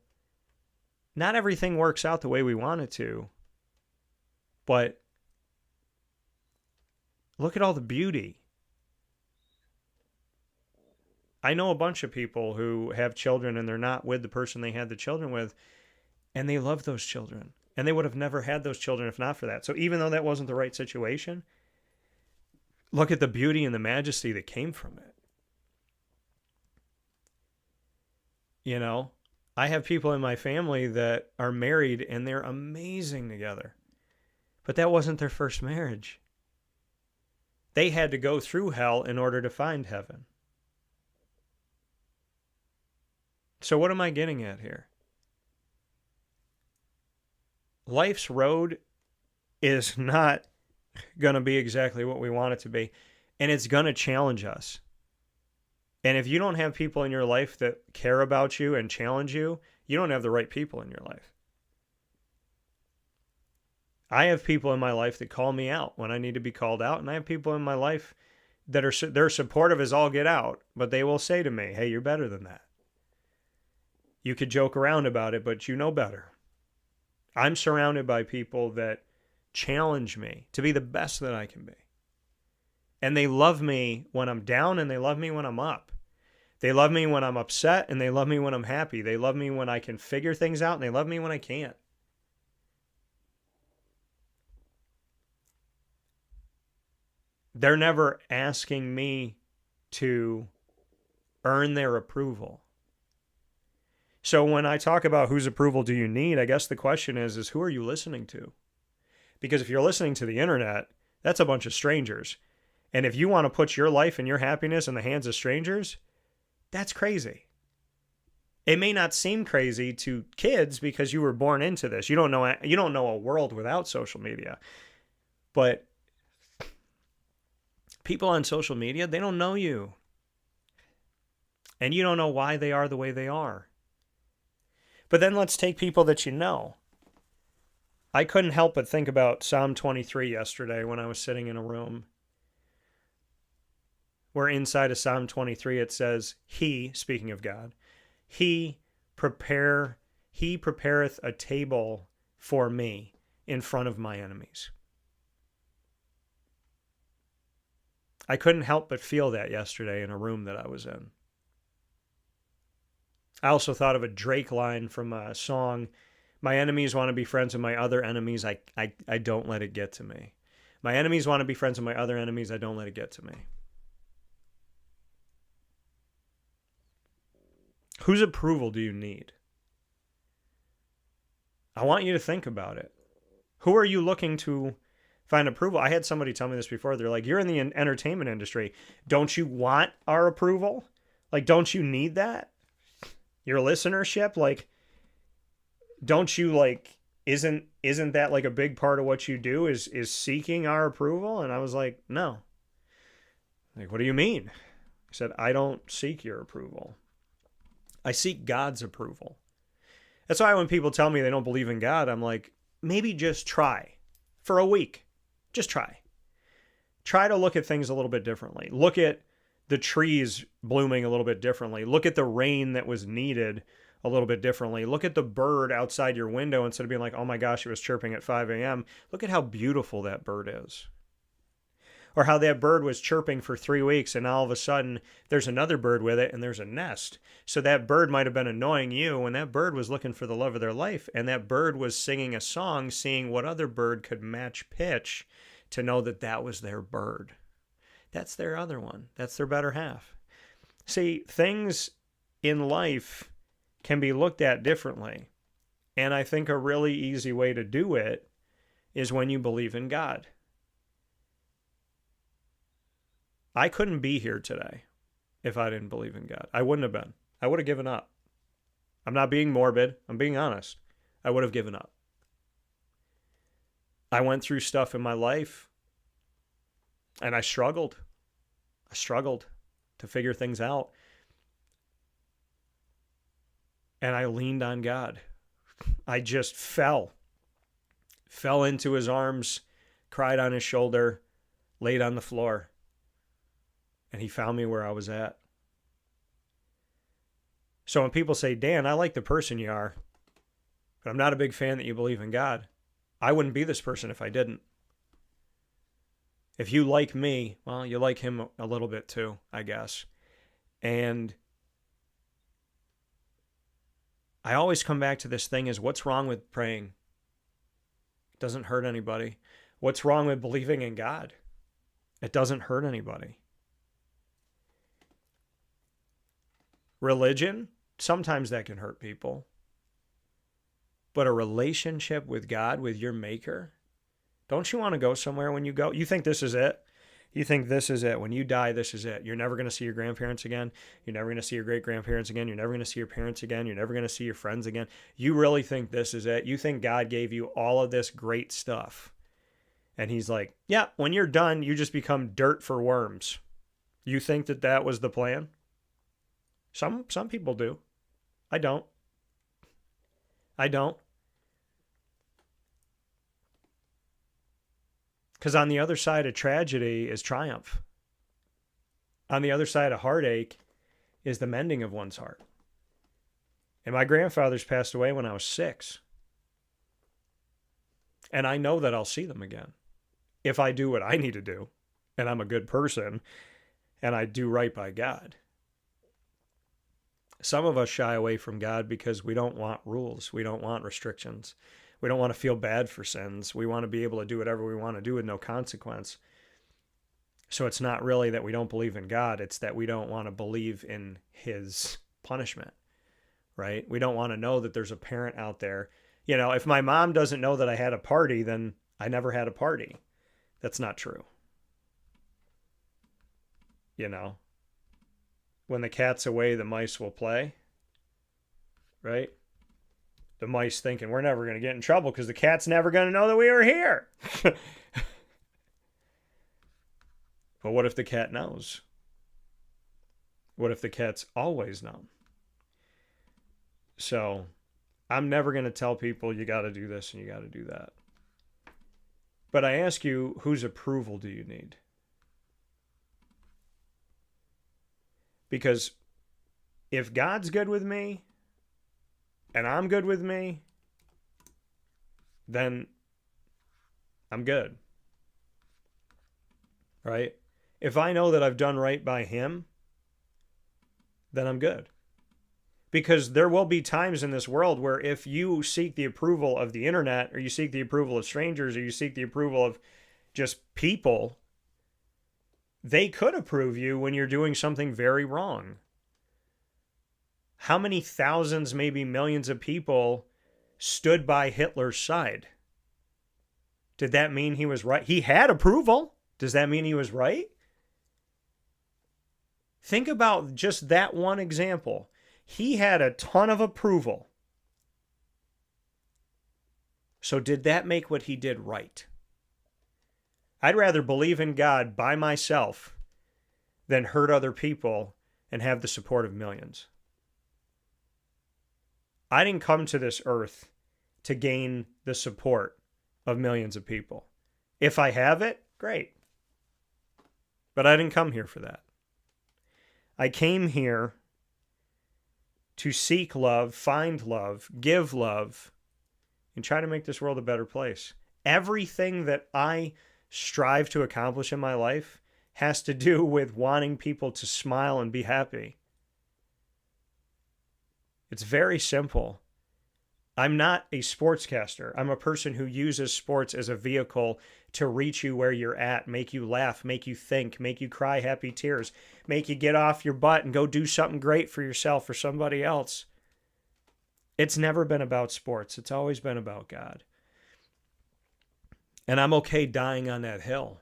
not everything works out the way we want it to, but look at all the beauty. I know a bunch of people who have children and they're not with the person they had the children with, and they love those children. And they would have never had those children if not for that. So even though that wasn't the right situation, look at the beauty and the majesty that came from it. You know, I have people in my family that are married and they're amazing together. But that wasn't their first marriage. They had to go through hell in order to find heaven. So what am I getting at here? Life's road is not going to be exactly what we want it to be, and it's going to challenge us. And if you don't have people in your life that care about you and challenge you, you don't have the right people in your life. I have people in my life that call me out when I need to be called out, and I have people in my life that they're supportive as all get out, but they will say to me, hey, you're better than that. You could joke around about it, but you know better. I'm surrounded by people that challenge me to be the best that I can be. And they love me when I'm down and they love me when I'm up. They love me when I'm upset and they love me when I'm happy. They love me when I can figure things out and they love me when I can't. They're never asking me to earn their approval. So when I talk about whose approval do you need, I guess the question is who are you listening to? Because if you're listening to the internet, that's a bunch of strangers. And if you want to put your life and your happiness in the hands of strangers, that's crazy. It may not seem crazy to kids because you were born into this. You don't know a world without social media. But people on social media, they don't know you. And you don't know why they are the way they are. But then let's take people that you know. I couldn't help but think about Psalm 23 yesterday when I was sitting in a room where inside of Psalm 23 it says, He, speaking of God, He prepareth a table for me in front of my enemies. I couldn't help but feel that yesterday in a room that I was in. I also thought of a Drake line from a song, my enemies want to be friends with my other enemies, I don't let it get to me. My enemies want to be friends with my other enemies, I don't let it get to me. Whose approval do you need? I want you to think about it. Who are you looking to find approval? I had somebody tell me this before. They're like, you're in the entertainment industry. Don't you want our approval? Like, don't you need that? Your listenership? Like, don't you like, isn't that like a big part of what you do is seeking our approval? And I was like, no. Like, what do you mean? I said, I don't seek your approval. I seek God's approval. That's why when people tell me they don't believe in God, I'm like, maybe just try for a week. Just try. Try to look at things a little bit differently. Look at the trees blooming a little bit differently. Look at the rain that was needed a little bit differently. Look at the bird outside your window instead of being like, oh my gosh, it was chirping at 5 a.m. Look at how beautiful that bird is. Or how that bird was chirping for 3 weeks and all of a sudden there's another bird with it and there's a nest. So that bird might have been annoying you when that bird was looking for the love of their life. And that bird was singing a song, seeing what other bird could match pitch to know that that was their bird. That's their other one. That's their better half. See, things in life can be looked at differently. And I think a really easy way to do it is when you believe in God. I couldn't be here today if I didn't believe in God. I wouldn't have been. I would have given up. I'm not being morbid. I'm being honest. I would have given up. I went through stuff in my life and I struggled. I struggled to figure things out. And I leaned on God. I just fell into his arms, cried on his shoulder, laid on the floor. And he found me where I was at. So when people say, Dan, I like the person you are, but I'm not a big fan that you believe in God, I wouldn't be this person if I didn't. If you like me, well, you like him a little bit too, I guess. And I always come back to this thing is what's wrong with praying? It doesn't hurt anybody. What's wrong with believing in God? It doesn't hurt anybody. Religion, sometimes that can hurt people. But a relationship with God, with your maker, don't you want to go somewhere when you go? You think this is it? You think this is it. When you die, this is it. You're never going to see your grandparents again. You're never going to see your great-grandparents again. You're never going to see your parents again. You're never going to see your friends again. You really think this is it? You think God gave you all of this great stuff. And he's like, yeah, when you're done, you just become dirt for worms. You think that that was the plan? Some people do. I don't. Because on the other side of tragedy is triumph. On the other side of heartache is the mending of one's heart. And my grandfather's passed away when I was 6. And I know that I'll see them again. If I do what I need to do, and I'm a good person, and I do right by God. Some of us shy away from God because we don't want rules. We don't want restrictions. We don't want to feel bad for sins. We want to be able to do whatever we want to do with no consequence. So it's not really that we don't believe in God. It's that we don't want to believe in his punishment, right? We don't want to know that there's a parent out there. You know, if my mom doesn't know that I had a party, then I never had a party. That's not true. You know, when the cat's away, the mice will play, right? The mice thinking we're never going to get in trouble because the cat's never going to know that we were here. But what if the cat knows? What if the cat's always known? So I'm never going to tell people you got to do this and you got to do that. But I ask you, whose approval do you need? Because if God's good with me and I'm good with me, then I'm good. Right? If I know that I've done right by him, then I'm good. Because there will be times in this world where if you seek the approval of the internet, or you seek the approval of strangers, or you seek the approval of just people, they could approve you when you're doing something very wrong. How many thousands, maybe millions of people stood by Hitler's side? Did that mean he was right? He had approval. Does that mean he was right? Think about just that one example. He had a ton of approval. So did that make what he did right? I'd rather believe in God by myself than hurt other people and have the support of millions. I didn't come to this earth to gain the support of millions of people. If I have it, great. But I didn't come here for that. I came here to seek love, find love, give love, and try to make this world a better place. Everything that I strive to accomplish in my life has to do with wanting people to smile and be happy. It's very simple. I'm not a sportscaster. I'm a person who uses sports as a vehicle to reach you where you're at, make you laugh, make you think, make you cry happy tears, make you get off your butt and go do something great for yourself or somebody else. It's never been about sports. It's always been about God. And I'm okay dying on that hill.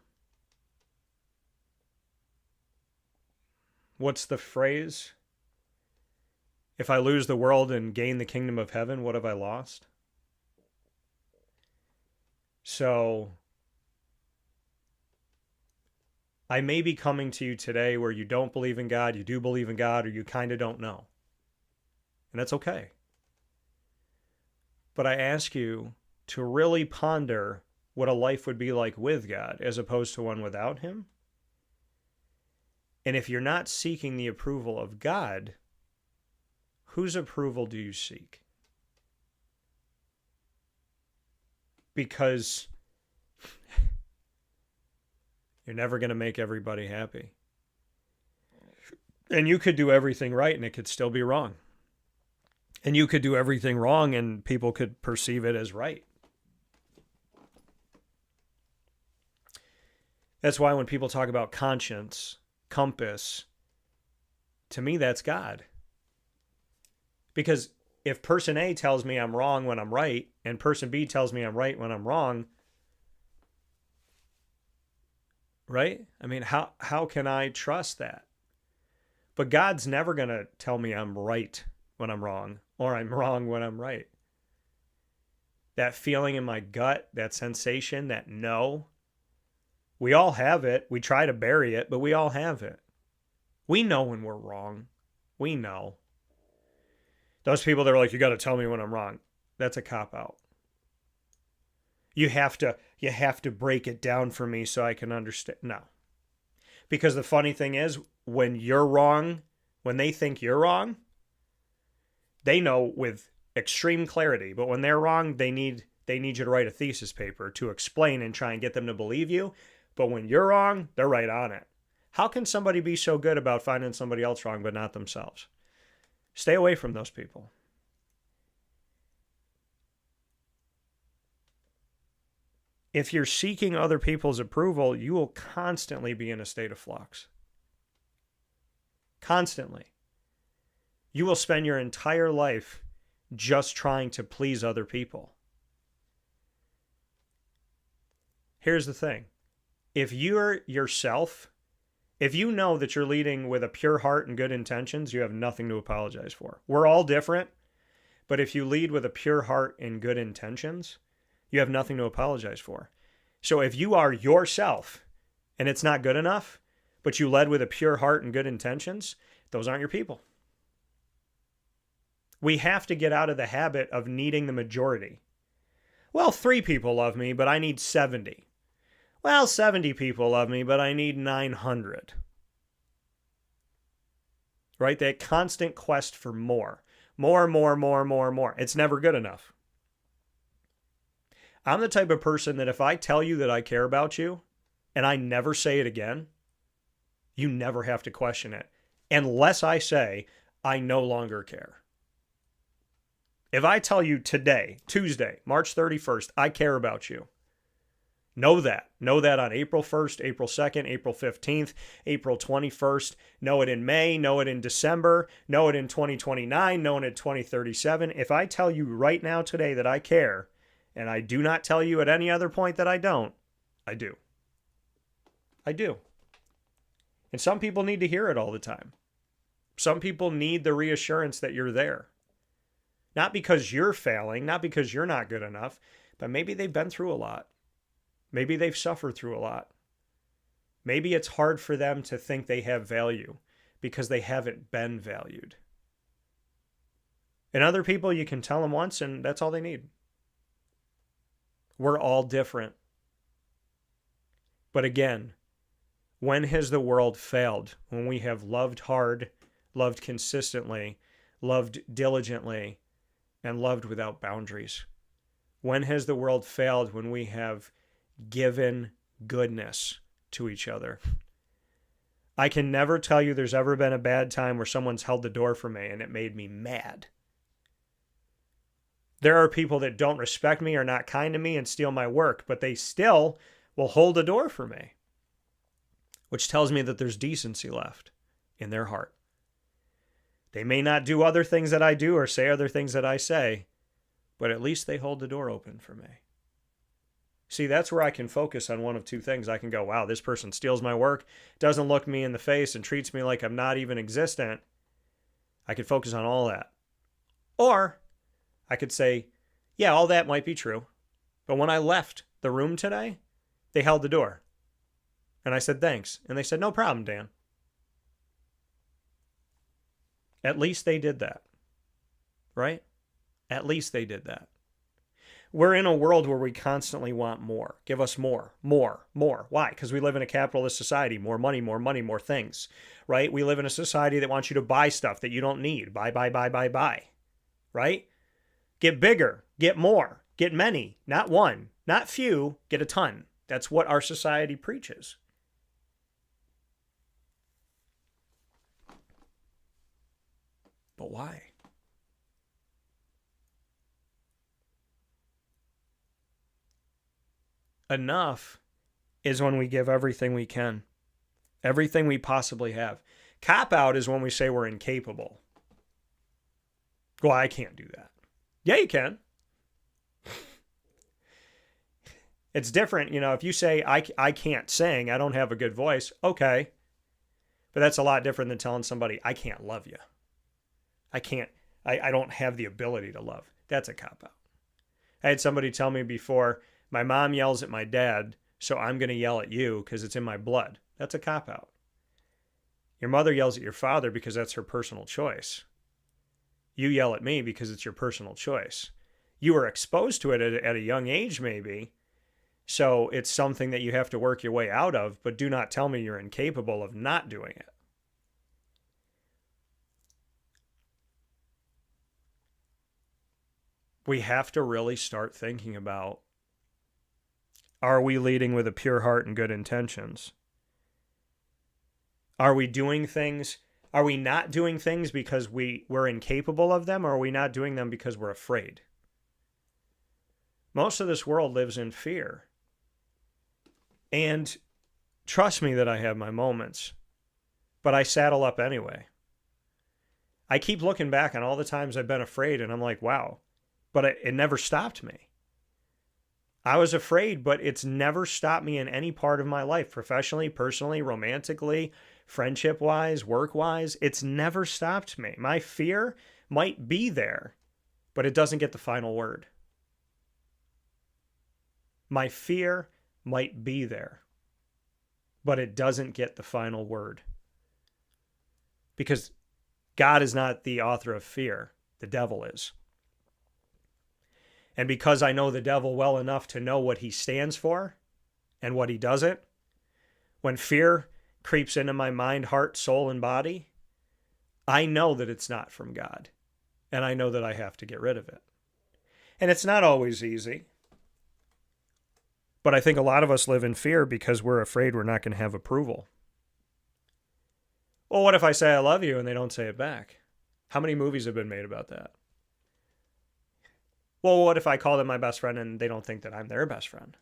What's the phrase? If I lose the world and gain the kingdom of heaven, what have I lost? So I may be coming to you today where you don't believe in God, you do believe in God, or you kind of don't know. And that's okay. But I ask you to really ponder what a life would be like with God as opposed to one without Him. And if you're not seeking the approval of God, whose approval do you seek? Because you're never going to make everybody happy. And you could do everything right and it could still be wrong. And you could do everything wrong and people could perceive it as right. That's why when people talk about conscience, compass, to me that's God. Because if person A tells me I'm wrong when I'm right, and person B tells me I'm right when I'm wrong, right? I mean, how can I trust that? But God's never going to tell me I'm right when I'm wrong, or I'm wrong when I'm right. That feeling in my gut, that sensation, that no, we all have it. We try to bury it, but we all have it. We know when we're wrong. We know. Those people that are like, you got to tell me when I'm wrong. That's a cop-out. You have to break it down for me so I can understand. No. Because the funny thing is, when you're wrong, when they think you're wrong, they know with extreme clarity. But when they're wrong, they need you to write a thesis paper to explain and try and get them to believe you. But when you're wrong, they're right on it. How can somebody be so good about finding somebody else wrong but not themselves? Stay away from those people. If you're seeking other people's approval, you will constantly be in a state of flux. Constantly. You will spend your entire life just trying to please other people. Here's the thing. If you're yourself, if you know that you're leading with a pure heart and good intentions, you have nothing to apologize for. We're all different, but if you lead with a pure heart and good intentions, you have nothing to apologize for. So if you are yourself and it's not good enough, but you led with a pure heart and good intentions, those aren't your people. We have to get out of the habit of needing the majority. Well, 3 people love me, but I need 70. Well, 70 people love me, but I need 900. Right? That constant quest for more. More. It's never good enough. I'm the type of person that if I tell you that I care about you, and I never say it again, you never have to question it. Unless I say, I no longer care. If I tell you today, Tuesday, March 31st, I care about you, know that. Know that on April 1st, April 2nd, April 15th, April 21st. Know it in May. Know it in December. Know it in 2029. Know it in 2037. If I tell you right now today that I care, and I do not tell you at any other point that I don't, I do. I do. And some people need to hear it all the time. Some people need the reassurance that you're there. Not because you're failing, not because you're not good enough, but maybe they've been through a lot. Maybe they've suffered through a lot. Maybe it's hard for them to think they have value because they haven't been valued. And other people, you can tell them once and that's all they need. We're all different. But again, when has the world failed? When we have loved hard, loved consistently, loved diligently, and loved without boundaries. When has the world failed? When we have given goodness to each other. I can never tell you there's ever been a bad time where someone's held the door for me and it made me mad. There are people that don't respect me or not kind to me and steal my work, but they still will hold the door for me, which tells me that there's decency left in their heart. They may not do other things that I do or say other things that I say, but at least they hold the door open for me. See, that's where I can focus on one of two things. I can go, wow, this person steals my work, doesn't look me in the face, and treats me like I'm not even existent. I could focus on all that. Or I could say, yeah, all that might be true. But when I left the room today, they held the door. And I said, thanks. And they said, no problem, Dan. At least they did that. Right? At least they did that. We're in a world where we constantly want more. Give us more, more, more. Why? Because we live in a capitalist society. More money, more things. Right? We live in a society that wants you to buy stuff that you don't need. Buy. Right? Get bigger. Get more. Get many. Not one. Not few. Get a ton. That's what our society preaches. But why? Enough is when we give everything we can, everything we possibly have. Cop out is when we say we're incapable. Well, I can't do that. Yeah, you can. It's different, if you say, I can't sing, I don't have a good voice, okay. But that's a lot different than telling somebody, I can't love you. I don't have the ability to love. That's a cop-out. I had somebody tell me before, my mom yells at my dad, so I'm going to yell at you because it's in my blood. That's a cop-out. Your mother yells at your father because that's her personal choice. You yell at me because it's your personal choice. You were exposed to it at a young age, maybe, so it's something that you have to work your way out of, but do not tell me you're incapable of not doing it. We have to really start thinking about, are we leading with a pure heart and good intentions? Are we doing things? Are we not doing things because we're incapable of them, or are we not doing them because we're afraid? Most of this world lives in fear. And trust me that I have my moments, but I saddle up anyway. I keep looking back on all the times I've been afraid, and I'm like, wow. But it never stopped me. I was afraid, but it's never stopped me in any part of my life, professionally, personally, romantically, friendship-wise, work-wise. It's never stopped me. My fear might be there, but it doesn't get the final word. My fear might be there, but it doesn't get the final word. Because God is not the author of fear. The devil is. And because I know the devil well enough to know what he stands for and what he doesn't, when fear creeps into my mind, heart, soul, and body, I know that it's not from God. And I know that I have to get rid of it. And it's not always easy. But I think a lot of us live in fear because we're afraid we're not going to have approval. Well, what if I say I love you and they don't say it back? How many movies have been made about that? Well, what if I call them my best friend and they don't think that I'm their best friend?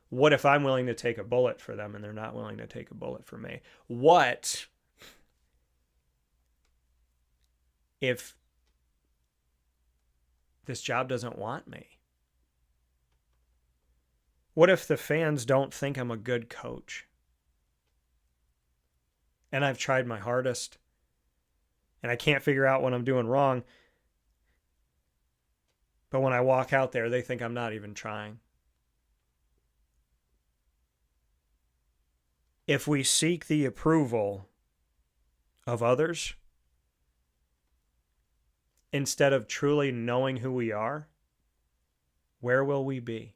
What if I'm willing to take a bullet for them and they're not willing to take a bullet for me? What if this job doesn't want me? What if the fans don't think I'm a good coach? And I've tried my hardest and I can't figure out what I'm doing wrong. But when I walk out there, they think I'm not even trying. If we seek the approval of others, instead of truly knowing who we are, where will we be?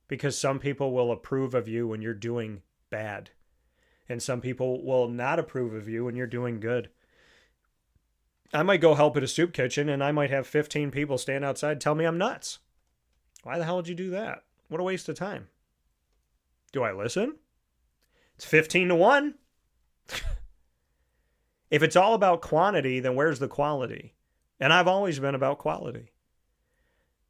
Because some people will approve of you when you're doing bad. And some people will not approve of you when you're doing good. I might go help at a soup kitchen and I might have 15 people stand outside and tell me I'm nuts. Why the hell would you do that? What a waste of time. Do I listen? It's 15-1. If it's all about quantity, then where's the quality? And I've always been about quality.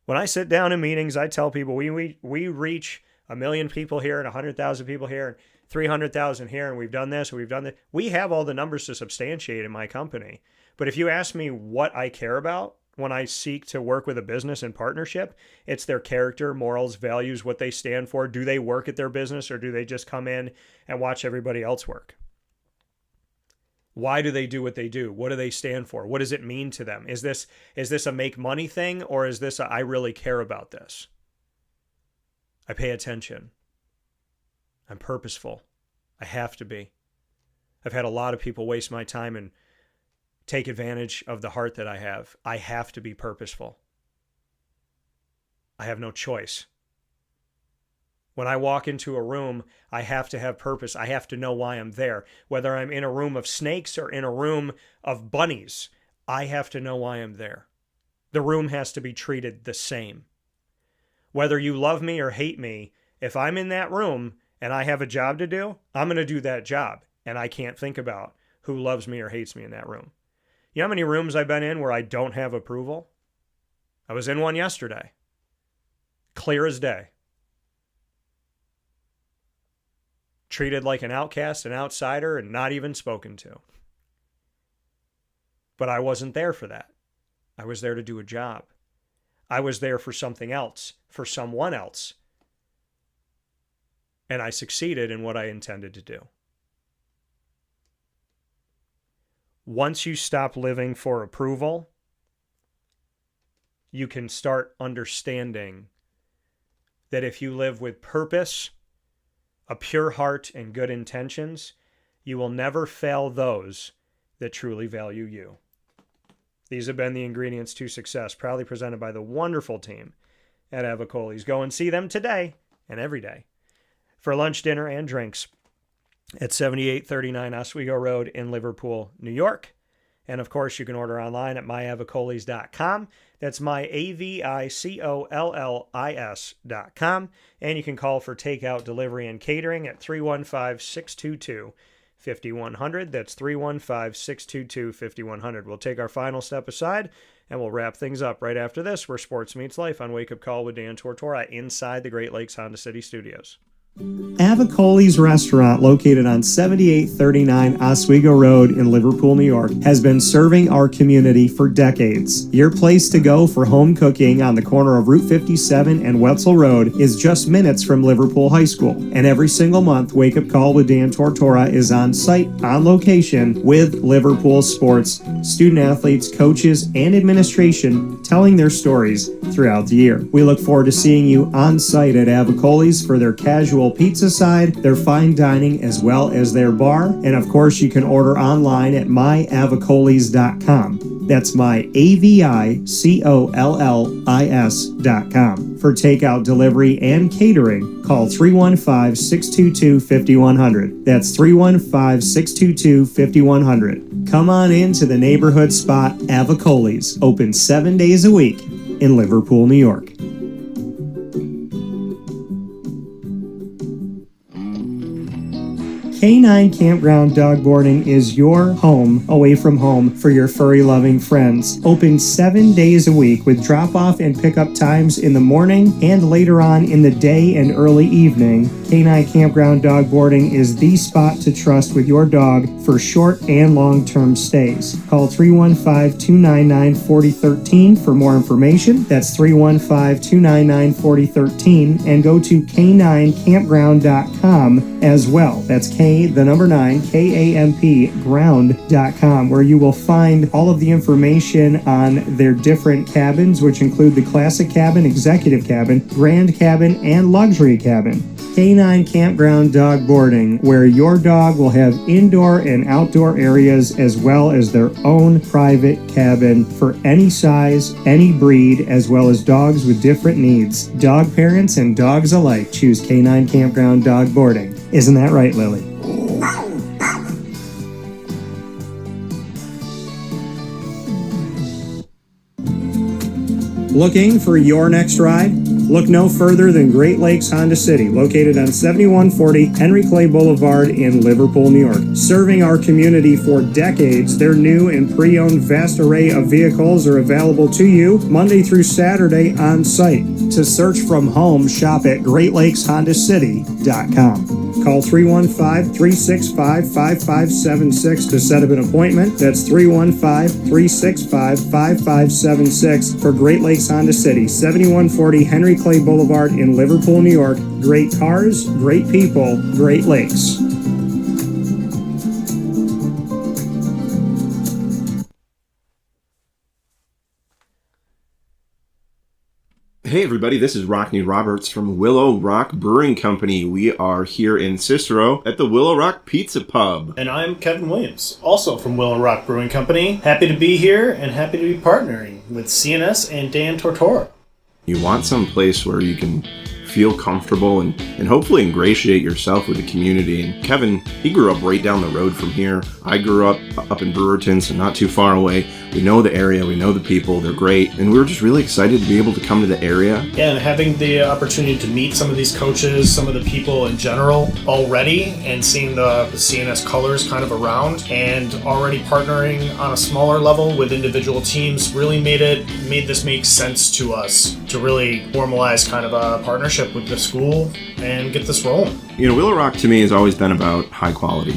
When I sit down in meetings, I tell people we reach 1 million people here and 100,000 people here and 300,000 here, and we've done this, and we've done that. We have all the numbers to substantiate in my company. But if you ask me what I care about when I seek to work with a business in partnership, it's their character, morals, values, what they stand for. Do they work at their business, or do they just come in and watch everybody else work? Why do they do what they do? What do they stand for? What does it mean to them? Is this a make money thing, or is this I really care about this? I pay attention. I'm purposeful. I have to be. I've had a lot of people waste my time and take advantage of the heart that I have. I have to be purposeful. I have no choice. When I walk into a room, I have to have purpose. I have to know why I'm there. Whether I'm in a room of snakes or in a room of bunnies, I have to know why I'm there. The room has to be treated the same. Whether you love me or hate me, if I'm in that room and I have a job to do, I'm going to do that job. And I can't think about who loves me or hates me in that room. You know how many rooms I've been in where I don't have approval? I was in one yesterday. Clear as day. Treated like an outcast, an outsider, and not even spoken to. But I wasn't there for that. I was there to do a job. I was there for something else, for someone else. And I succeeded in what I intended to do. Once you stop living for approval, you can start understanding that if you live with purpose, a pure heart, and good intentions, you will never fail those that truly value you. These have been the ingredients to success, proudly presented by the wonderful team at Avicolli's. Go and see them today and every day for lunch, dinner, and drinks at 7839 Oswego Road in Liverpool, New York. And of course, you can order online at myavicollis.com. That's myavicollis.com. And you can call for takeout, delivery, and catering at 315-622-5100. That's 315-622-5100. We'll take our final step aside, and we'll wrap things up right after this, where sports meets life on Wake Up Call with Dan Tortora inside the Great Lakes Honda City Studios. Avicolli's restaurant, located on 7839 Oswego Road in Liverpool, New York, has been serving our community for decades. Your place to go for home cooking on the corner of Route 57 and Wetzel Road is just minutes from Liverpool High School. And every single month, Wake Up Call with Dan Tortora is on site, on location, with Liverpool sports, student athletes, coaches, and administration telling their stories throughout the year. We look forward to seeing you on site at Avicolli's for their casual pizza side, their fine dining, as well as their bar. And of course, you can order online at myavicollis.com. That's myavicollis.com. For takeout, delivery, and catering, call 315-622-5100. That's 315-622-5100. Come on into the neighborhood spot Avicolli's, open 7 days a week in Liverpool, New York. K9 Campground Dog Boarding is your home away from home for your furry-loving friends. Open 7 days a week with drop-off and pickup times in the morning and later on in the day and early evening. K9 Campground Dog Boarding is the spot to trust with your dog for short and long-term stays. Call 315-299-4013 for more information. That's 315-299-4013, and go to k9campground.com as well. That's K9, ground.com, where you will find all of the information on their different cabins, which include the classic cabin, executive cabin, grand cabin, and luxury cabin. K9 Campground Dog Boarding, where your dog will have indoor and outdoor areas as well as their own private cabin for any size, any breed, as well as dogs with different needs. Dog parents and dogs alike choose K9 Campground Dog Boarding. Isn't that right, Lily? Looking for your next ride? Look no further than Great Lakes Honda City, located on 7140 Henry Clay Boulevard in Liverpool, New York. Serving our community for decades, their new and pre-owned vast array of vehicles are available to you Monday through Saturday on site. To search from home, shop at GreatLakesHondaCity.com. Call 315-365-5576 to set up an appointment. That's 315-365-5576 for Great Lakes Honda City, 7140 Henry Clay Boulevard in Liverpool, New York. Great cars, great people, Great Lakes. Hey everybody, this is Rockney Roberts from Willow Rock Brewing Company. We are here in Cicero at the Willow Rock Pizza Pub. And I'm Kevin Williams, also from Willow Rock Brewing Company. Happy to be here and happy to be partnering with CNS and Dan Tortora. You want some place where you can feel comfortable and hopefully ingratiate yourself with the community. And Kevin, he grew up right down the road from here. I grew up in Brewerton, so not too far away. We know the area, we know the people, they're great, and we were just really excited to be able to come to the area. Yeah, and having the opportunity to meet some of these coaches, some of the people in general already, and seeing the CNS colors kind of around, and already partnering on a smaller level with individual teams really made this make sense to us to really formalize kind of a partnership with the school and get this rolling. You know, Willow Rock to me has always been about high quality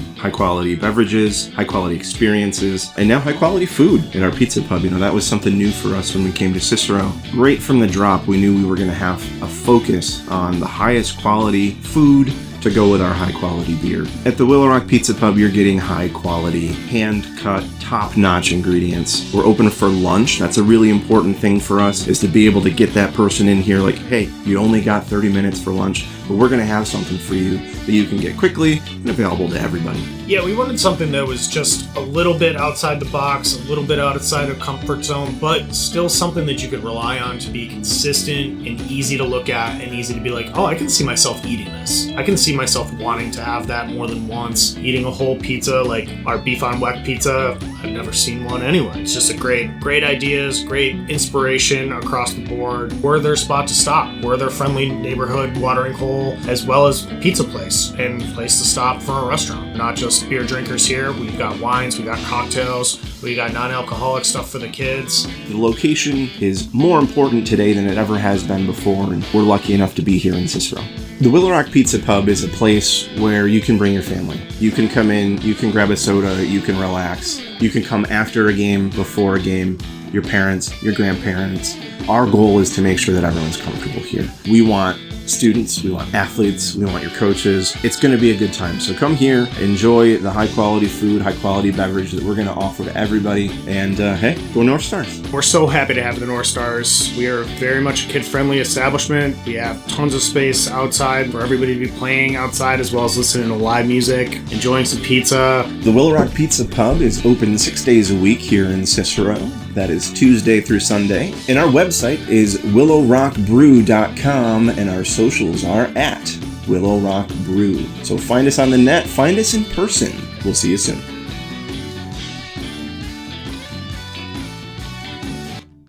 beverages, high quality experiences, and now high quality food in our pizza pub. You know, that was something new for us when we came to Cicero. Right from the drop, we knew we were going to have a focus on the highest quality food to go with our high quality beer. At the Willow Rock Pizza Pub, you're getting high quality, hand cut, top notch ingredients. We're open for lunch. That's a really important thing for us, is to be able to get that person in here like, hey, you only got 30 minutes for lunch, but we're gonna have something for you that you can get quickly and available to everybody. Yeah, we wanted something that was just a little bit outside the box, a little bit outside of comfort zone, but still something that you could rely on to be consistent and easy to look at and easy to be like, oh, I can see myself eating this. I can see myself wanting to have that more than once. Eating a whole pizza like our beef on weck pizza, I've never seen one anywhere. It's just a great ideas, great inspiration across the board. We're their spot to stop. We're their friendly neighborhood watering hole, as well as pizza place and place to stop for a restaurant. Not just beer drinkers here. We've got wines, we got cocktails, we got non-alcoholic stuff for the kids. The location is more important today than it ever has been before, and we're lucky enough to be here in Cicero. The Willow Rock Pizza Pub is a place where you can bring your family. You can come in, you can grab a soda, you can relax. You can come after a game, before a game, your parents, your grandparents. Our goal is to make sure that everyone's comfortable here. We want students, we want athletes, we want your coaches. It's going to be a good time. So come here, enjoy the high quality food, high quality beverage that we're going to offer to everybody. And hey, go North Stars. We're so happy to have the North Stars. We are very much a kid-friendly establishment. We have tons of space outside for everybody to be playing outside, as well as listening to live music, enjoying some pizza. The Willow Rock Pizza Pub is open 6 days a week here in Cicero. That is Tuesday through Sunday. And our website is willowrockbrew.com, and our socials are at Willow Rock Brew. So find us on the net, find us in person. We'll see you soon.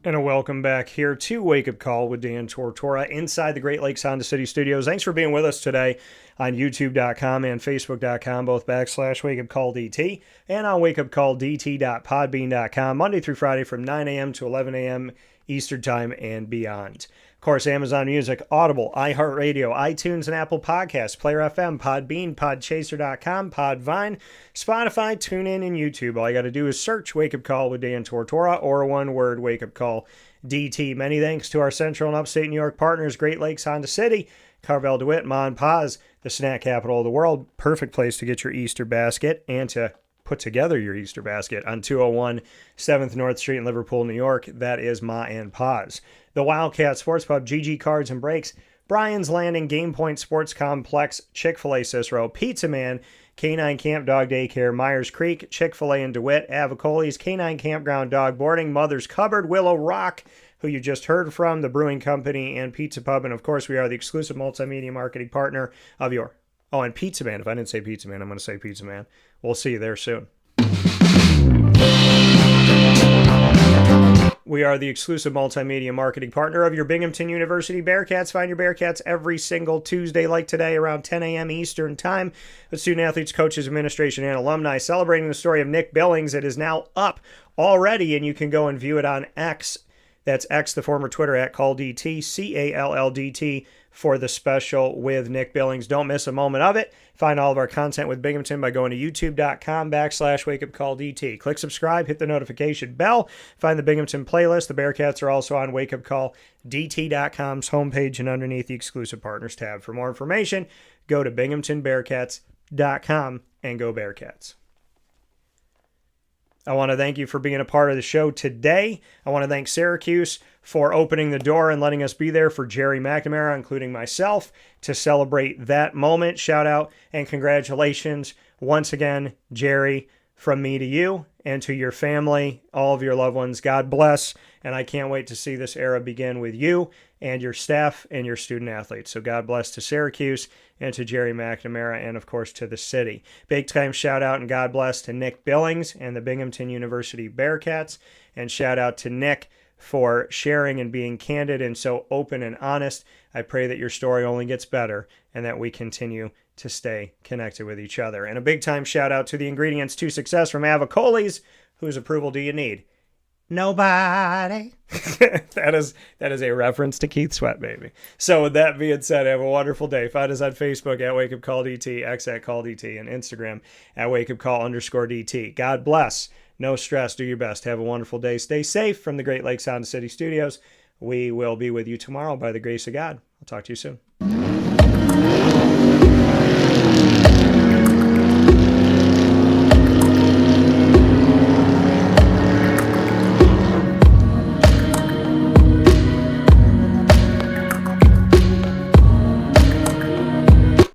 And a welcome back here to Wake Up Call with Dan Tortora inside the Great Lakes Honda City Studios. Thanks for being with us today on youtube.com and facebook.com, both /WakeUpCallDT, and on wakeupcalldt.podbean.com, Monday through Friday from 9 a.m. to 11 a.m. Eastern Time and beyond. Of course, Amazon Music, Audible, iHeartRadio, iTunes, and Apple Podcasts, Player FM, Podbean, Podchaser.com, Podvine, Spotify, TuneIn, and YouTube. All you got to do is search Wake Up Call with Dan Tortora, or one word, Wake Up Call DT. Many thanks to our Central and Upstate New York partners, Great Lakes Honda City, Carvel DeWitt, Mon Paz, the snack capital of the world. Perfect place to get your Easter basket and to put together your Easter basket on 201 7th North Street in Liverpool, New York. That is Ma and Paz. The Wildcat Sports Pub, GG Cards and Breaks, Bryan's Landing, Game Point Sports Complex, Chick-fil-A Cicero, Pizza Man, Canine Camp Dog Daycare, Myers Creek, Chick-fil-A in DeWitt, Avicolli's, Canine Campground Dog Boarding, Mother's Cupboard, Willow Rock, who you just heard from, the Brewing Company, and Pizza Pub. And of course, we are the exclusive multimedia marketing partner of your... Oh, and Pizza Man. If I didn't say Pizza Man, I'm going to say Pizza Man. We'll see you there soon. We are the exclusive multimedia marketing partner of your Binghamton University Bearcats. Find your Bearcats every single Tuesday, like today, around 10 a.m. Eastern Time, with student athletes, coaches, administration, and alumni celebrating the story of Nick Billings. It is now up already, and you can go and view it on X. That's X, the former Twitter, at CallDT, CALLDT, for the special with Nick Billings. Don't miss a moment of it. Find all of our content with Binghamton by going to youtube.com/wakeupcalldt. Click subscribe, hit the notification bell. Find the Binghamton playlist. The Bearcats are also on wakeupcalldt.com's homepage and underneath the exclusive partners tab. For more information, go to binghamtonbearcats.com and go Bearcats. I want to thank you for being a part of the show today. I want to thank Syracuse for opening the door and letting us be there for Gerry McNamara, including myself, to celebrate that moment. Shout out and congratulations once again, Gerry, from me to you and to your family, all of your loved ones. God bless, and I can't wait to see this era begin with you and your staff and your student athletes. So God bless to Syracuse and to Gerry McNamara and, of course, to the city. Big time shout out and God bless to Nick Billings and the Binghamton University Bearcats. And shout out to Nick for sharing and being candid and so open and honest. I pray that your story only gets better and that we continue to stay connected with each other. And a big time shout out to the ingredients to success from Avicolli's. Whose approval do you need? Nobody. that is a reference to Keith Sweat, baby. So with that being said, have a wonderful day. Find us on Facebook at WakeUpCallDT, X at CallDT, and Instagram at WakeUpCall_DT. God bless. No stress. Do your best. Have a wonderful day. Stay safe from the Great Lakes Sound City Studios. We will be with you tomorrow by the grace of God. I'll talk to you soon.